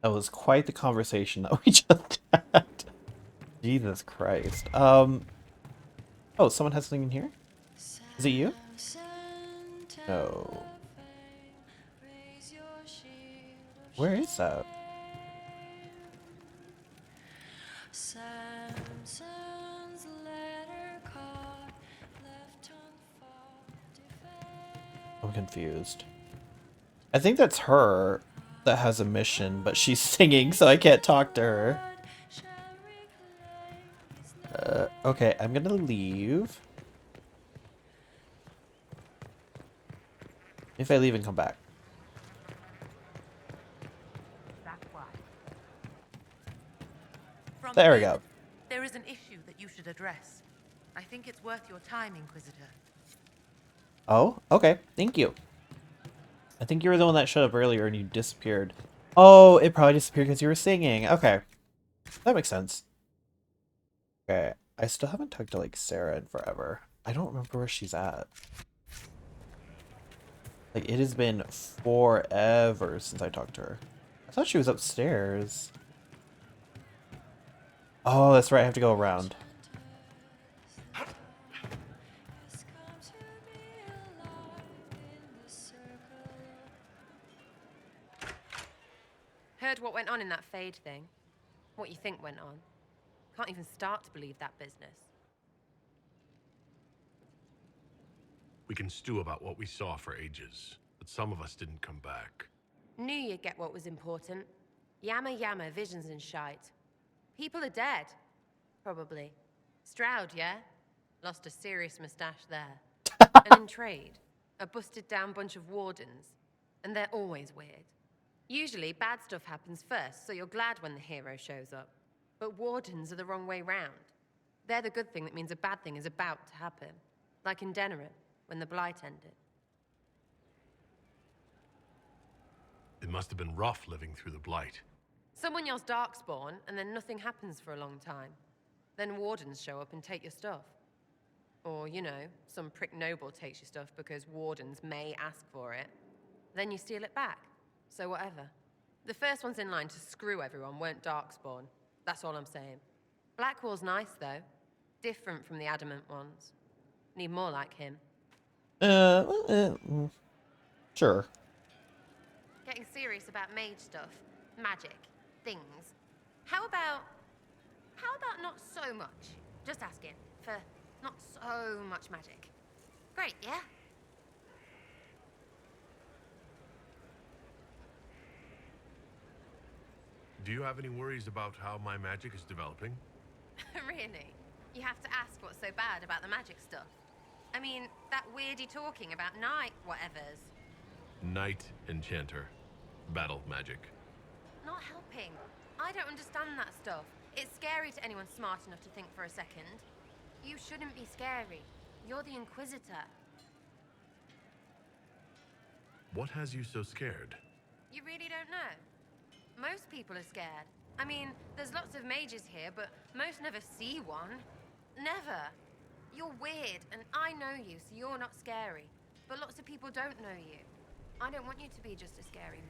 That was quite the conversation that we just had. Jesus Christ. Oh, someone has something in here? Is it you? No. Where is that? I'm confused. I think that's her that has a mission, but she's singing, so I can't talk to her. Okay, I'm gonna leave. If I leave and come back. There we go. There is an issue that you should address. I think it's worth your time, Inquisitor. Oh, okay. Thank you. I think you were the one that showed up earlier and you disappeared. Oh, it probably disappeared because you were singing. Okay. That makes sense. Okay. I still haven't talked to, like, Sarah in forever. I don't remember where she's at. Like, it has been forever since I talked to her. I thought she was upstairs. Oh, that's right. I have to go around. Heard what went on in that Fade thing? What you think went on? Can't even start to believe that business. We can stew about what we saw for ages, but some of us didn't come back. Knew you'd get what was important. Yammer yammer, visions and shite. People are dead. Probably. Stroud, yeah? Lost a serious mustache there. And in trade, a busted down bunch of wardens. And they're always weird. Usually, bad stuff happens first, so you're glad when the hero shows up. But wardens are the wrong way round. They're the good thing that means a bad thing is about to happen. Like in Denerim, when the Blight ended. It must have been rough living through the Blight. Someone yells Darkspawn, and then nothing happens for a long time. Then wardens show up and take your stuff. Or, you know, some prick noble takes your stuff because wardens may ask for it. Then you steal it back. So whatever. The first ones in line to screw everyone weren't Darkspawn. That's all I'm saying. Blackwall's nice, though. Different from the Adamant ones. Need more like him. Sure. Getting serious about mage stuff. Magic. Things. How about not so much? Just asking. For not so much magic. Great, yeah? Do you have any worries about how my magic is developing? Really? You have to ask what's so bad about the magic stuff. I mean, that weirdy talking about night whatevers. Night Enchanter. Battle magic. Not helping. I don't understand that stuff. It's scary to anyone smart enough to think for a second. You shouldn't be scary. You're the Inquisitor. What has you so scared? You really don't know? Most people are scared. I mean, there's lots of mages here, but most never see one. Never. You're weird, and I know you, so you're not scary. But lots of people don't know you. I don't want you to be just a scary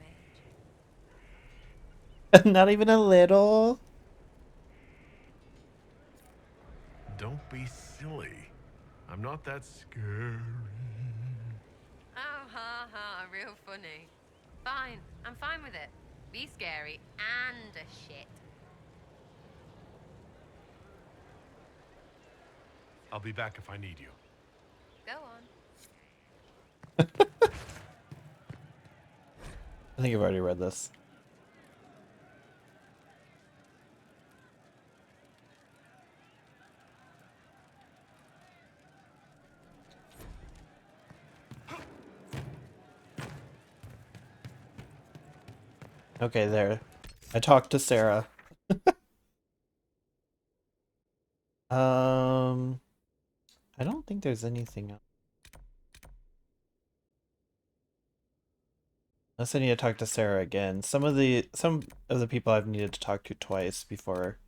mage. Not even a little. Don't be silly. I'm not that scary. Oh, ha ha, real funny. Fine, I'm fine with it. Be scary and a shit. I'll be back if I need you. Go on. I think I've already read this. Okay, there. I talked to Sarah. I don't think there's anything else. Unless I need to talk to Sarah again. Some of the people I've needed to talk to twice before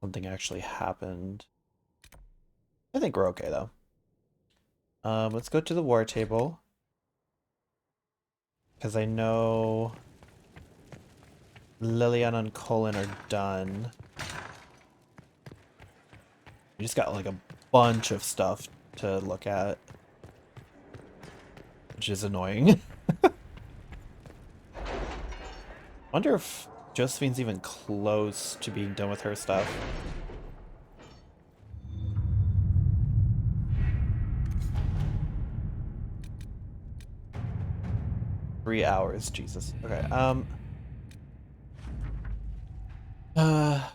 something actually happened. I think we're okay though. Let's go to the war table. Because I know Liliana and Colin are done. We just got like a bunch of stuff to look at, which is annoying. Wonder if Josephine's even close to being done with her stuff. Three hours, Jesus. Okay,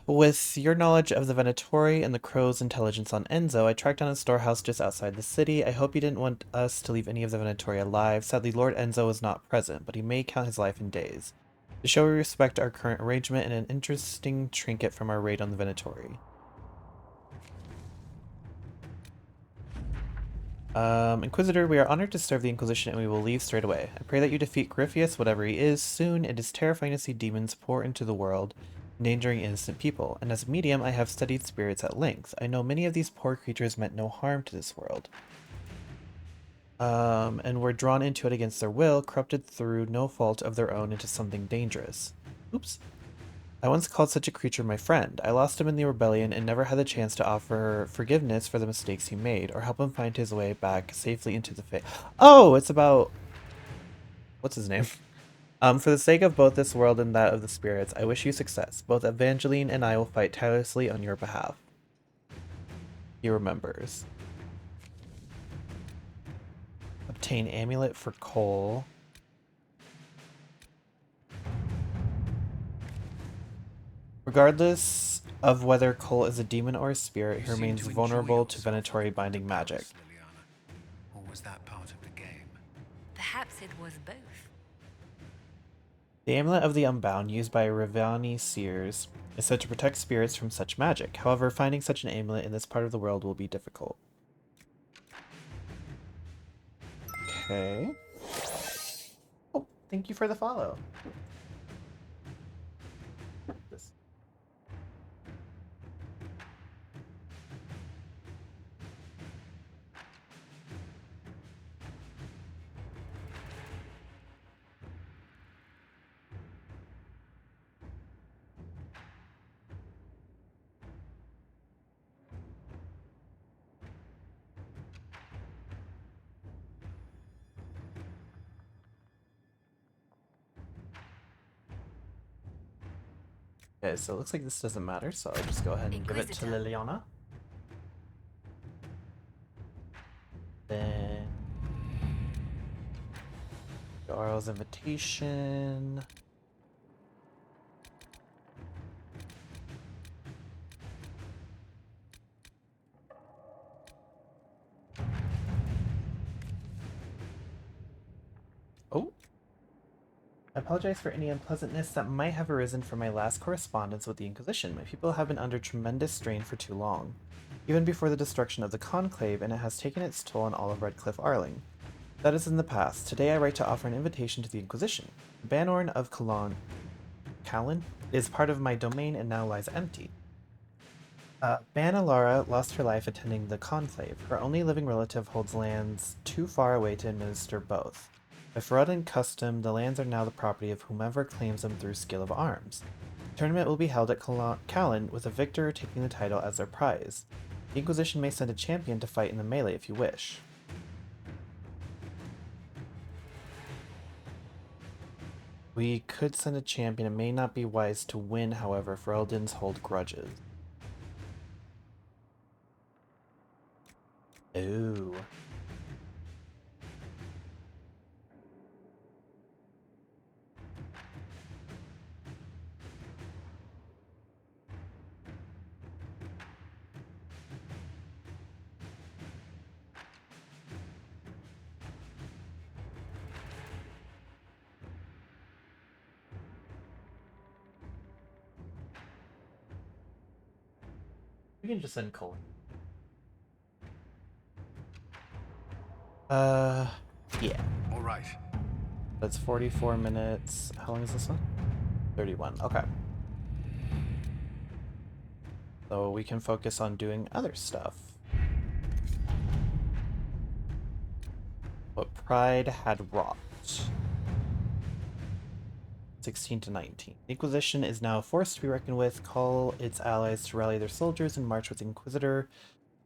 with your knowledge of the Venatori and the Crow's intelligence on Enzo, I tracked down a storehouse just outside the city. I hope you didn't want us to leave any of the Venatori alive. Sadly, Lord Enzo was not present, but he may count his life in days. To show we respect our current arrangement and an interesting trinket from our raid on the Venatori. Inquisitor, we are honored to serve the Inquisition and we will leave straight away. I pray that you defeat Corypheus, whatever he is, soon. It is terrifying to see demons pour into the world, endangering innocent people. And as a medium, I have studied spirits at length. I know many of these poor creatures meant no harm to this world. And were drawn into it against their will, corrupted through no fault of their own into something dangerous. Oops. I once called such a creature my friend. I lost him in the rebellion and never had the chance to offer forgiveness for the mistakes he made, or help him find his way back safely into the faith. Oh, it's about... What's his name? For the sake of both this world and that of the spirits, I wish you success. Both Evangeline and I will fight tirelessly on your behalf. He remembers. Obtain amulet for Cole. Regardless of whether Cole is a demon or a spirit, he remains vulnerable to Venatori binding magic. Or was that part of the game? Perhaps it was both. The Amulet of the Unbound, used by Rivani Seers, is said to protect spirits from such magic. However, finding such an amulet in this part of the world will be difficult. Okay. Oh, thank you for the follow. This. Okay, so it looks like this doesn't matter, so I'll just go ahead and give it to Liliana. Then... Daryl's invitation. Oh. I apologize for any unpleasantness that might have arisen from my last correspondence with the Inquisition. My people have been under tremendous strain for too long, even before the destruction of the Conclave, and it has taken its toll on all of Redcliffe Arling. That is in the past. Today I write to offer an invitation to the Inquisition. The Banorn of Callan is part of my domain and now lies empty. Banalara lost her life attending the Conclave. Her only living relative holds lands too far away to administer both. By fraud and custom, the lands are now the property of whomever claims them through skill of arms. The tournament will be held at Callan, with a victor taking the title as their prize. The Inquisition may send a champion to fight in the melee if you wish. We could send a champion. It may not be wise to win, however, for Eldins hold grudges. Ooh. We can just send Cullen. Yeah. All right. That's 44 minutes. How long is this one? 31. Okay. So we can focus on doing other stuff. What Pride had wrought. 16 to 19. The Inquisition is now forced to be reckoned with. Call its allies to rally their soldiers and march with Inquisitor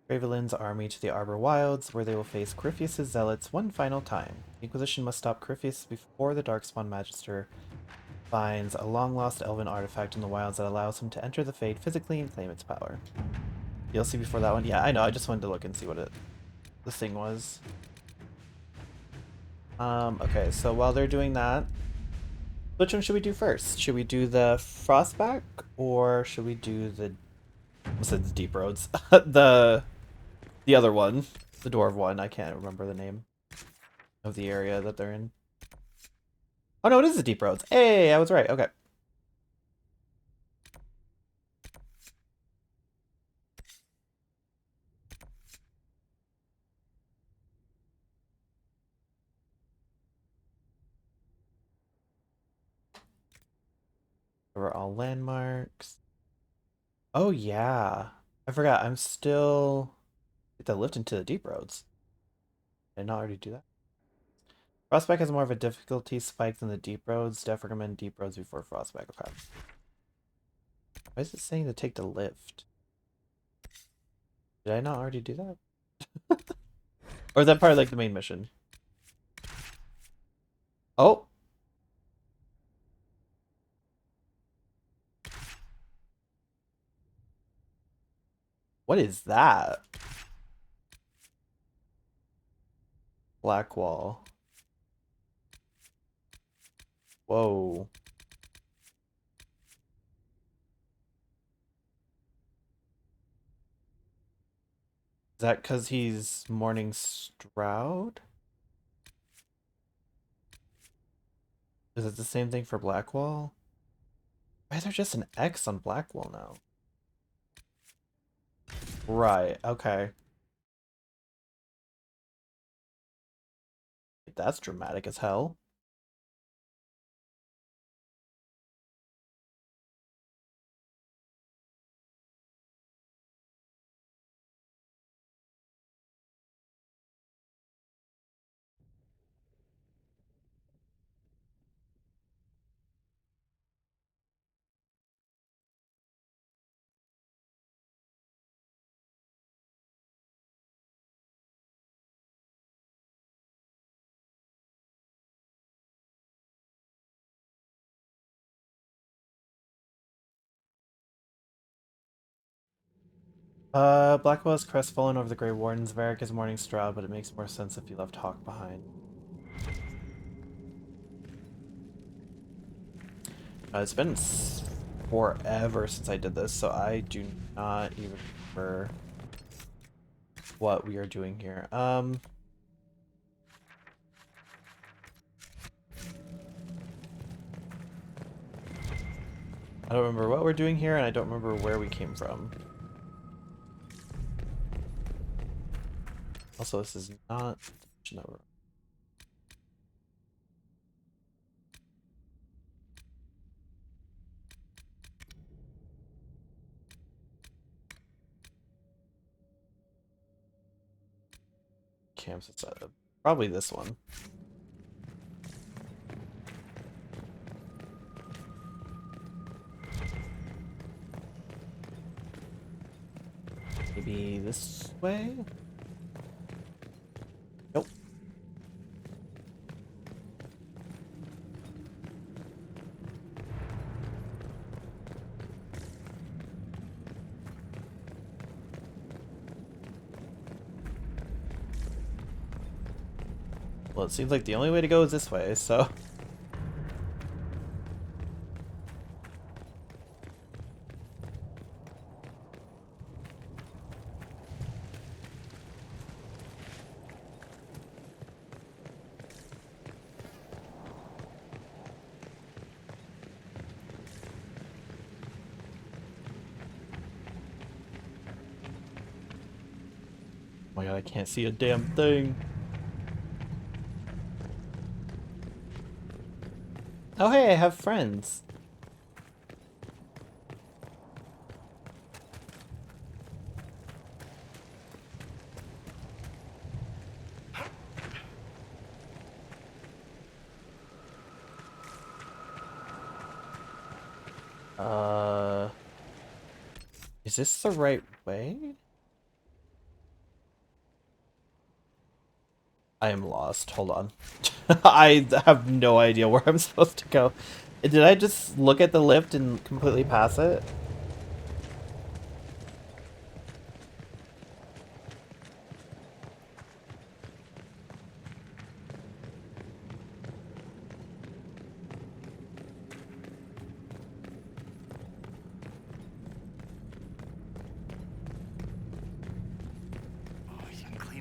Gravelin's army to the Arbor Wilds, where they will face Corypheus' zealots one final time. The Inquisition must stop Corypheus before the Darkspawn Magister finds a long-lost elven artifact in the wilds that allows him to enter the Fade physically and claim its power. DLC before that one? Yeah, I know. I just wanted to look and see what the thing was. Okay, so while they're doing that, which one should we do first? Should we do the Frostback, or should we do the... I said the Deep Roads. The other one. The Dwarf one. I can't remember the name of the area that they're in. Oh no, it is the Deep Roads. Hey, I was right. Okay. Cover all landmarks. Oh yeah. I forgot, I'm still get the lift into the deep roads. Did I not already do that? Frostbite has more of a difficulty spike than the deep roads. Def recommend deep roads before Frostbite. Okay. Why is it saying to take the lift? Did I not already do that? Or is that part of like the main mission? Oh! What is that? Blackwall. Whoa. Is that because he's mourning Stroud? Is it the same thing for Blackwall? Why is there just an X on Blackwall now? Right, okay. That's dramatic as hell. Blackwell is crestfallen over the Grey Wardens. Varric is mourning Stroud, but it makes more sense if you left Hawk behind. It's been forever since I did this, so I do not even remember what we are doing here. I don't remember what we're doing here, and I don't remember where we came from. Also, this is not the mission. Camps, it's probably this one. Maybe this way? Nope. Well, it seems like the only way to go is this way, so... Oh my god, I can't see a damn thing. Oh hey, I have friends. Is this the right way? I am lost. Hold on. I have no idea where I'm supposed to go. Did I just look at the lift and completely pass it?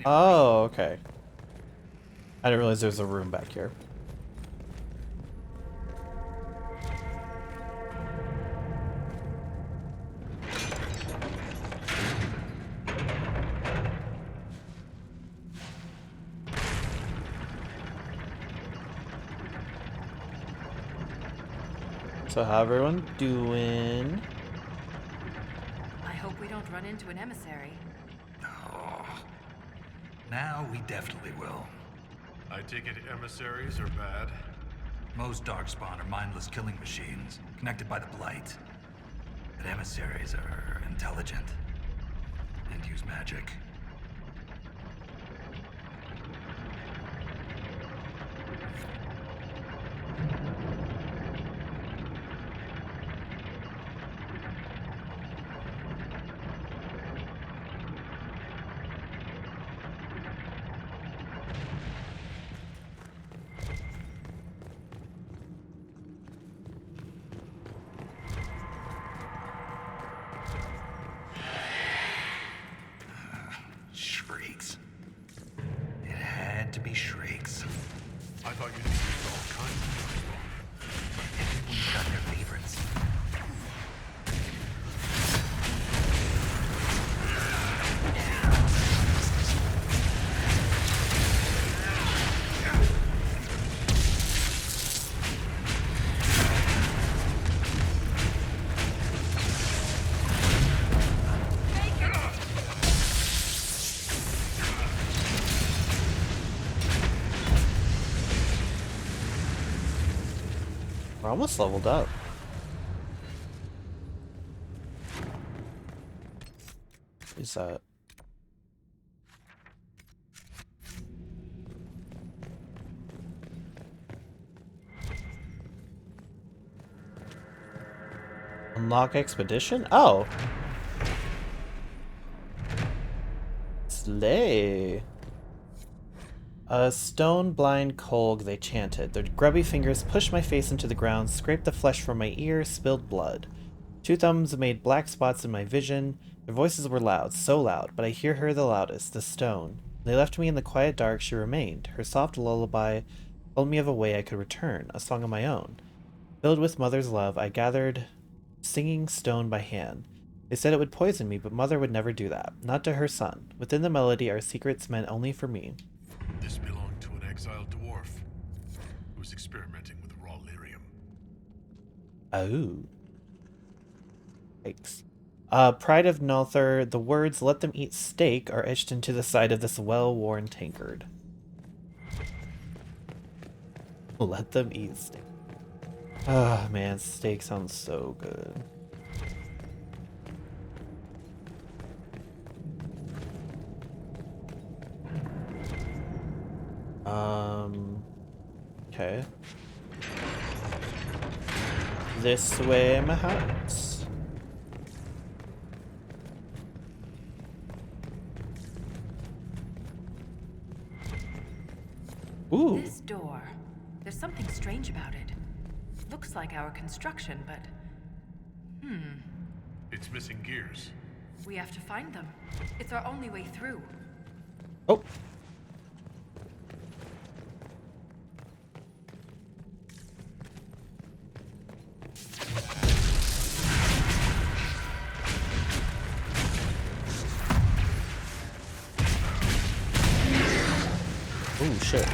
Oh, okay. I didn't realize there was a room back here. So how everyone doing? I hope we don't run into an emissary. Oh, now we definitely will. I take it emissaries are bad? Most Darkspawn are mindless killing machines, connected by the Blight. But emissaries are intelligent and use magic. Shrieks. It had to be shrieks. I thought you'd used all kinds of Darkspawn. Everyone's got their favorites. We're almost leveled up. What is that? Unlock expedition? Oh! Slay! A stone blind Kolg, they chanted. Their grubby fingers pushed my face into the ground, scraped the flesh from my ear, spilled blood. Two thumbs made black spots in my vision. Their voices were loud, so loud, but I hear her the loudest, the stone. They left me in the quiet dark, she remained. Her soft lullaby told me of a way I could return, a song of my own. Filled with mother's love, I gathered singing stone by hand. They said it would poison me, but mother would never do that. Not to her son. Within the melody, our secrets meant only for me. This belonged to an exiled dwarf who was experimenting with raw lyrium. Oh. Yikes. Pride of Nother, the words "let them eat steak" are etched into the side of this well-worn tankard. Let them eat steak. Ah, man, steak sounds so good. Okay. This way, my house. Ooh. This door. There's something strange about it. Looks like our construction, but... It's missing gears. We have to find them. It's our only way through. Oh. Oh, shit.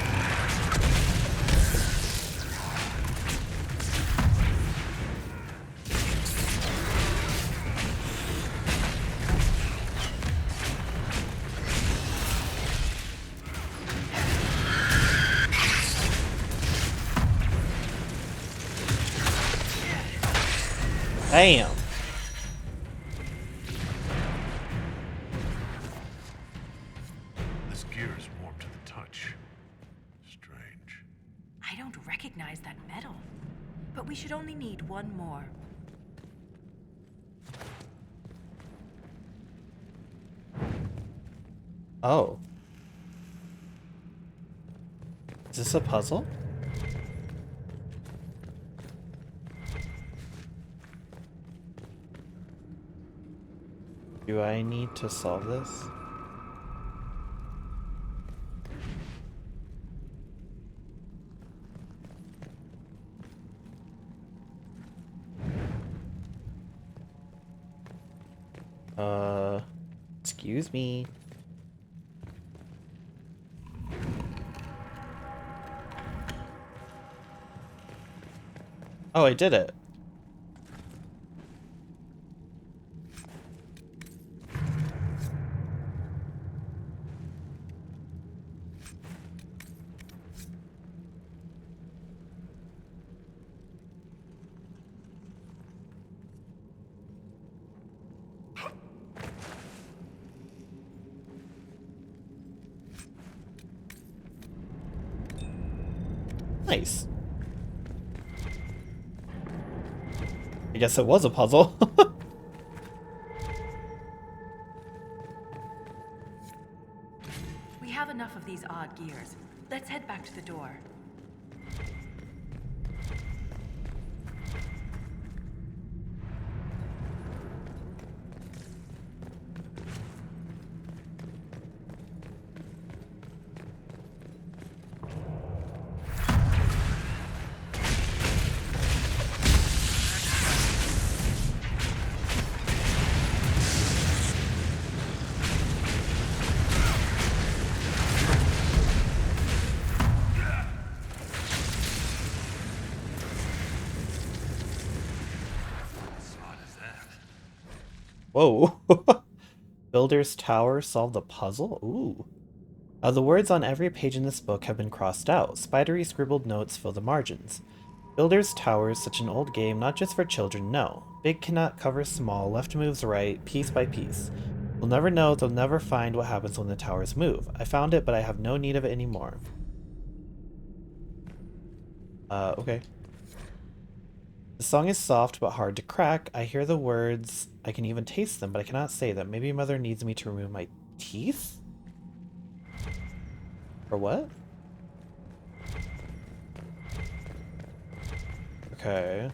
Damn. This gear is warm to the touch. Strange. I don't recognize that metal. But we should only need one more. Oh. Is this a puzzle? Do I need to solve this? Excuse me. Oh, I did it. Nice. I guess it was a puzzle. We have enough of these odd gears. Let's head back to the door. Whoa. Builder's Tower solved the puzzle? Ooh. The words on every page in this book have been crossed out. Spidery scribbled notes fill the margins. Builder's Tower is such an old game, not just for children, no. Big cannot cover small, left moves right, piece by piece. They'll never know, they'll never find what happens when the towers move. I found it, but I have no need of it anymore. Okay. The song is soft but hard to crack. I hear the words, I can even taste them, but I cannot say them. Maybe Mother needs me to remove my teeth? Or what? Okay.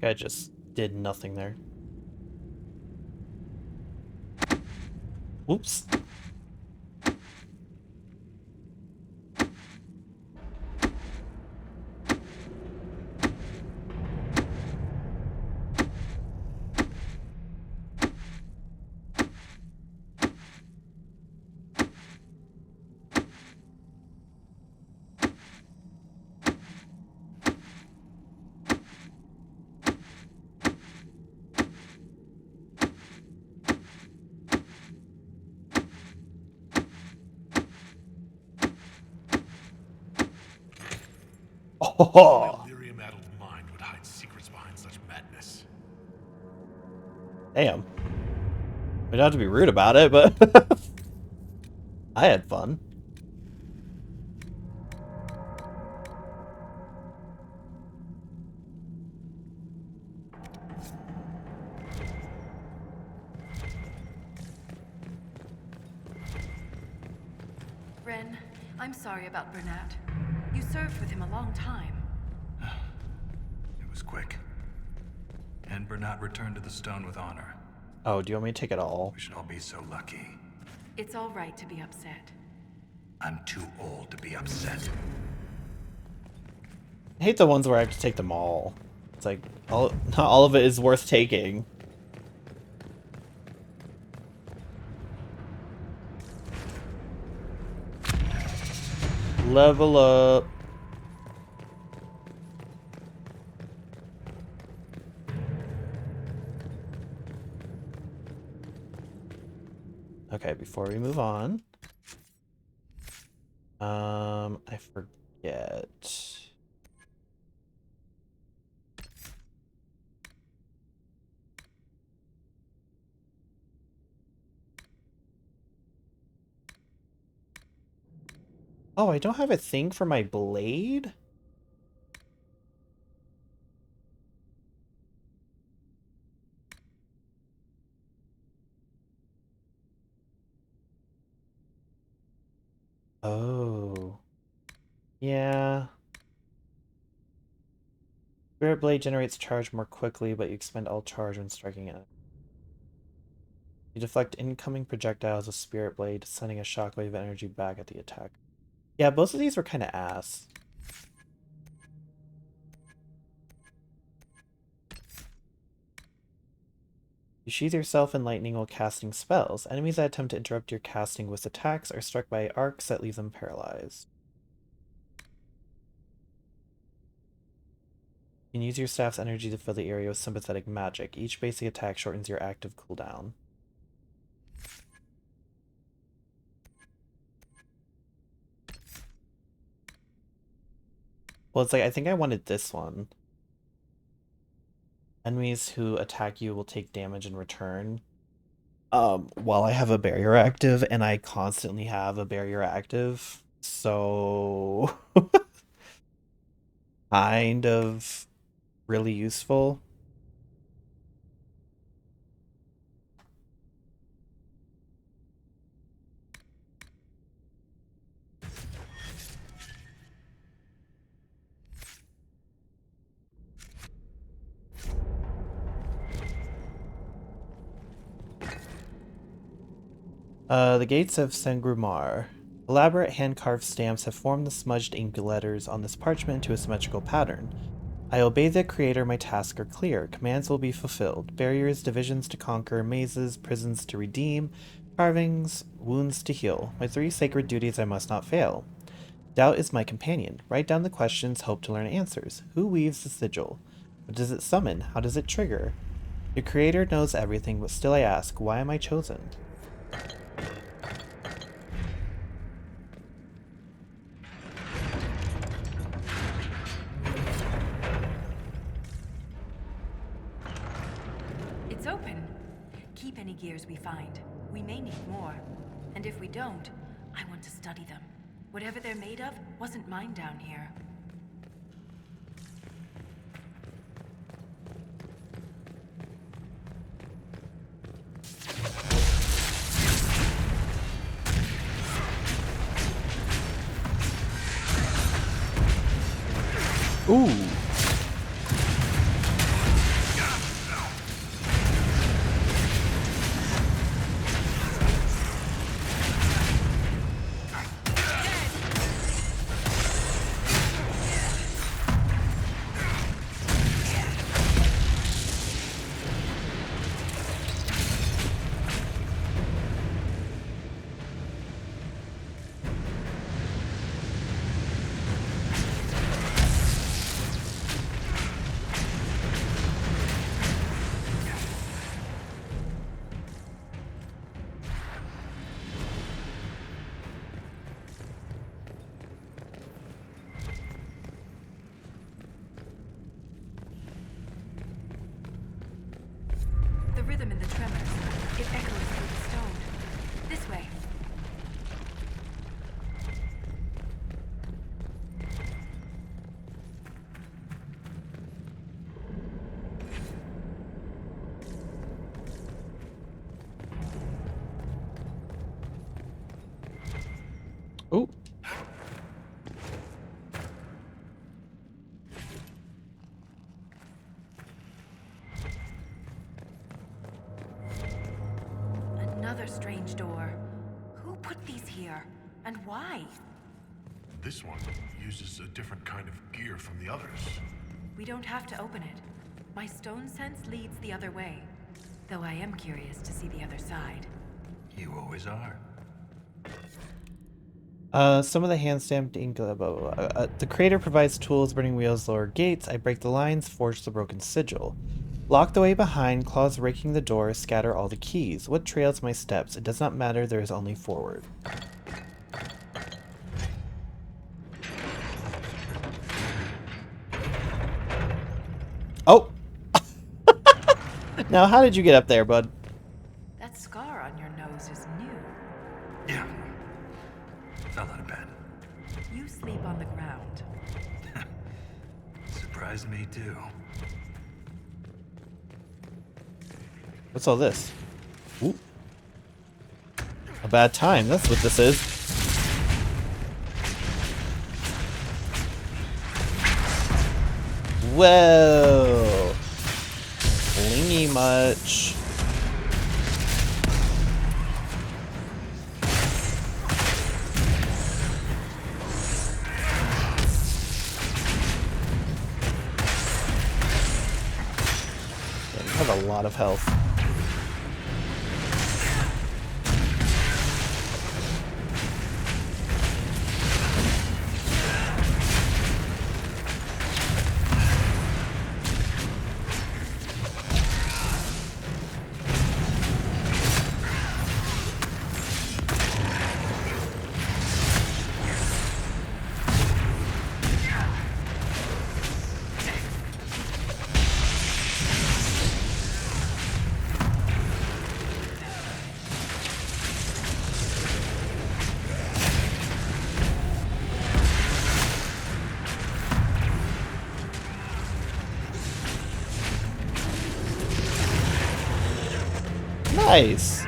I just did nothing there. Oops. Oh. My lyrium-addled mind would hide secrets behind such madness. Damn. We don't have to be rude about it, but I had fun. Ren, I'm sorry about Bernat. You served with him a long time. It was quick. And Bernat returned to the stone with honor. Oh, do you want me to take it all? We should all be so lucky. It's all right to be upset. I'm too old to be upset. I hate the ones where I have to take them all. It's like, not all of it is worth taking. Level up. Okay, before we move on, I forget. Oh, I don't have a thing for my blade? Oh. Yeah. Spirit Blade generates charge more quickly, but you expend all charge when striking it. You deflect incoming projectiles with Spirit Blade, sending a shockwave of energy back at the attack. Yeah, both of these were kind of ass. You sheathe yourself in lightning while casting spells. Enemies that attempt to interrupt your casting with attacks are struck by arcs that leave them paralyzed. You can use your staff's energy to fill the area with sympathetic magic. Each basic attack shortens your active cooldown. Well, it's like, I think I wanted this one. Enemies who attack you will take damage in return. While I have a barrier active, and I constantly have a barrier active, so kind of really useful. The gates of Sengrumar. Elaborate hand-carved stamps have formed the smudged ink letters on this parchment into a symmetrical pattern. I obey the Creator, my tasks are clear. Commands will be fulfilled. Barriers, divisions to conquer, mazes, prisons to redeem, carvings, wounds to heal. My 3 sacred duties I must not fail. Doubt is my companion. Write down the questions, hope to learn answers. Who weaves the sigil? What does it summon? How does it trigger? Your Creator knows everything, but still I ask, why am I chosen? It's open. Keep any gears we find. We may need more. And if we don't, I want to study them. Whatever they're made of wasn't mine down here. Ooh. The rhythm in the tremors. It echoes through the stone. This way. Ooh. Another strange door. Who put these here? And why? This one uses a different kind of gear from the others. We don't have to open it. My stone sense leads the other way. Though I am curious to see the other side. You always are. Some of the hand-stamped ink, blah, blah, blah. The Creator provides tools, burning wheels, lower gates. I break the lines, forge the broken sigil. Lock the way behind, claws raking the door, scatter all the keys. What trails my steps? It does not matter, there is only forward. Oh! Now, how did you get up there, bud? That scar on your nose is new. Yeah. Fell out of bed. sleep on the ground. Surprised me too. What's all this? Ooh. A bad time, that's what this is. Whoa! Blingy much. Yeah, you have a lot of health. Nice.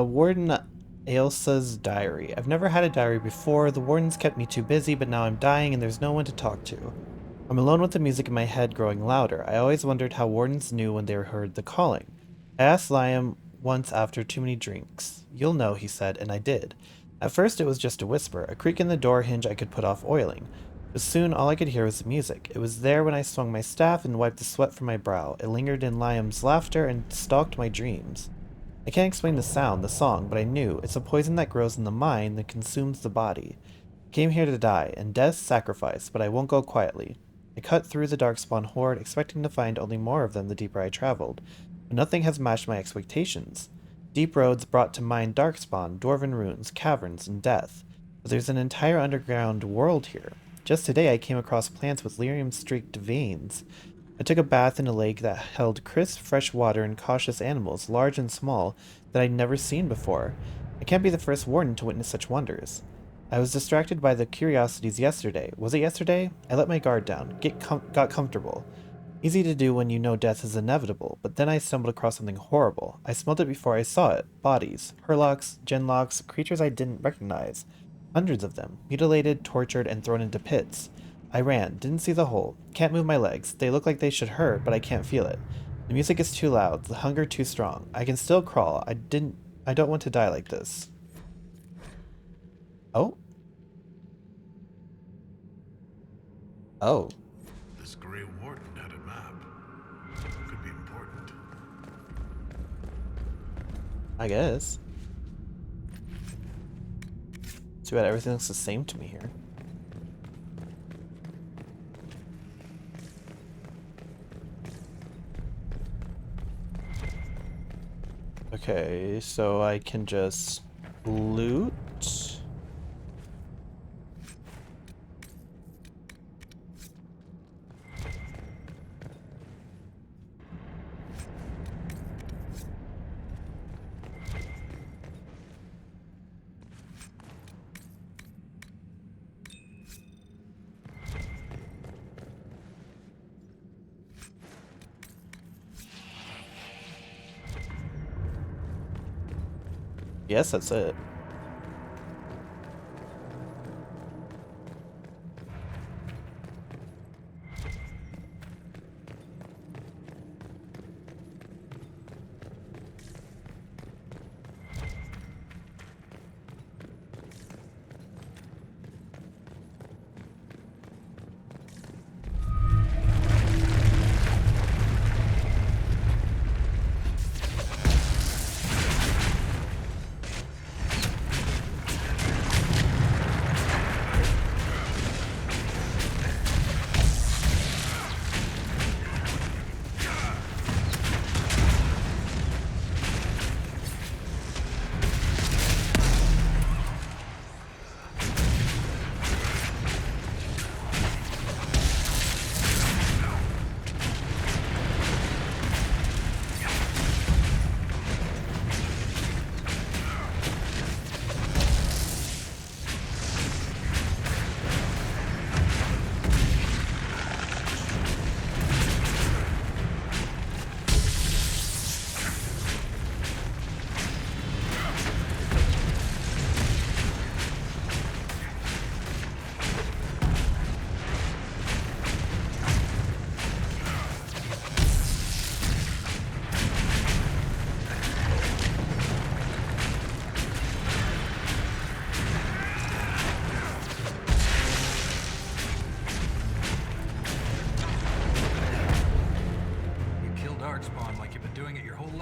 Warden Ailsa's diary. I've never had a diary before. The wardens kept me too busy, but now I'm dying and there's no one to talk to. I'm alone with the music in my head growing louder. I always wondered how wardens knew when they heard the calling. I asked Liam once after too many drinks. You'll know, he said, and I did. At first it was just a whisper, a creak in the door hinge I could put off oiling. But soon all I could hear was the music. It was there when I swung my staff and wiped the sweat from my brow. It lingered in Liam's laughter and stalked my dreams. I can't explain the sound, the song, but I knew. It's a poison that grows in the mind that consumes the body. I came here to die, and death's sacrifice, but I won't go quietly. I cut through the Darkspawn horde, expecting to find only more of them the deeper I traveled. But nothing has matched my expectations. Deep roads brought to mind Darkspawn, dwarven ruins, caverns, and death. But there's an entire underground world here. Just today I came across plants with lyrium-streaked veins. I took a bath in a lake that held crisp, fresh water and cautious animals, large and small, that I'd never seen before. I can't be the first warden to witness such wonders. I was distracted by the curiosities yesterday. Was it yesterday? I let my guard down, got comfortable. Easy to do when you know death is inevitable, but then I stumbled across something horrible. I smelled it before I saw it. Bodies. Hurlocks, Genlocks, creatures I didn't recognize. Hundreds of them, mutilated, tortured, and thrown into pits. I ran, didn't see the hole. Can't move my legs. They look like they should hurt, but I can't feel it. The music is too loud, the hunger too strong. I can still crawl. I don't want to die like this. Oh? Oh. This Grey Warden had a map. Could be important. I guess. Too bad everything looks the same to me here. Okay, so I can just loot. Yes, that's it.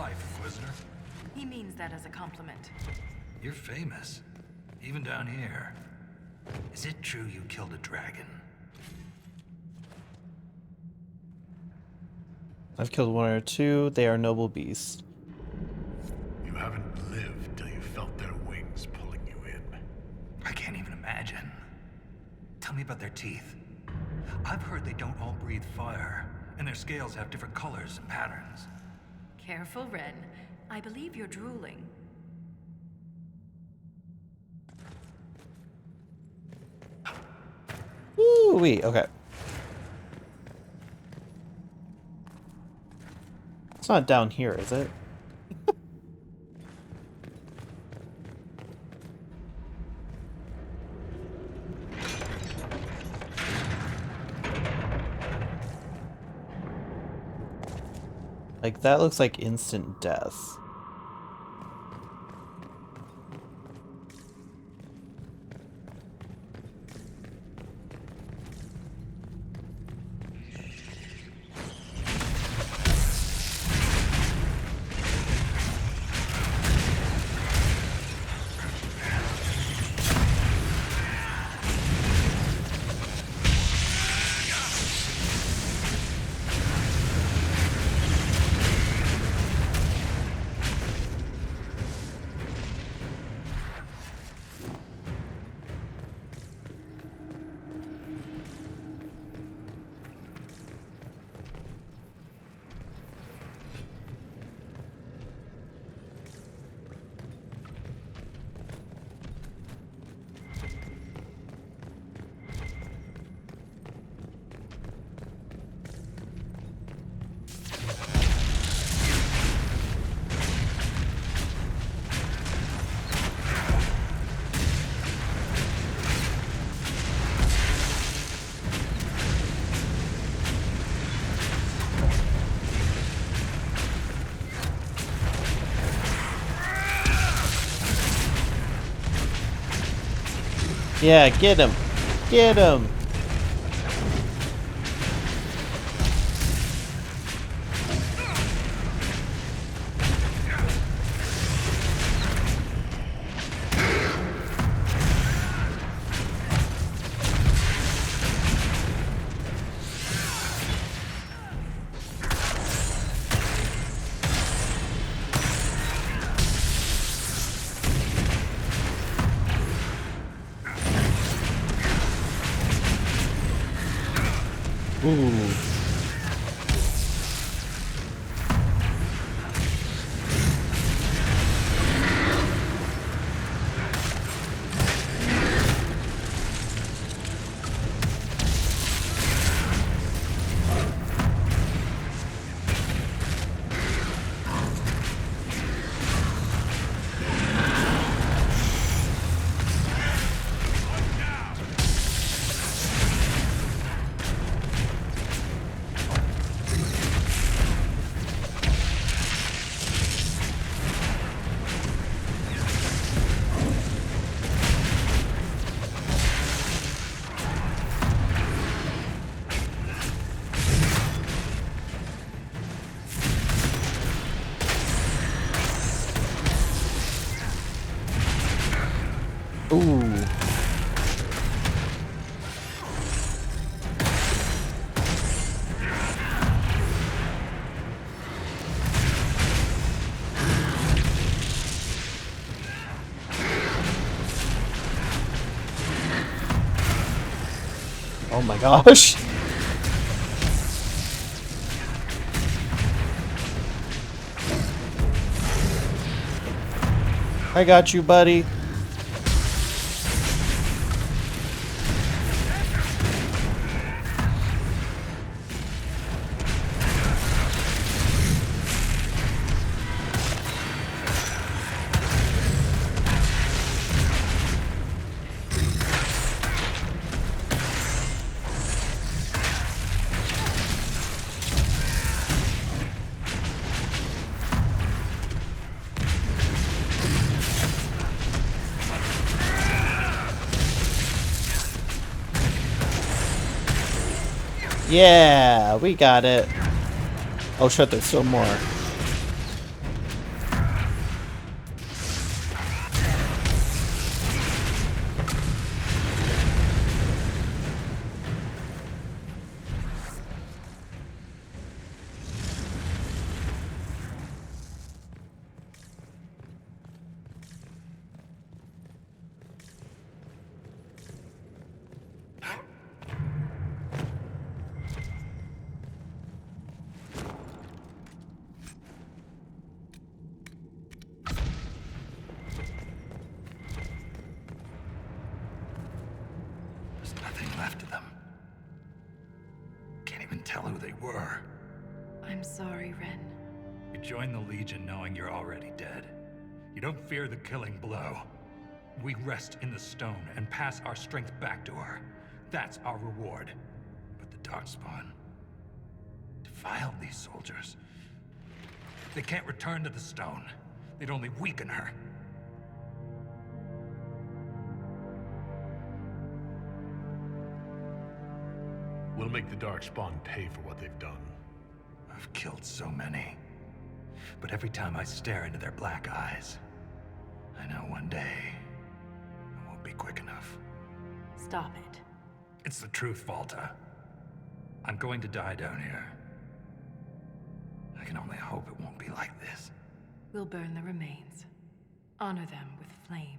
life, Inquisitor. He means that as a compliment. You're famous, even down here. Is it true you killed a dragon? I've killed one or two. They are noble beasts. You haven't lived till you felt their wings pulling you in. I can't even imagine. Tell me about their teeth. I've heard they don't all breathe fire, and their scales have different colors and patterns. Careful, Ren. I believe you're drooling. Woo-wee, okay. It's not down here, is it? Like, that looks like instant death. Yeah, get him! Get him! Ooh. Ooh. Oh my gosh. I got you, buddy. Yeah, we got it. Oh shit, there's still more. tell who they were. I'm sorry, Ren. You joined the Legion knowing you're already dead. You don't fear the killing blow. We rest in the stone and pass our strength back to her. That's our reward. But the Darkspawn defiled these soldiers. They can't return to the stone. They'd only weaken her. We'll make the Darkspawn pay for what they've done. I've killed so many. But every time I stare into their black eyes, I know one day I won't be quick enough. Stop it. It's the truth, Volta. I'm going to die down here. I can only hope it won't be like this. We'll burn the remains. Honor them with flame.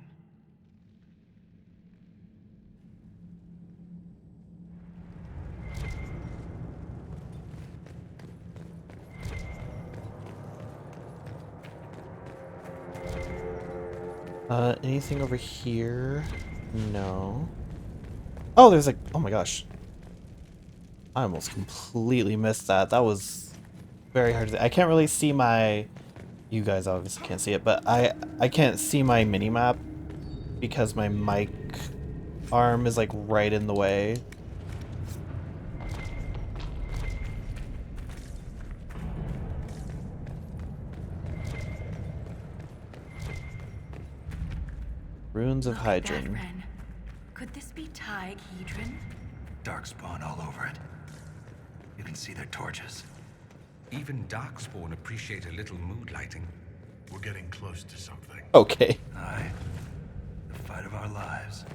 Anything over here? No. Oh, there's like, oh my gosh. I almost completely missed that. That was very hard to see. I can't really see my, you guys obviously can't see it, but I can't see my mini-map because my mic arm is like right in the way. Ruins of Hydron. Could this be Tig Hedron? Darkspawn all over it. You can see their torches. Even Darkspawn appreciate a little mood lighting. We're getting close to something. Okay. Aye. The fight of our lives.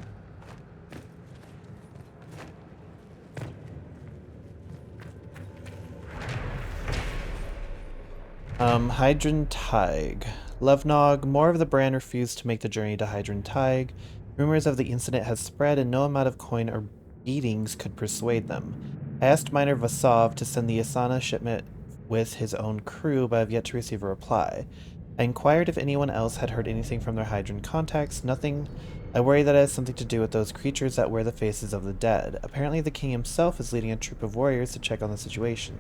Hydron Tig. Levnog, more of the brand refused to make the journey to Hydron Tig. Rumors of the incident had spread and no amount of coin or beatings could persuade them. I asked Miner Vasov to send the Asana shipment with his own crew, but I have yet to receive a reply. I inquired if anyone else had heard anything from their Hydron contacts. Nothing. I worry that it has something to do with those creatures that wear the faces of the dead. Apparently the king himself is leading a troop of warriors to check on the situation.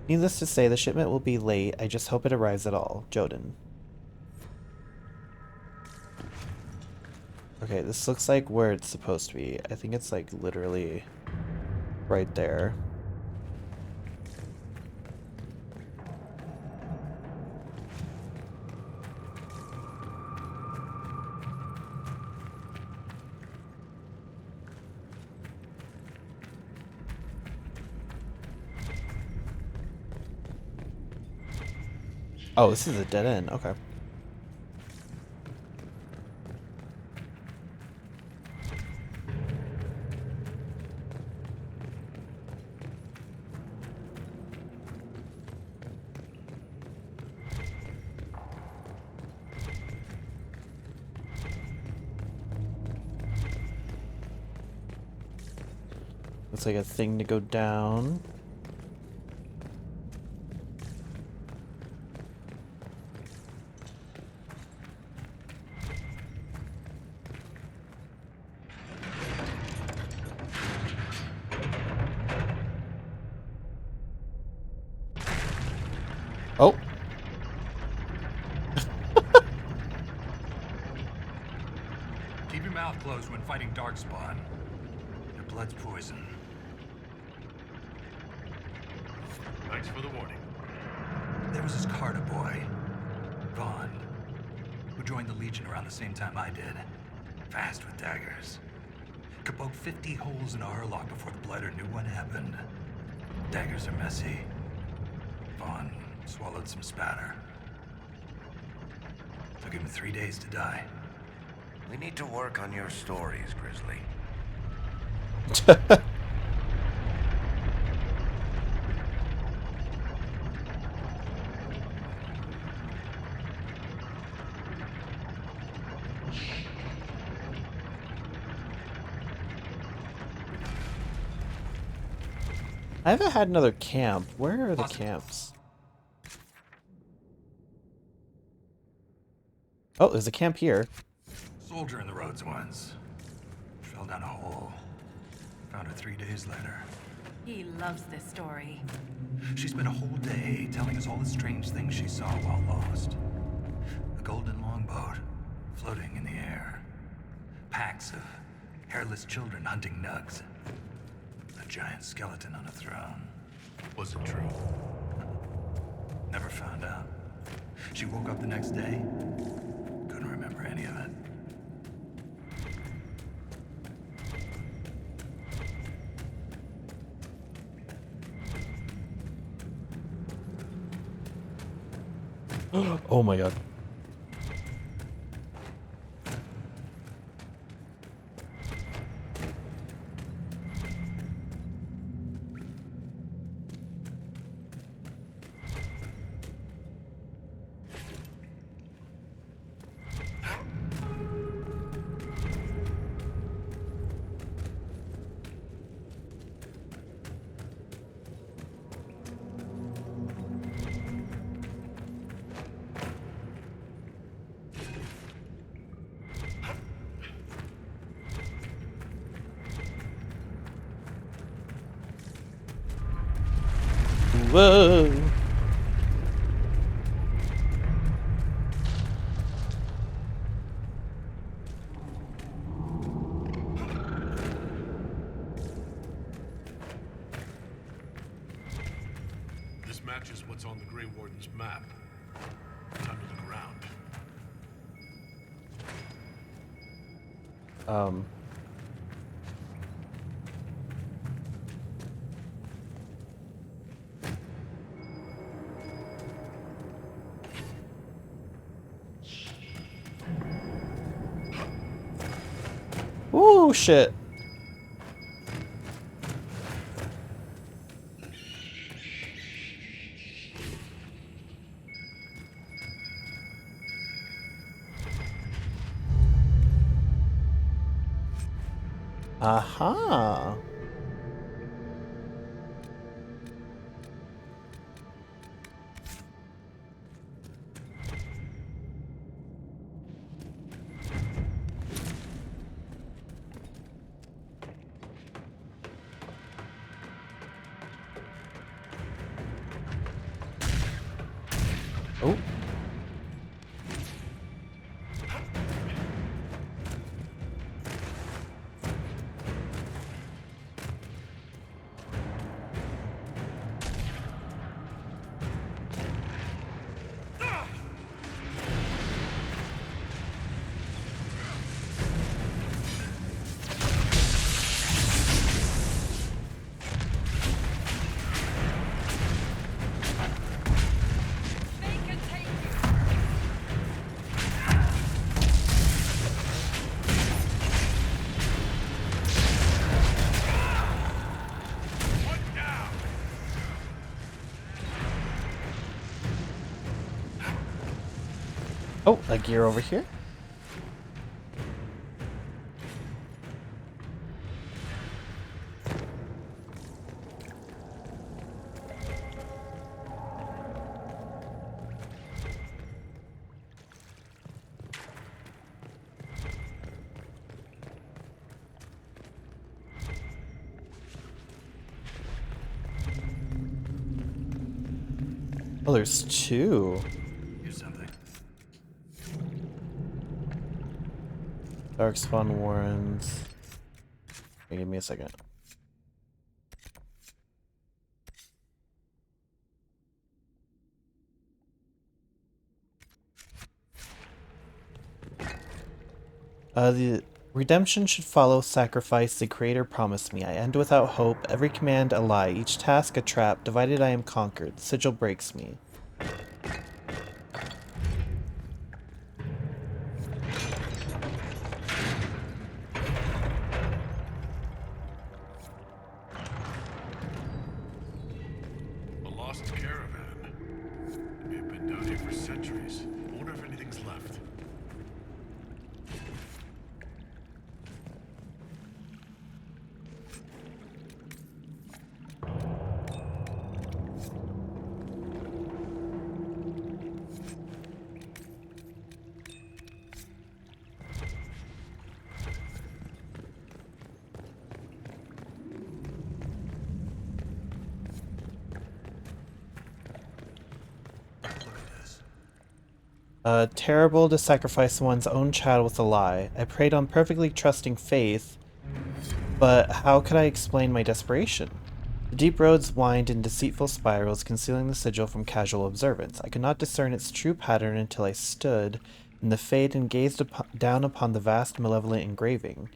Needless to say, the shipment will be late. I just hope it arrives at all. Joden. Okay, this looks like where it's supposed to be. I think it's like literally right there. Oh, this is a dead end. Okay. Looks like a thing to go down. Oh. Keep your mouth closed when fighting Darkspawn. Your blood's poison. Thanks for the warning. There was this Carter boy, Vaughn, who joined the Legion around the same time I did. Fast with daggers. Could poke 50 holes in a Hurlock before the Blighter knew what happened. Daggers are messy. Vaughn swallowed some spatter. Took him 3 days to die. We need to work on your stories, Grizzly. I haven't had another camp. Where are the camps? Oh, there's a camp here. Soldier in the roads once. Fell down a hole. Found her 3 days later. He loves this story. She spent a whole day telling us all the strange things she saw while lost. A golden longboat floating in the air. Packs of hairless children hunting nugs. A giant skeleton on a throne. Was it true? Never found out. She woke up the next day. Couldn't remember any of it. Oh my god. Whoa. This matches what's on the Grey Warden's map. Time to look around. Ooh, shit. Aha. Oh. Oh, a gear over here. Oh, there's two. Here's something. Darkspawn Warrens. Hey, give me a second. The redemption should follow sacrifice the Creator promised me. I end without hope, every command a lie, each task a trap, divided I am conquered, the sigil breaks me. A lost caravan. They may have been down here for centuries. I wonder if anything's left. Terrible to sacrifice one's own child with a lie. I prayed on perfectly trusting faith, but how could I explain my desperation? The deep roads wind in deceitful spirals, concealing the sigil from casual observance. I could not discern its true pattern until I stood in the fade and gazed down upon the vast, malevolent engraving.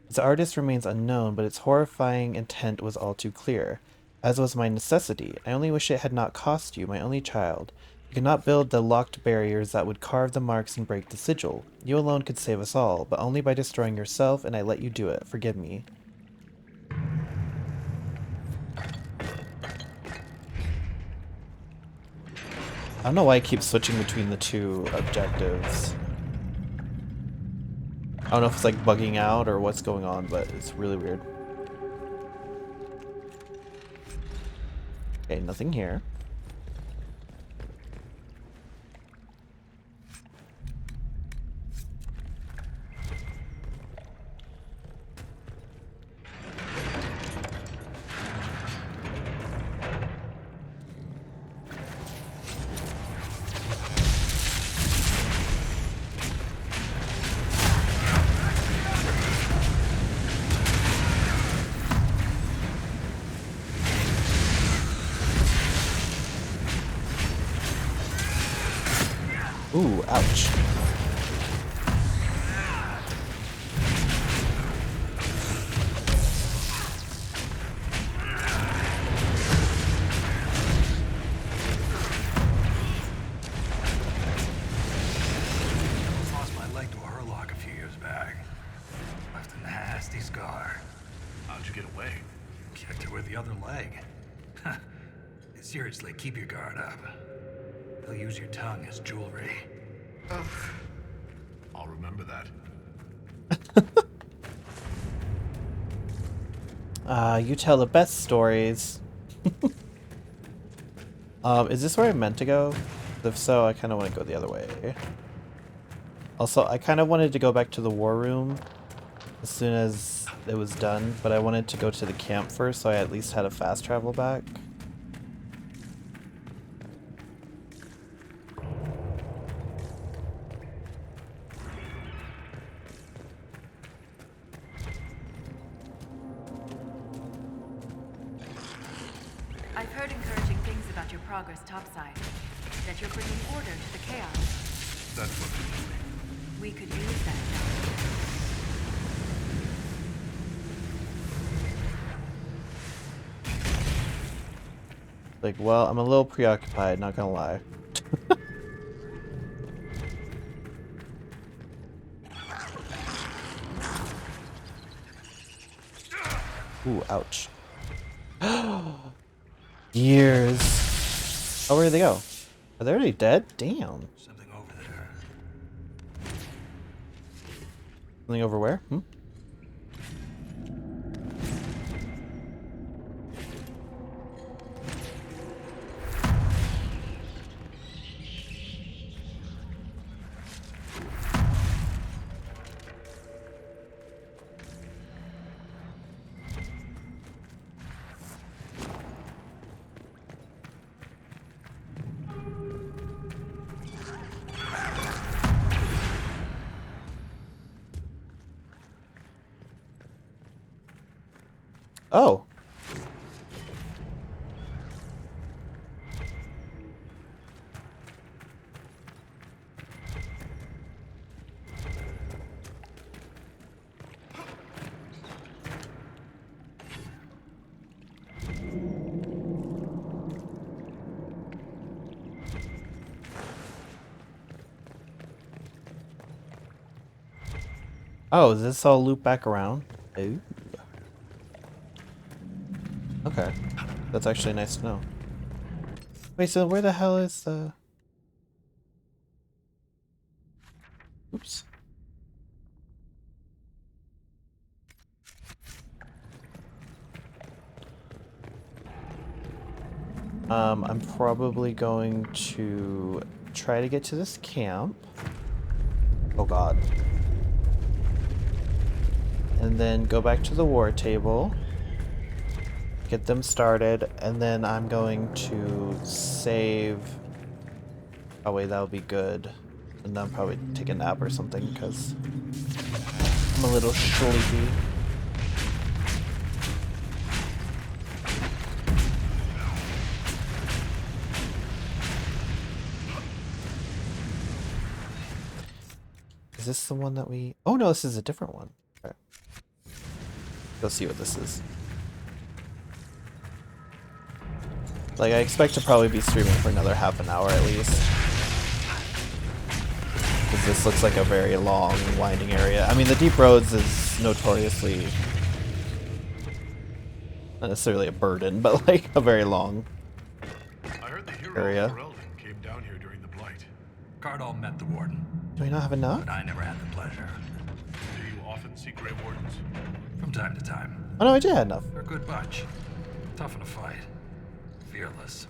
Its artist remains unknown, but its horrifying intent was all too clear, as was my necessity. I only wish it had not cost you, my only child. You could not build the locked barriers that would carve the marks and break the sigil. You alone could save us all, but only by destroying yourself, and I let you do it. Forgive me. I don't know why I keep switching between the two objectives. I don't know if it's like bugging out or what's going on, but it's really weird. Okay, nothing here. Ooh, ouch. Lost my leg to a Hurlock a few years back. Left a nasty scar. How'd you get away? Kicked her with the other leg. Seriously, keep your guard up. They'll use your tongue as jewelry. Ugh. I'll remember that. You tell the best stories. Is this where I'm meant to go? If so, I kind of want to go the other way. Also, I kind of wanted to go back to the war room as soon as it was done, but I wanted to go to the camp first, so I at least had a fast travel back. I've heard encouraging things about your progress topside. That you're bringing order to the chaos. That's what we're doing. We could use that. Like, well, I'm a little preoccupied, not gonna lie. Ooh, ouch. Years. Oh, where did they go? Are they already dead? Damn. Something over there. Something over where? Hmm? Oh. Oh, does this all loop back around? Ooh. Okay. That's actually nice to know. Wait, so where the hell is the... Oops. I'm probably going to try to get to this camp. Oh god. And then go back to the war table. Get them started, and then I'm going to save... Oh wait, that would be good. And then probably take a nap or something because I'm a little sleepy. Is this the one that we... Oh no, this is a different one. Okay. Go see what this is. Like, I expect to probably be streaming for another half an hour at least. Because this looks like a very long, winding area. I mean, the Deep Roads is notoriously... not necessarily a burden, but like a very long I heard the hero area. of Ferelden came down here during the Blight. Cardall met the Warden. Do we not have enough? But I never had the pleasure. Do you often see Grey Wardens? From time to time. Oh no, I did have enough. They're a good bunch. Tough in a fight. Fearless.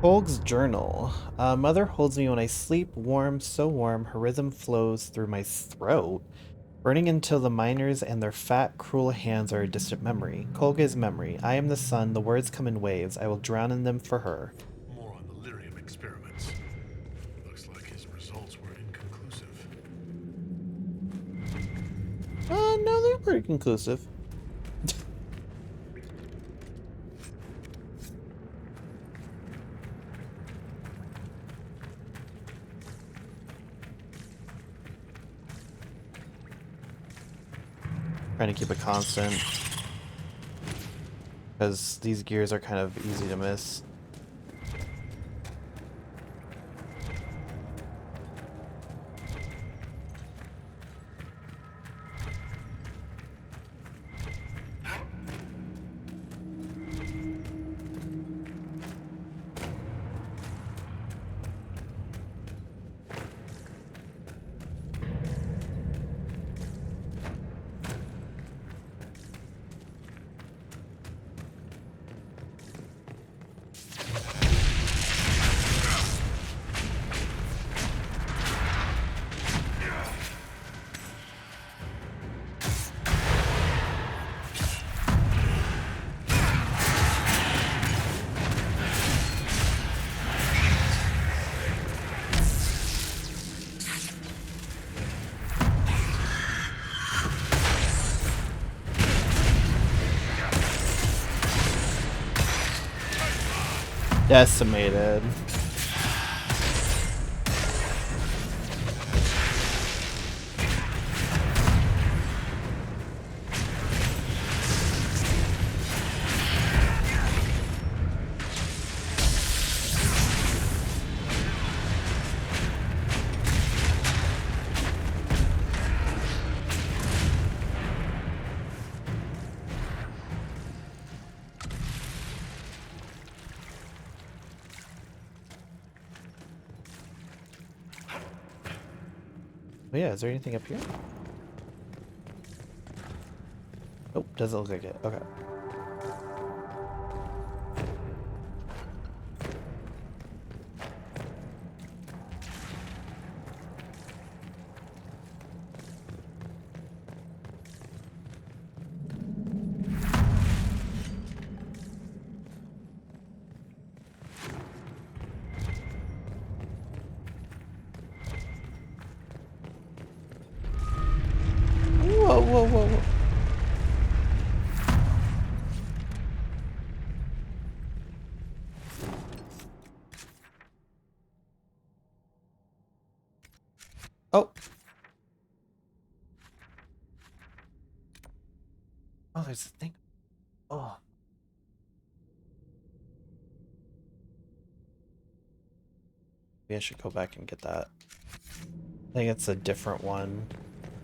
Bolg's journal. Mother holds me when I sleep, warm, so warm, her rhythm flows through my throat, burning until the miners and their fat, cruel hands are a distant memory. Kolga's memory. I am the sun, the words come in waves, I will drown in them for her. More on the lyrium experiments. Looks like his results were inconclusive. No, they're pretty conclusive. Trying to keep it constant because these gears are kind of easy to miss. Decimated. Oh yeah, is there anything up here? Oh, doesn't look like it. Okay. Whoa, whoa, whoa, whoa. Oh. Oh, there's a thing. Oh. Maybe I should go back and get that. I think it's a different one.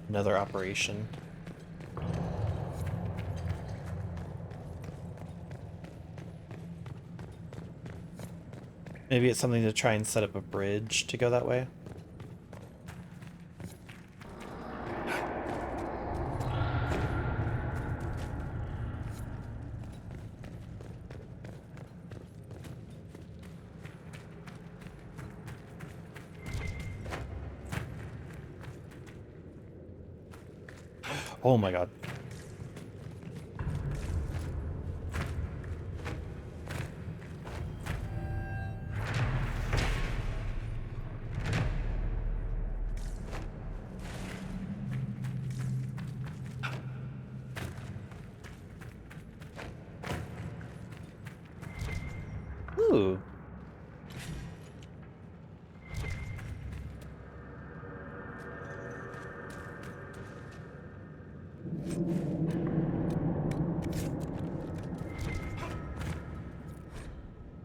Another operation. Maybe it's something to try and set up a bridge to go that way. Oh my god. Ooh.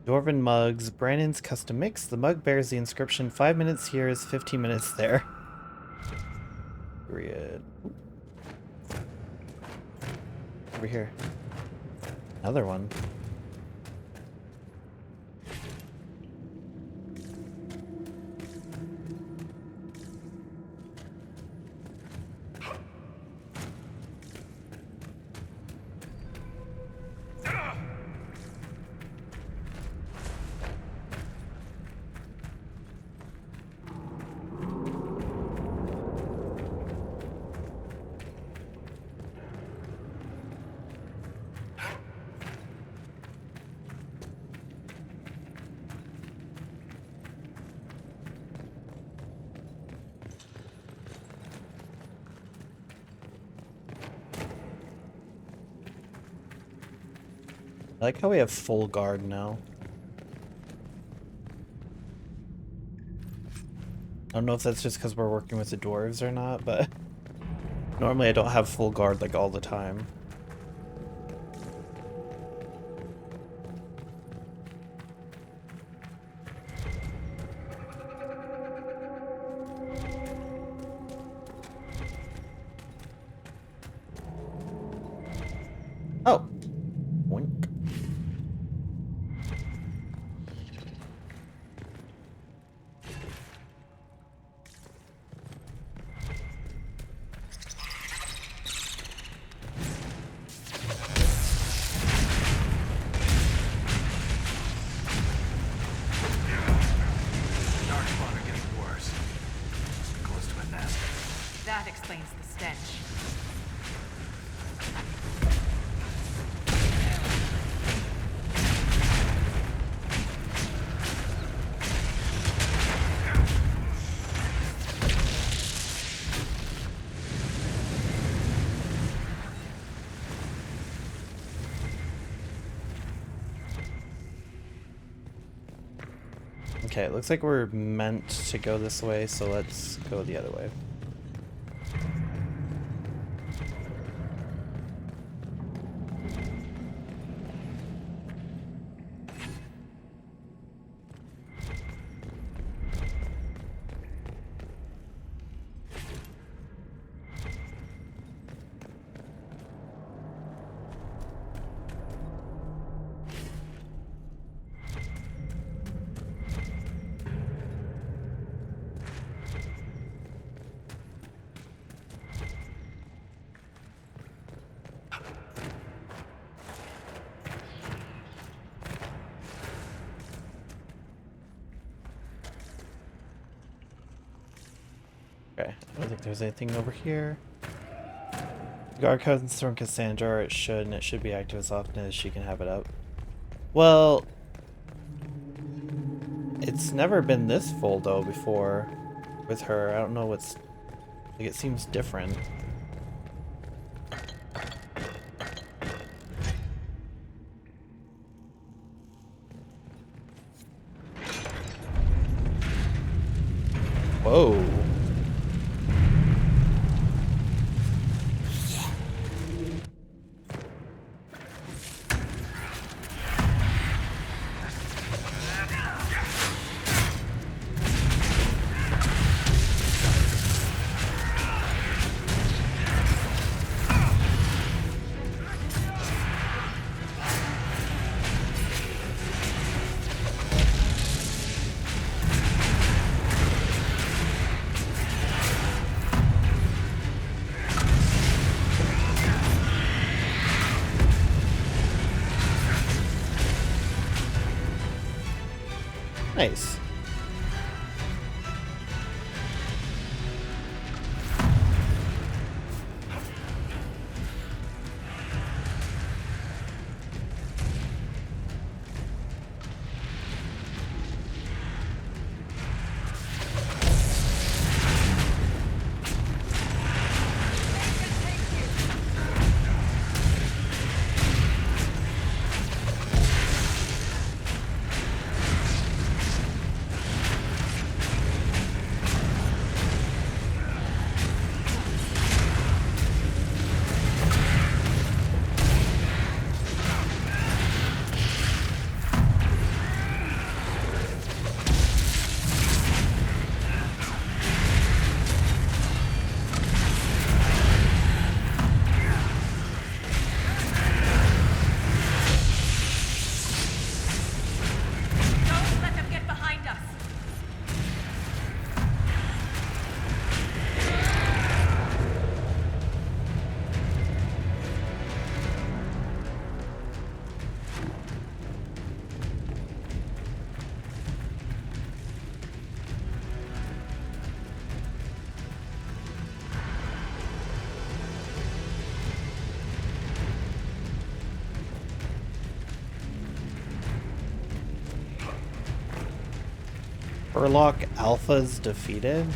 Dwarven mugs, Brandon's custom mix. The mug bears the inscription 5 minutes here is 15 minutes there. Period. Over here. Another one. I like how we have full guard now. I don't know if that's just because we're working with the dwarves or not, but normally I don't have full guard like all the time. Oh. Boink. Darkspawn are getting worse. Close to a nest. That explains the stench. Okay, it looks like we're meant to go this way, so let's go the other way. Okay, I don't think there's anything over here. Guard codes from Cassandra, or it should, and it should be active as often as she can have it up. Well, it's never been this full though before with her. I don't know what's, like, it seems different. Whoa. Nice. Don't let them get behind us. Urlock Alpha's defeated?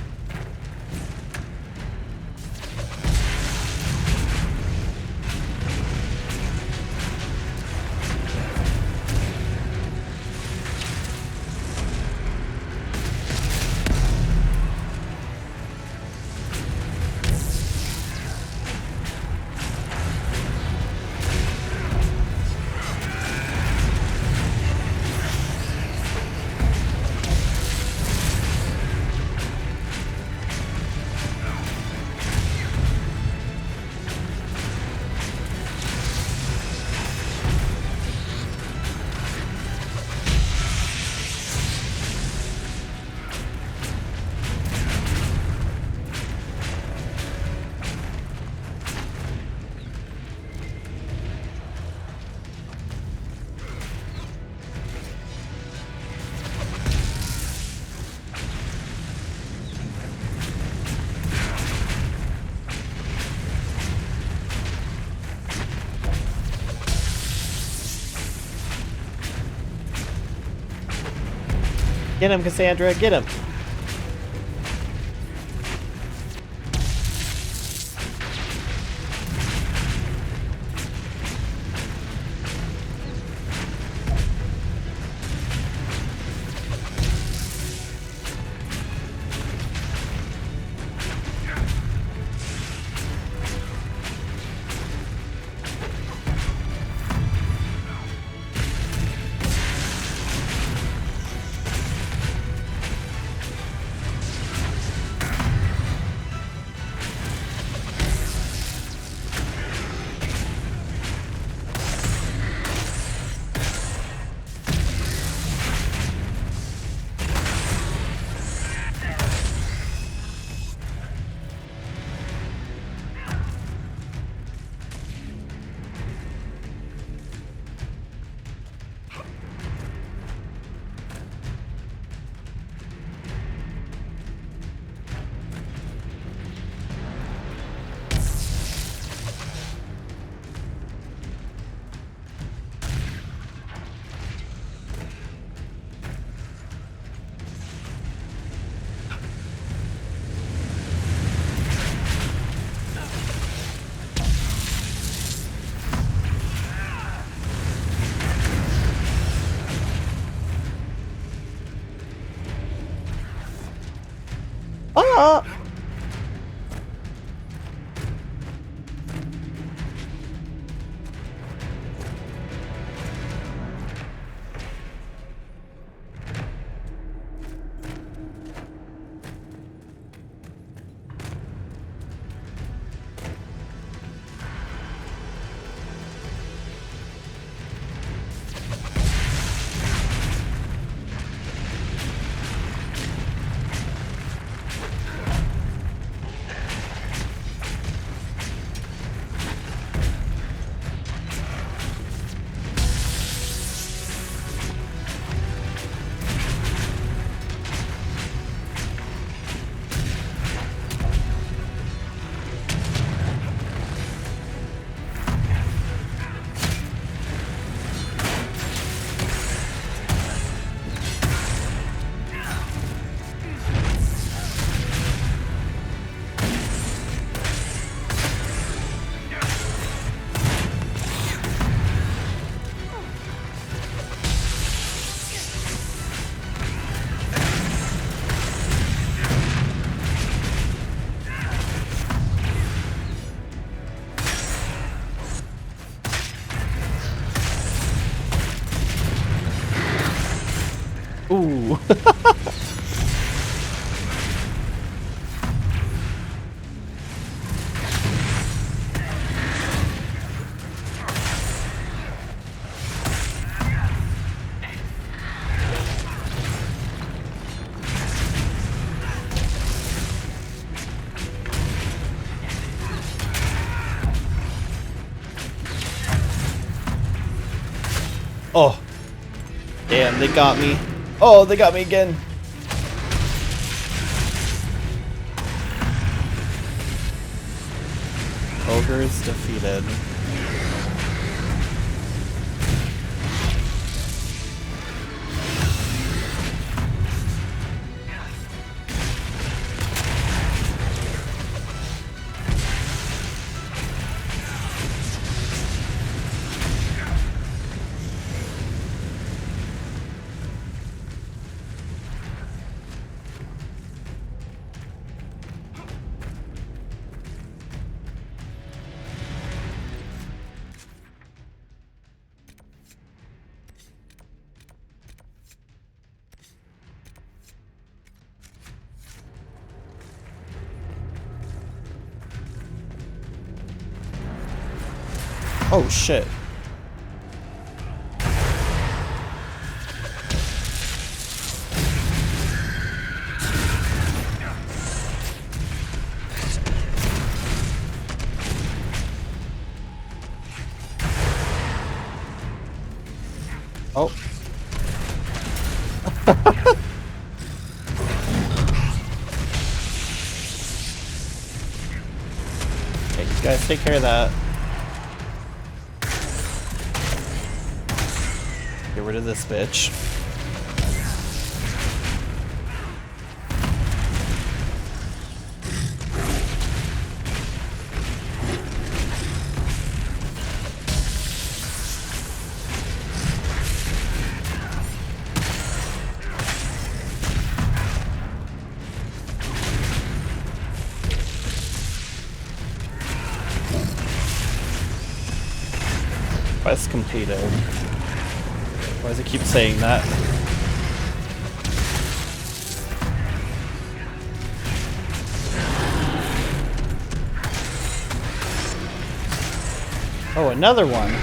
Get him, Cassandra, get him! Ah! Ooh. Oh. Damn, they got me. Oh, they got me again. Ogres defeated. Oh shit. Oh. Hey, you guys take care of that. Get rid of this bitch. Quest completed. Why does it keep saying that? Oh, another one.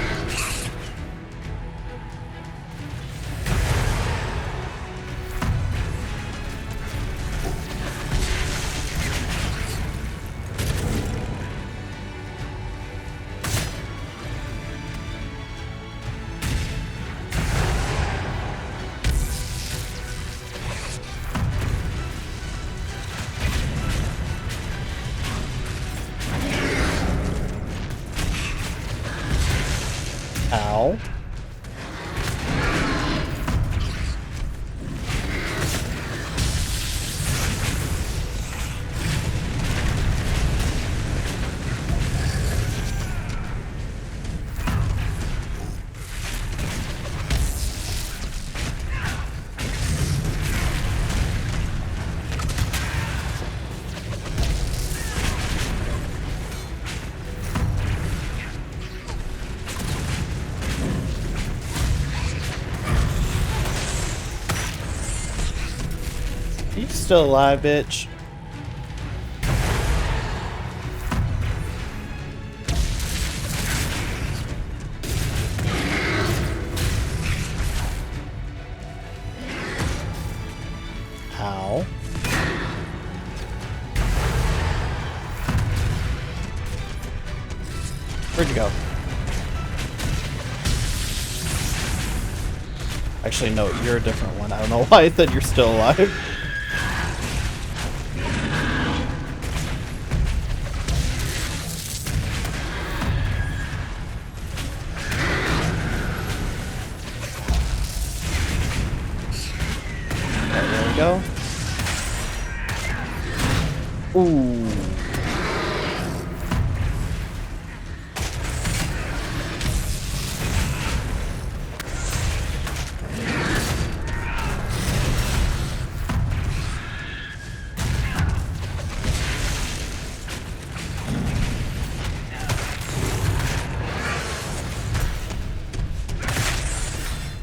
Ow. You still alive, bitch? How? Where'd you go? Actually, no, you're a different one. I don't know why I said you're still alive. There we go. Ooh.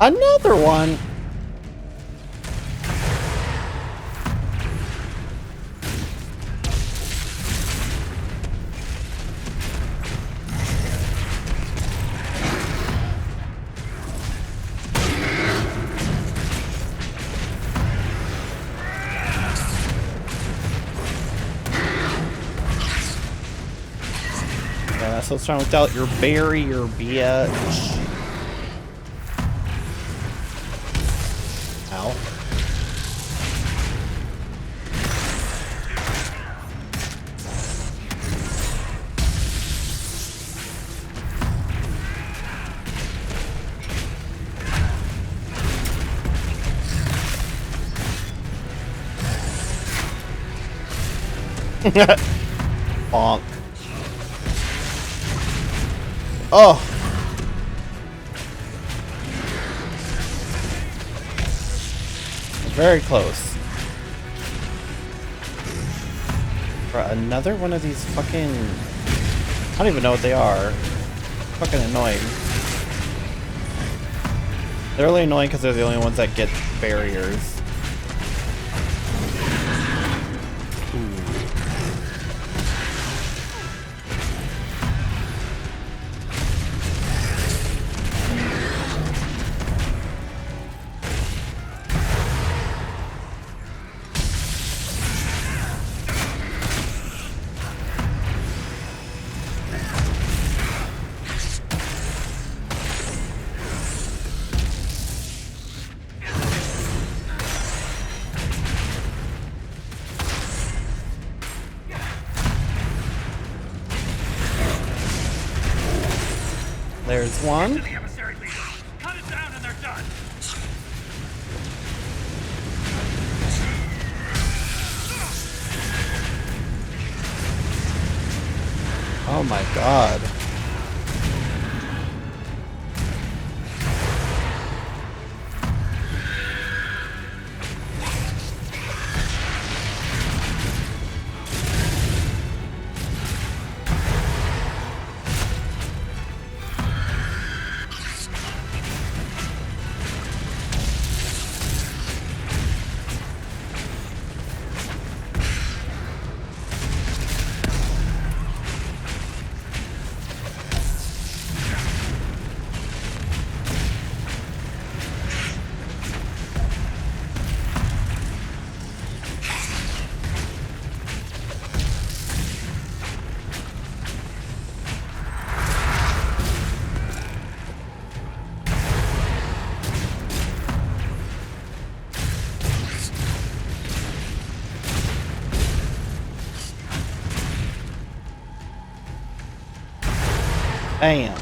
Another one. so strong without your barrier, bitch. Ow. Bonk. Oh. Very close. For another one of these fucking... I don't even know what they are. Fucking annoying. They're really annoying because they're the only ones that get barriers. There's one. Cut it down and they're done. Oh my god. Bam.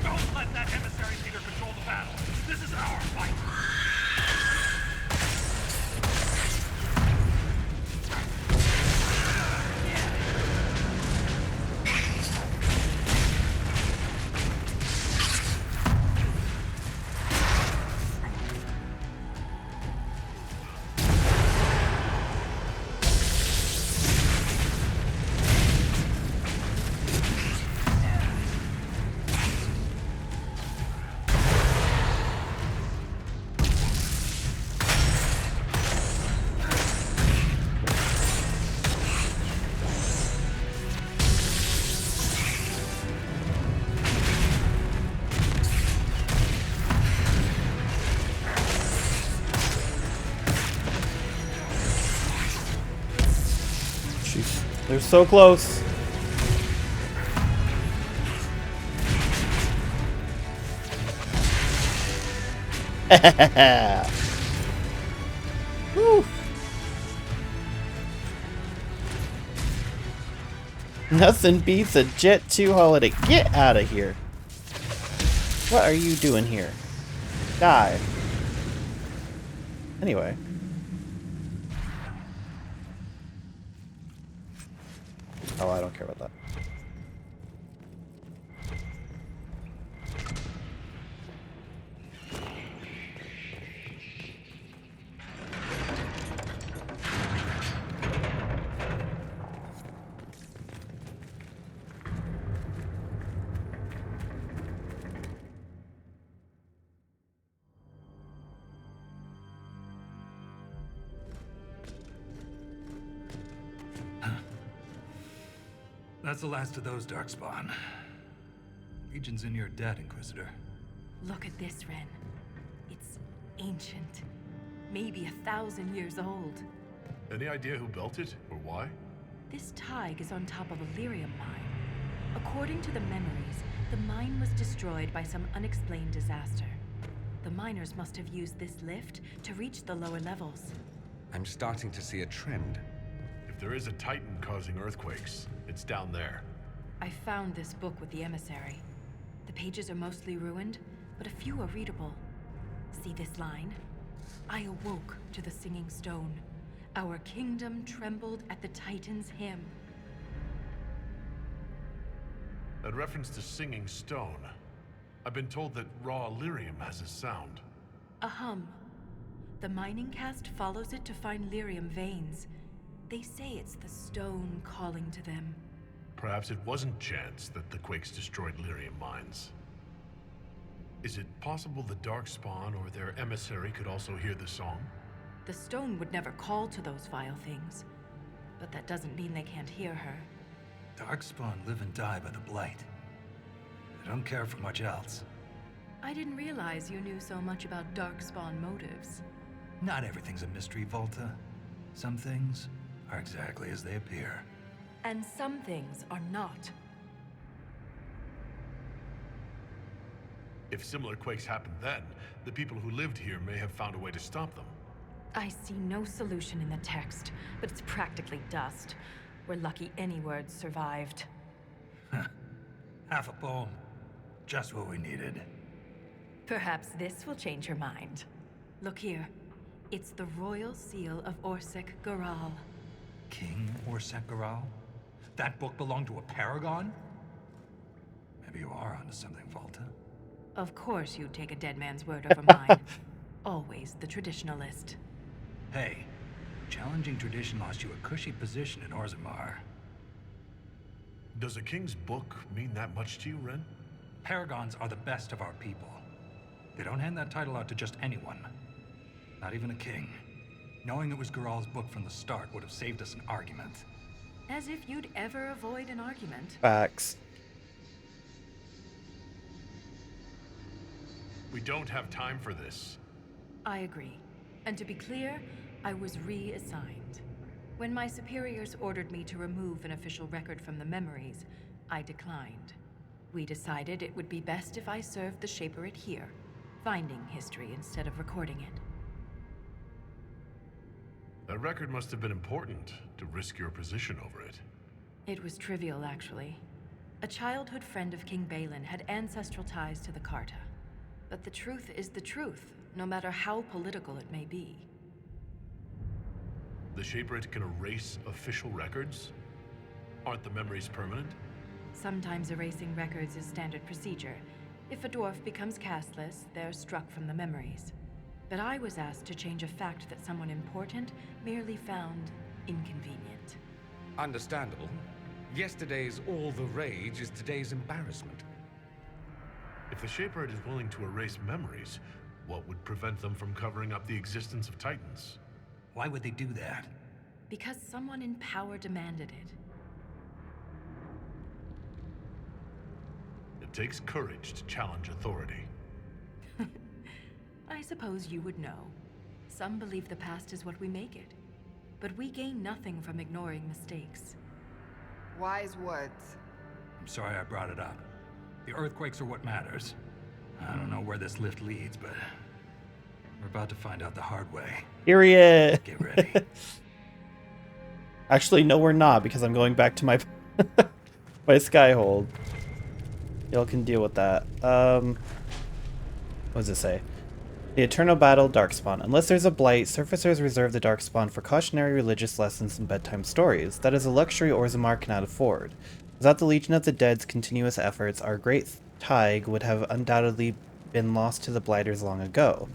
Don't let that emissary leader control the battle. This is our fight. They're so close. Woo. Nothing beats a Jet 2 holiday. Get out of here. What are you doing here? Die. Anyway. Oh, I don't care about that. That's the last of those, Darkspawn. Legion's in your debt, Inquisitor. Look at this, Ren. It's ancient. Maybe 1,000 years old. Any idea who built it, or why? This Tig is on top of a lyrium mine. According to the memories, the mine was destroyed by some unexplained disaster. The miners must have used this lift to reach the lower levels. I'm starting to see a trend. If there is a Titan causing earthquakes, it's down there. I found this book with the emissary. The pages are mostly ruined, but a few are readable. See this line? I awoke to the singing stone. Our kingdom trembled at the Titan's hymn. That reference to singing stone. I've been told that raw lyrium has a sound. A hum. The mining cast follows it to find lyrium veins. They say it's the stone calling to them. Perhaps it wasn't chance that the quakes destroyed lyrium mines. Is it possible the Darkspawn or their emissary could also hear the song? The stone would never call to those vile things. But that doesn't mean they can't hear her. Darkspawn live and die by the Blight. They don't care for much else. I didn't realize you knew so much about Darkspawn motives. Not everything's a mystery, Volta. Some things are exactly as they appear. And some things are not. If similar quakes happened then, the people who lived here may have found a way to stop them. I see no solution in the text, but it's practically dust. We're lucky any words survived. Half a poem. Just what we needed. Perhaps this will change your mind. Look here. It's the royal seal of Orsec Garal. King Orsec Garal? That book belonged to a paragon? Maybe you are onto something, Volta. Of course you'd take a dead man's word over mine. Always the traditionalist. Hey, challenging tradition lost you a cushy position in Orzammar. Does a king's book mean that much to you, Ren? Paragons are the best of our people. They don't hand that title out to just anyone. Not even a king. Knowing it was Garal's book from the start would have saved us an argument. As if you'd ever avoid an argument. Facts. We don't have time for this. I agree. And to be clear, I was reassigned. When my superiors ordered me to remove an official record from the memories, I declined. We decided it would be best if I served the Shaperate here, finding history instead of recording it. That record must have been important to risk your position over it. It was trivial, actually. A childhood friend of King Balin had ancestral ties to the Carta. But the truth is the truth, no matter how political it may be. The Shaperate can erase official records? Aren't the memories permanent? Sometimes erasing records is standard procedure. If a dwarf becomes castless, they're struck from the memories. But I was asked to change a fact that someone important merely found inconvenient. Understandable. Yesterday's all the rage is today's embarrassment. If the Shaperate is willing to erase memories, what would prevent them from covering up the existence of Titans? Why would they do that? Because someone in power demanded it. It takes courage to challenge authority. I suppose you would know. Some believe the past is what we make it. But we gain nothing from ignoring mistakes. Wise words. I'm sorry I brought it up. The earthquakes are what matters. I don't know where this lift leads, but we're about to find out the hard way. Period. Get ready. Actually, no, we're not, because I'm going back to my my Skyhold. Y'all can deal with that. What does it say? The Eternal Battle, Darkspawn. Unless there's a blight, surfacers reserve the Darkspawn for cautionary religious lessons and bedtime stories. That is a luxury Orzammar cannot afford. Without the Legion of the Dead's continuous efforts, our great Tig would have undoubtedly been lost to the Blighters long ago.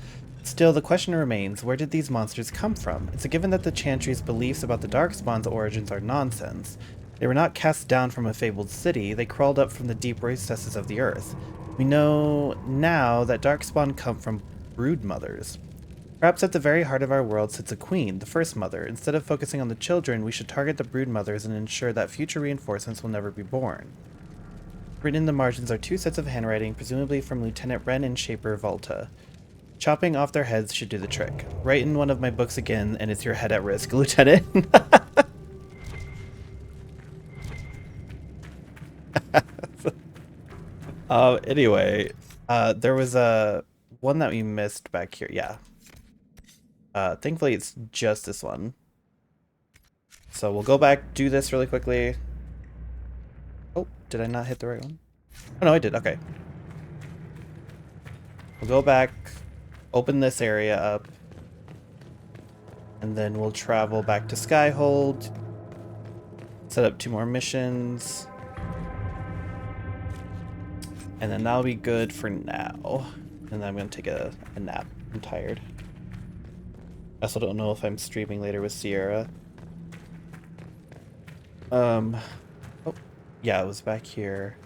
Still, the question remains, where did these monsters come from? It's a given that the Chantry's beliefs about the Darkspawn's origins are nonsense. They were not cast down from a fabled city, they crawled up from the deep recesses of the earth. We know now that Darkspawn come from brood mothers. Perhaps at the very heart of our world sits a queen, the first mother. Instead of focusing on the children, we should target the brood mothers and ensure that future reinforcements will never be born. Written in the margins are 2 sets of handwriting, presumably from Lieutenant Wren and Shaper Volta. Chopping off their heads should do the trick. Write in one of my books again, and it's your head at risk, Lieutenant. Anyway, there was a one that we missed back here. Yeah. Thankfully, it's just this one. So we'll go back, do this really quickly. Oh, did I not hit the right one? Oh, no, I did. Okay. We'll go back, open this area up, and then we'll travel back to Skyhold, set up 2 more missions, and then that'll be good for now. And then I'm going to take a nap. I'm tired. I also don't know if I'm streaming later with Sierra. Oh, yeah, it was back here.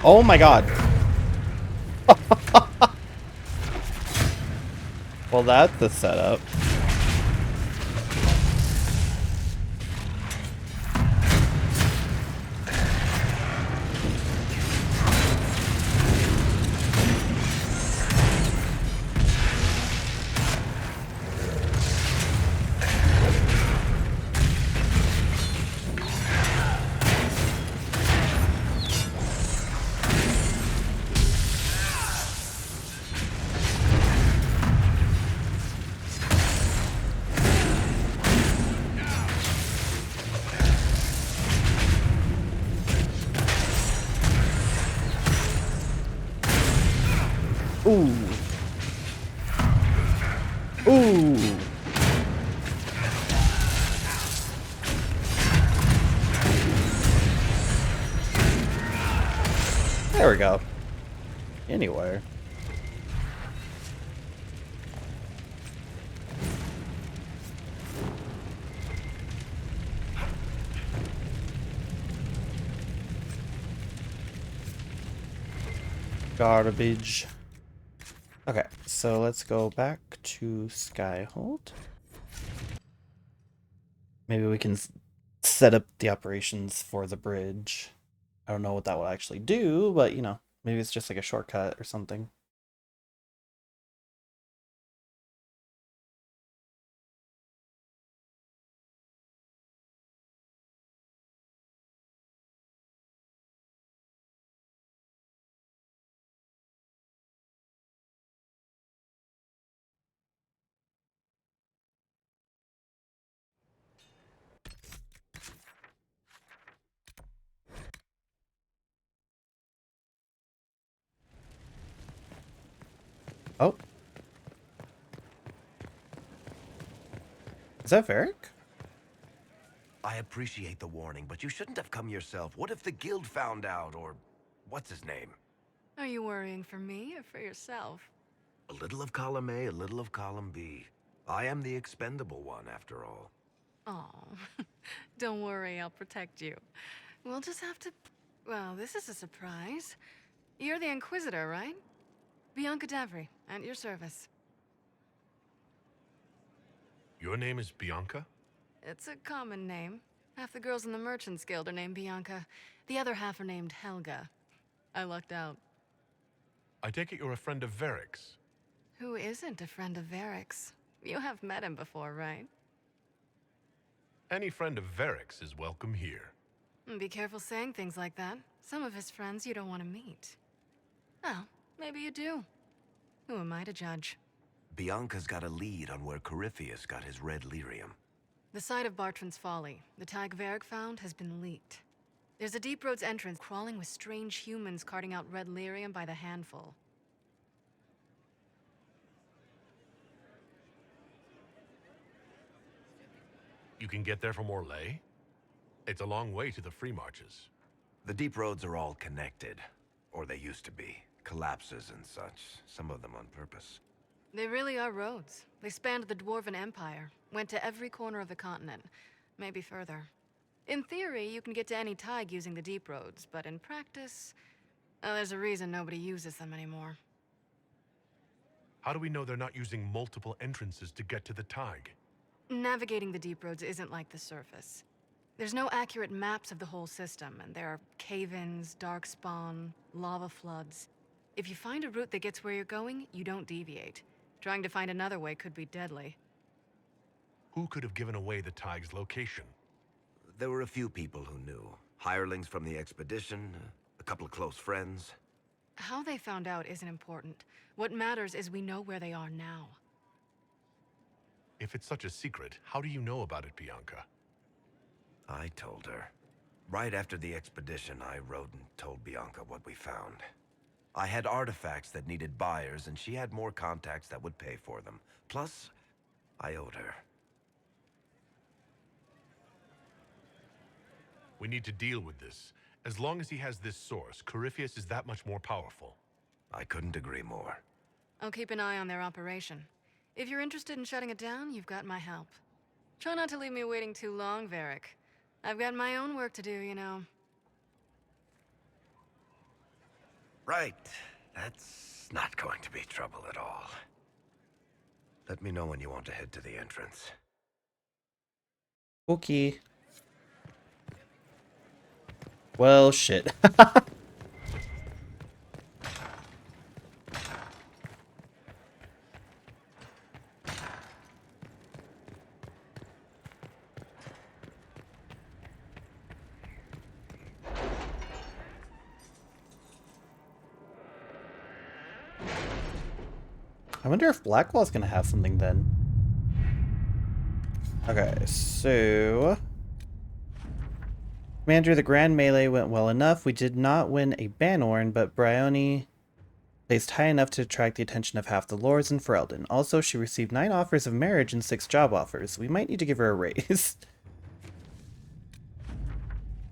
Oh my god. Well, that's the setup. Ooh. Ooh. There we go. Anywhere. Garbage. Okay, so let's go back to Skyhold. Maybe we can set up the operations for the bridge. I don't know what that will actually do, but you know, maybe it's just like a shortcut or something. Oh. Is that Varric? I appreciate the warning, but you shouldn't have come yourself. What if the guild found out, or what's his name? Are you worrying for me or for yourself? A little of column A, a little of column B. I am the expendable one, after all. Oh, don't worry, I'll protect you. We'll just have to... Well, this is a surprise. You're the Inquisitor, right? Bianca Davry, at your service. Your name is Bianca? It's a common name. Half the girls in the Merchants Guild are named Bianca. The other half are named Helga. I lucked out. I take it you're a friend of Varric's. Who isn't a friend of Varric's? You have met him before, right? Any friend of Varric's is welcome here. Be careful saying things like that. Some of his friends you don't want to meet. Oh, maybe you do. Who am I to judge? Bianca's got a lead on where Corypheus got his red lyrium. The site of Bartran's Folly, the tag Varric found, has been leaked. There's a Deep Roads entrance crawling with strange humans carting out red lyrium by the handful. You can get there from Orlais? It's a long way to the Free Marches. The deep roads are all connected. Or they used to be. Collapses and such. Some of them on purpose. They really are roads. They spanned the Dwarven Empire, went to every corner of the continent, maybe further. In theory, you can get to any Tig using the deep roads, but in practice, there's a reason nobody uses them anymore. How do we know they're not using multiple entrances to get to the Tig? Navigating the deep roads isn't like the surface. There's no accurate maps of the whole system, and there are cave-ins, darkspawn, lava floods. If you find a route that gets where you're going, you don't deviate. Trying to find another way could be deadly. Who could have given away the Tig's location? There were a few people who knew. Hirelings from the expedition, a couple of close friends. How they found out isn't important. What matters is we know where they are now. If it's such a secret, how do you know about it, Bianca? I told her. Right after the expedition, I wrote and told Bianca what we found. I had artifacts that needed buyers, and she had more contacts that would pay for them. Plus, I owed her. We need to deal with this. As long as he has this source, Corypheus is that much more powerful. I couldn't agree more. I'll keep an eye on their operation. If you're interested in shutting it down, you've got my help. Try not to leave me waiting too long, Varric. I've got my own work to do, you know. Right. That's not going to be trouble at all. Let me know when you want to head to the entrance. Okay. Well, shit. I wonder if Blackwall's gonna have something then. Okay, so... Commander, the Grand Melee went well enough. We did not win a Banorn, but Bryony placed high enough to attract the attention of half the lords in Ferelden. Also, she received 9 offers of marriage and 6 job offers. We might need to give her a raise.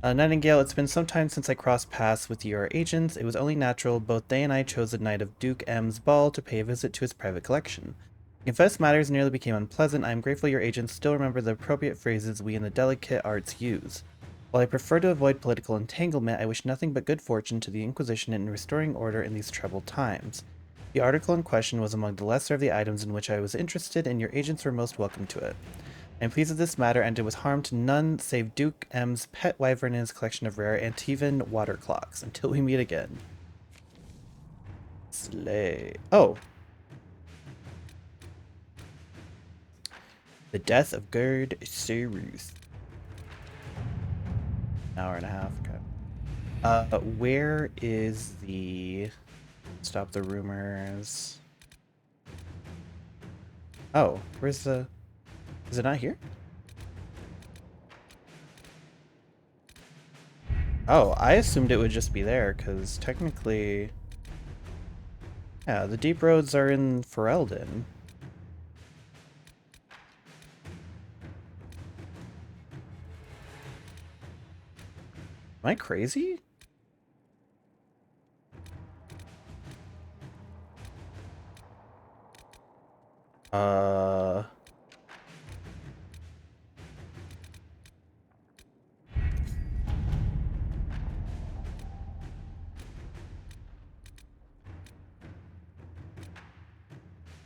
Nightingale, it's been some time since I crossed paths with your agents. It was only natural both they and I chose the night of Duke M's ball to pay a visit to his private collection. To confess, matters nearly became unpleasant. I am grateful your agents still remember the appropriate phrases we in the delicate arts use. While I prefer to avoid political entanglement, I wish nothing but good fortune to the Inquisition in restoring order in these troubled times. The article in question was among the lesser of the items in which I was interested, and your agents were most welcome to it. I am pleased that this matter ended with harm to none save Duke M's pet wyvern and his collection of rare Antivan water clocks. Until we meet again. Slay. Oh. The death of Gerd Seruth. Hour and a half. Okay. Where is the... Stop the rumors. Oh, where's the... Is it not here? Oh, I assumed it would just be there, because technically... Yeah, the deep roads are in Ferelden. Am I crazy?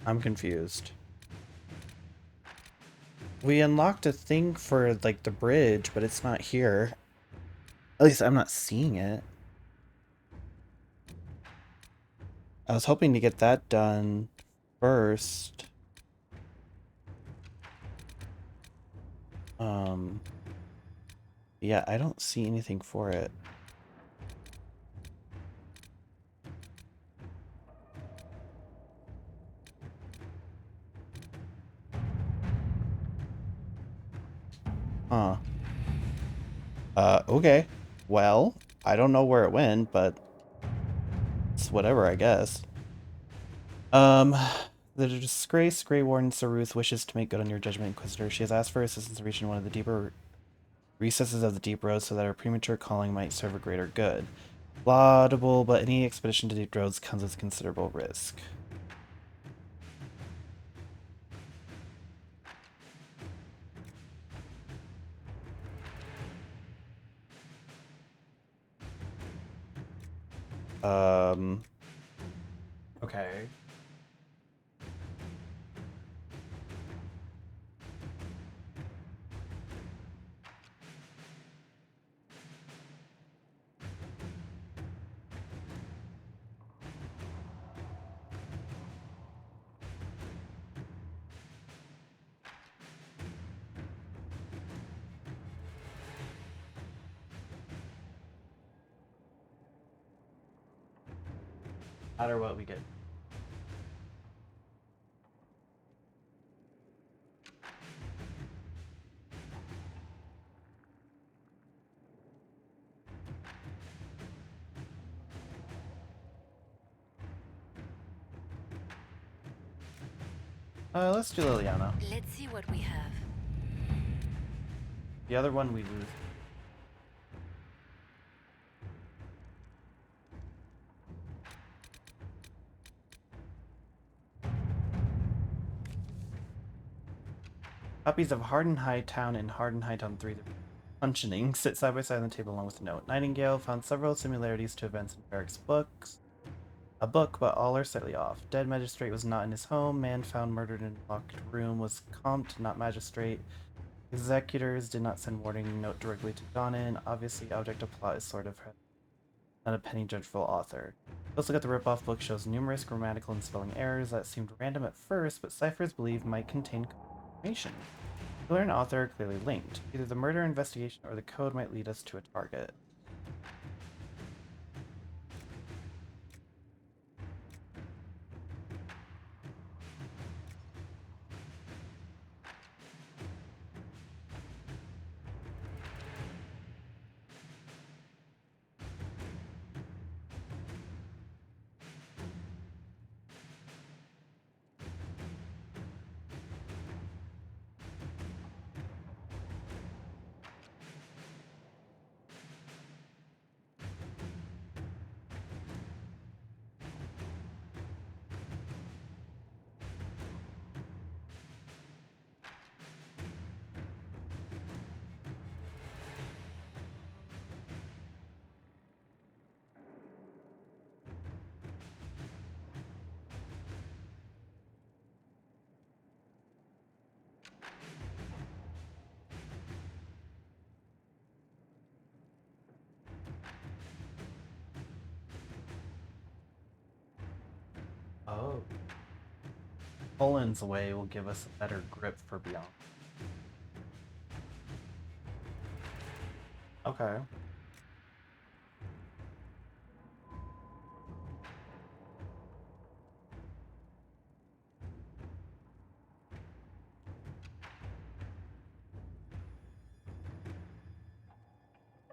I'm confused. We unlocked a thing for, like, the bridge, but it's not here. At least I'm not seeing it. I was hoping to get that done first. Yeah, I don't see anything for it. Huh. Okay. Well, I don't know where it went, but it's whatever, I guess. The disgraced Grey Warden Saruth wishes to make good on your judgment, Inquisitor. She has asked for assistance to reach in one of the deeper recesses of the Deep Roads so that her premature calling might serve a greater good. Laudable, but any expedition to Deep Roads comes with considerable risk. Okay. No matter what we get. Let's do Liliana. Let's see what we have. The other one we lose. Copies of Harden Hightown and Harden Hightown 3 Functioning sit side by side on the table along with a note. Nightingale found several similarities to events in Barrick's books. A book, but all are slightly off. Dead magistrate was not in his home. Man found murdered in locked room was Comte, not magistrate. Executors did not send warning note directly to Donan. Obviously, object of plot is sort of not a penny dreadful author. Let's look at the ripoff book. Shows numerous grammatical and spelling errors that seemed random at first, but ciphers believed might contain information. Killer and author are clearly linked. Either the murder investigation or the code might lead us to a target. Oh. Poland's way will give us a better grip for Beyond. Okay.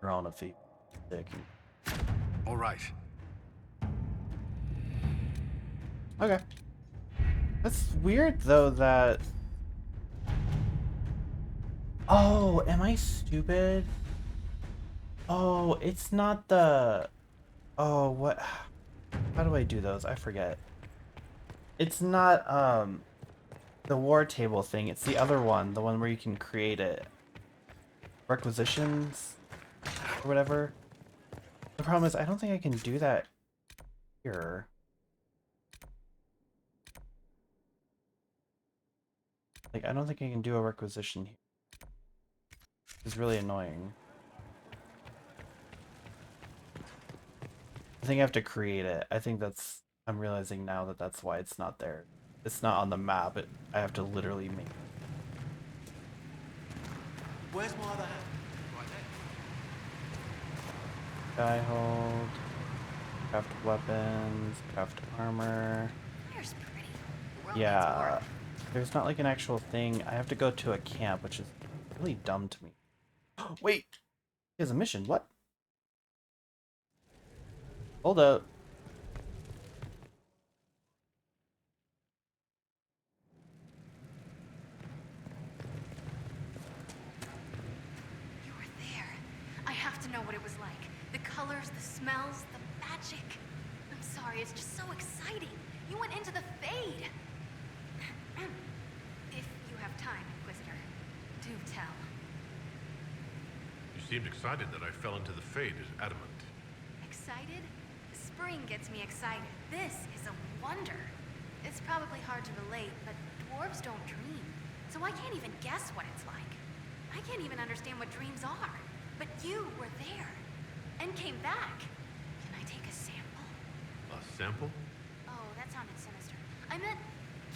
We're on a feet. All right. Okay. That's weird though that... Oh, am I stupid? Oh, it's not the... Oh, what? How do I do those? I forget. It's not, the war table thing. It's the other one. The one where you can create it. Requisitions? Or whatever. The problem is, I don't think I can do that here. Like, I don't think I can do a requisition here. It's really annoying. I think I have to create it. I think that's... I'm realizing now that that's why it's not there. It's not on the map. I have to literally make it. Where's my other hand? Skyhold. Craft weapons. Craft armor. There's pretty. Well, Yeah. There's not like an actual thing. I have to go to a camp, which is really dumb to me. Wait! He has a mission. What? Hold up. to know what it was like. The colors, the smells, the magic. I'm sorry, it's just so exciting. You went into the Fade. If you have time, Inquisitor, do tell. You seemed excited that I fell into the Fade as Adamant. Excited? Spring gets me excited. This is a wonder. It's probably hard to relate, but dwarves don't dream. So I can't even guess what it's like. I can't even understand what dreams are. But you were there. And came back. Can I take a sample? A sample? Oh, that sounded sinister. I meant,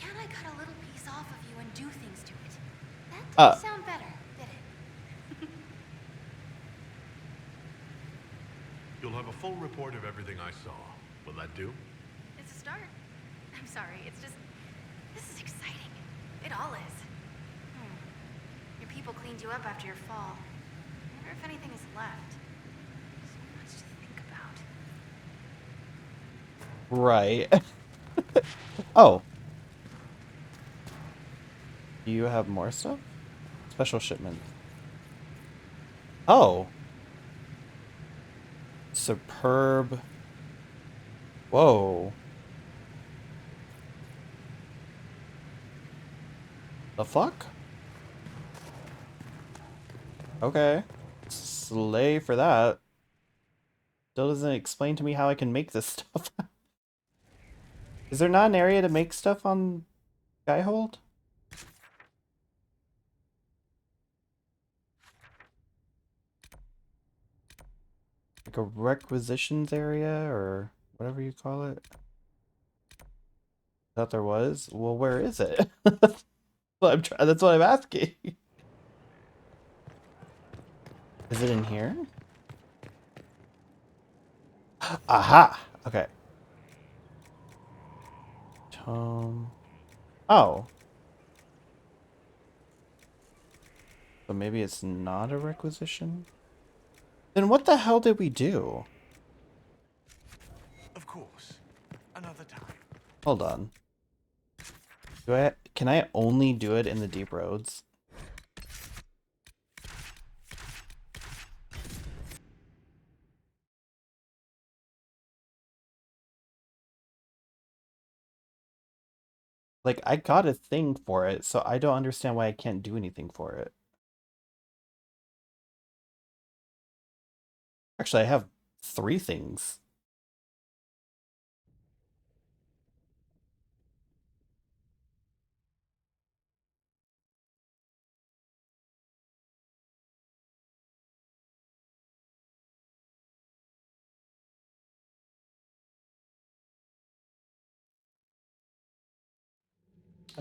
can I cut a little piece off of you and do things to it? That didn't sound better, did it? You'll have a full report of everything I saw. Will that do? It's a start. I'm sorry, it's just... This is exciting. It all is. Your people cleaned you up after your fall. I wonder if anything is left. So much to think about. Right. Oh. Do you have more stuff? Special shipment. Oh. Superb. Whoa. The fuck? Okay. Slay for that. Still doesn't explain to me how I can make this stuff. Is there not an area to make stuff on Skyhold? Like a requisitions area or whatever you call it? Thought there was? Well, where is it? That's what I'm asking. Is it in here? Aha! Okay. Tome. Oh. So maybe it's not a requisition? Then what the hell did we do? Of course. Another time. Hold on. Can I only do it in the deep roads? Like, I got a thing for it, so I don't understand why I can't do anything for it. Actually, I have 3 things.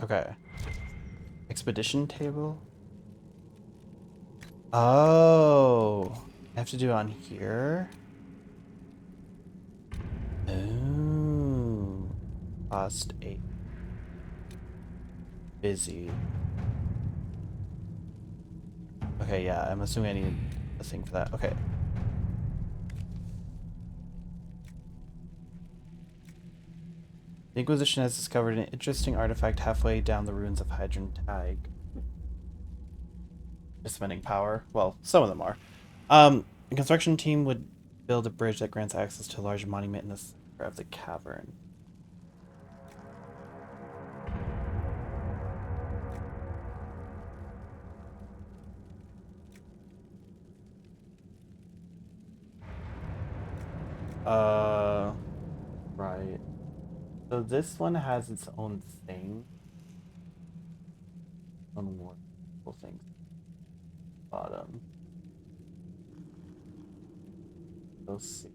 Okay. Expedition table? Oh. I have to do it on here? Oh. Cost 8. Busy. Okay, yeah, I'm assuming I need a thing for that. Okay. The Inquisition has discovered an interesting artifact halfway down the ruins of Hydron Tag. Spending power. Well, some of them are. The construction team would build a bridge that grants access to a large monument in the center of the cavern. Right. So this one has its own thing. Own wonderful things. Bottom. Let's see.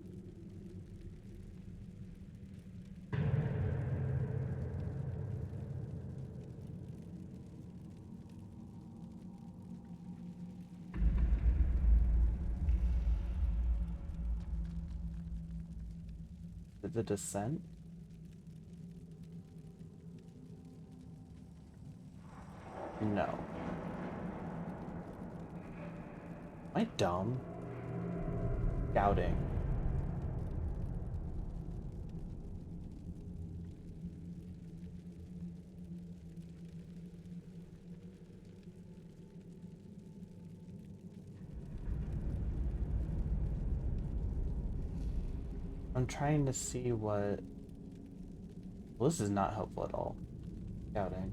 The descent? No. Am I dumb? Scouting. I'm trying to see what... Well, this is not helpful at all. Scouting.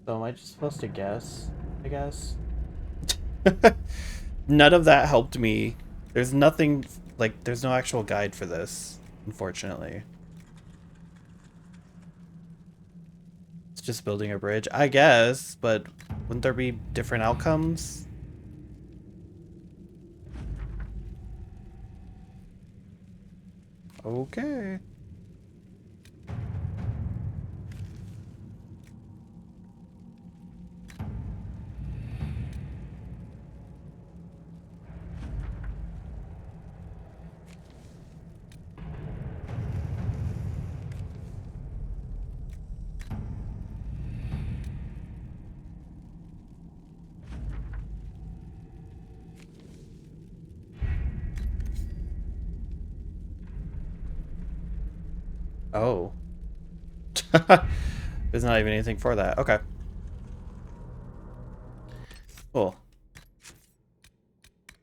So am I just supposed to guess, I guess? None of that helped me. There's nothing, like, there's no actual guide for this, unfortunately. It's just building a bridge, I guess, but wouldn't there be different outcomes? Okay. Oh. There's not even anything for that. Okay. Cool.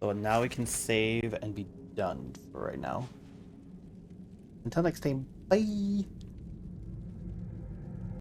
So now we can save and be done for right now. Until next time, bye!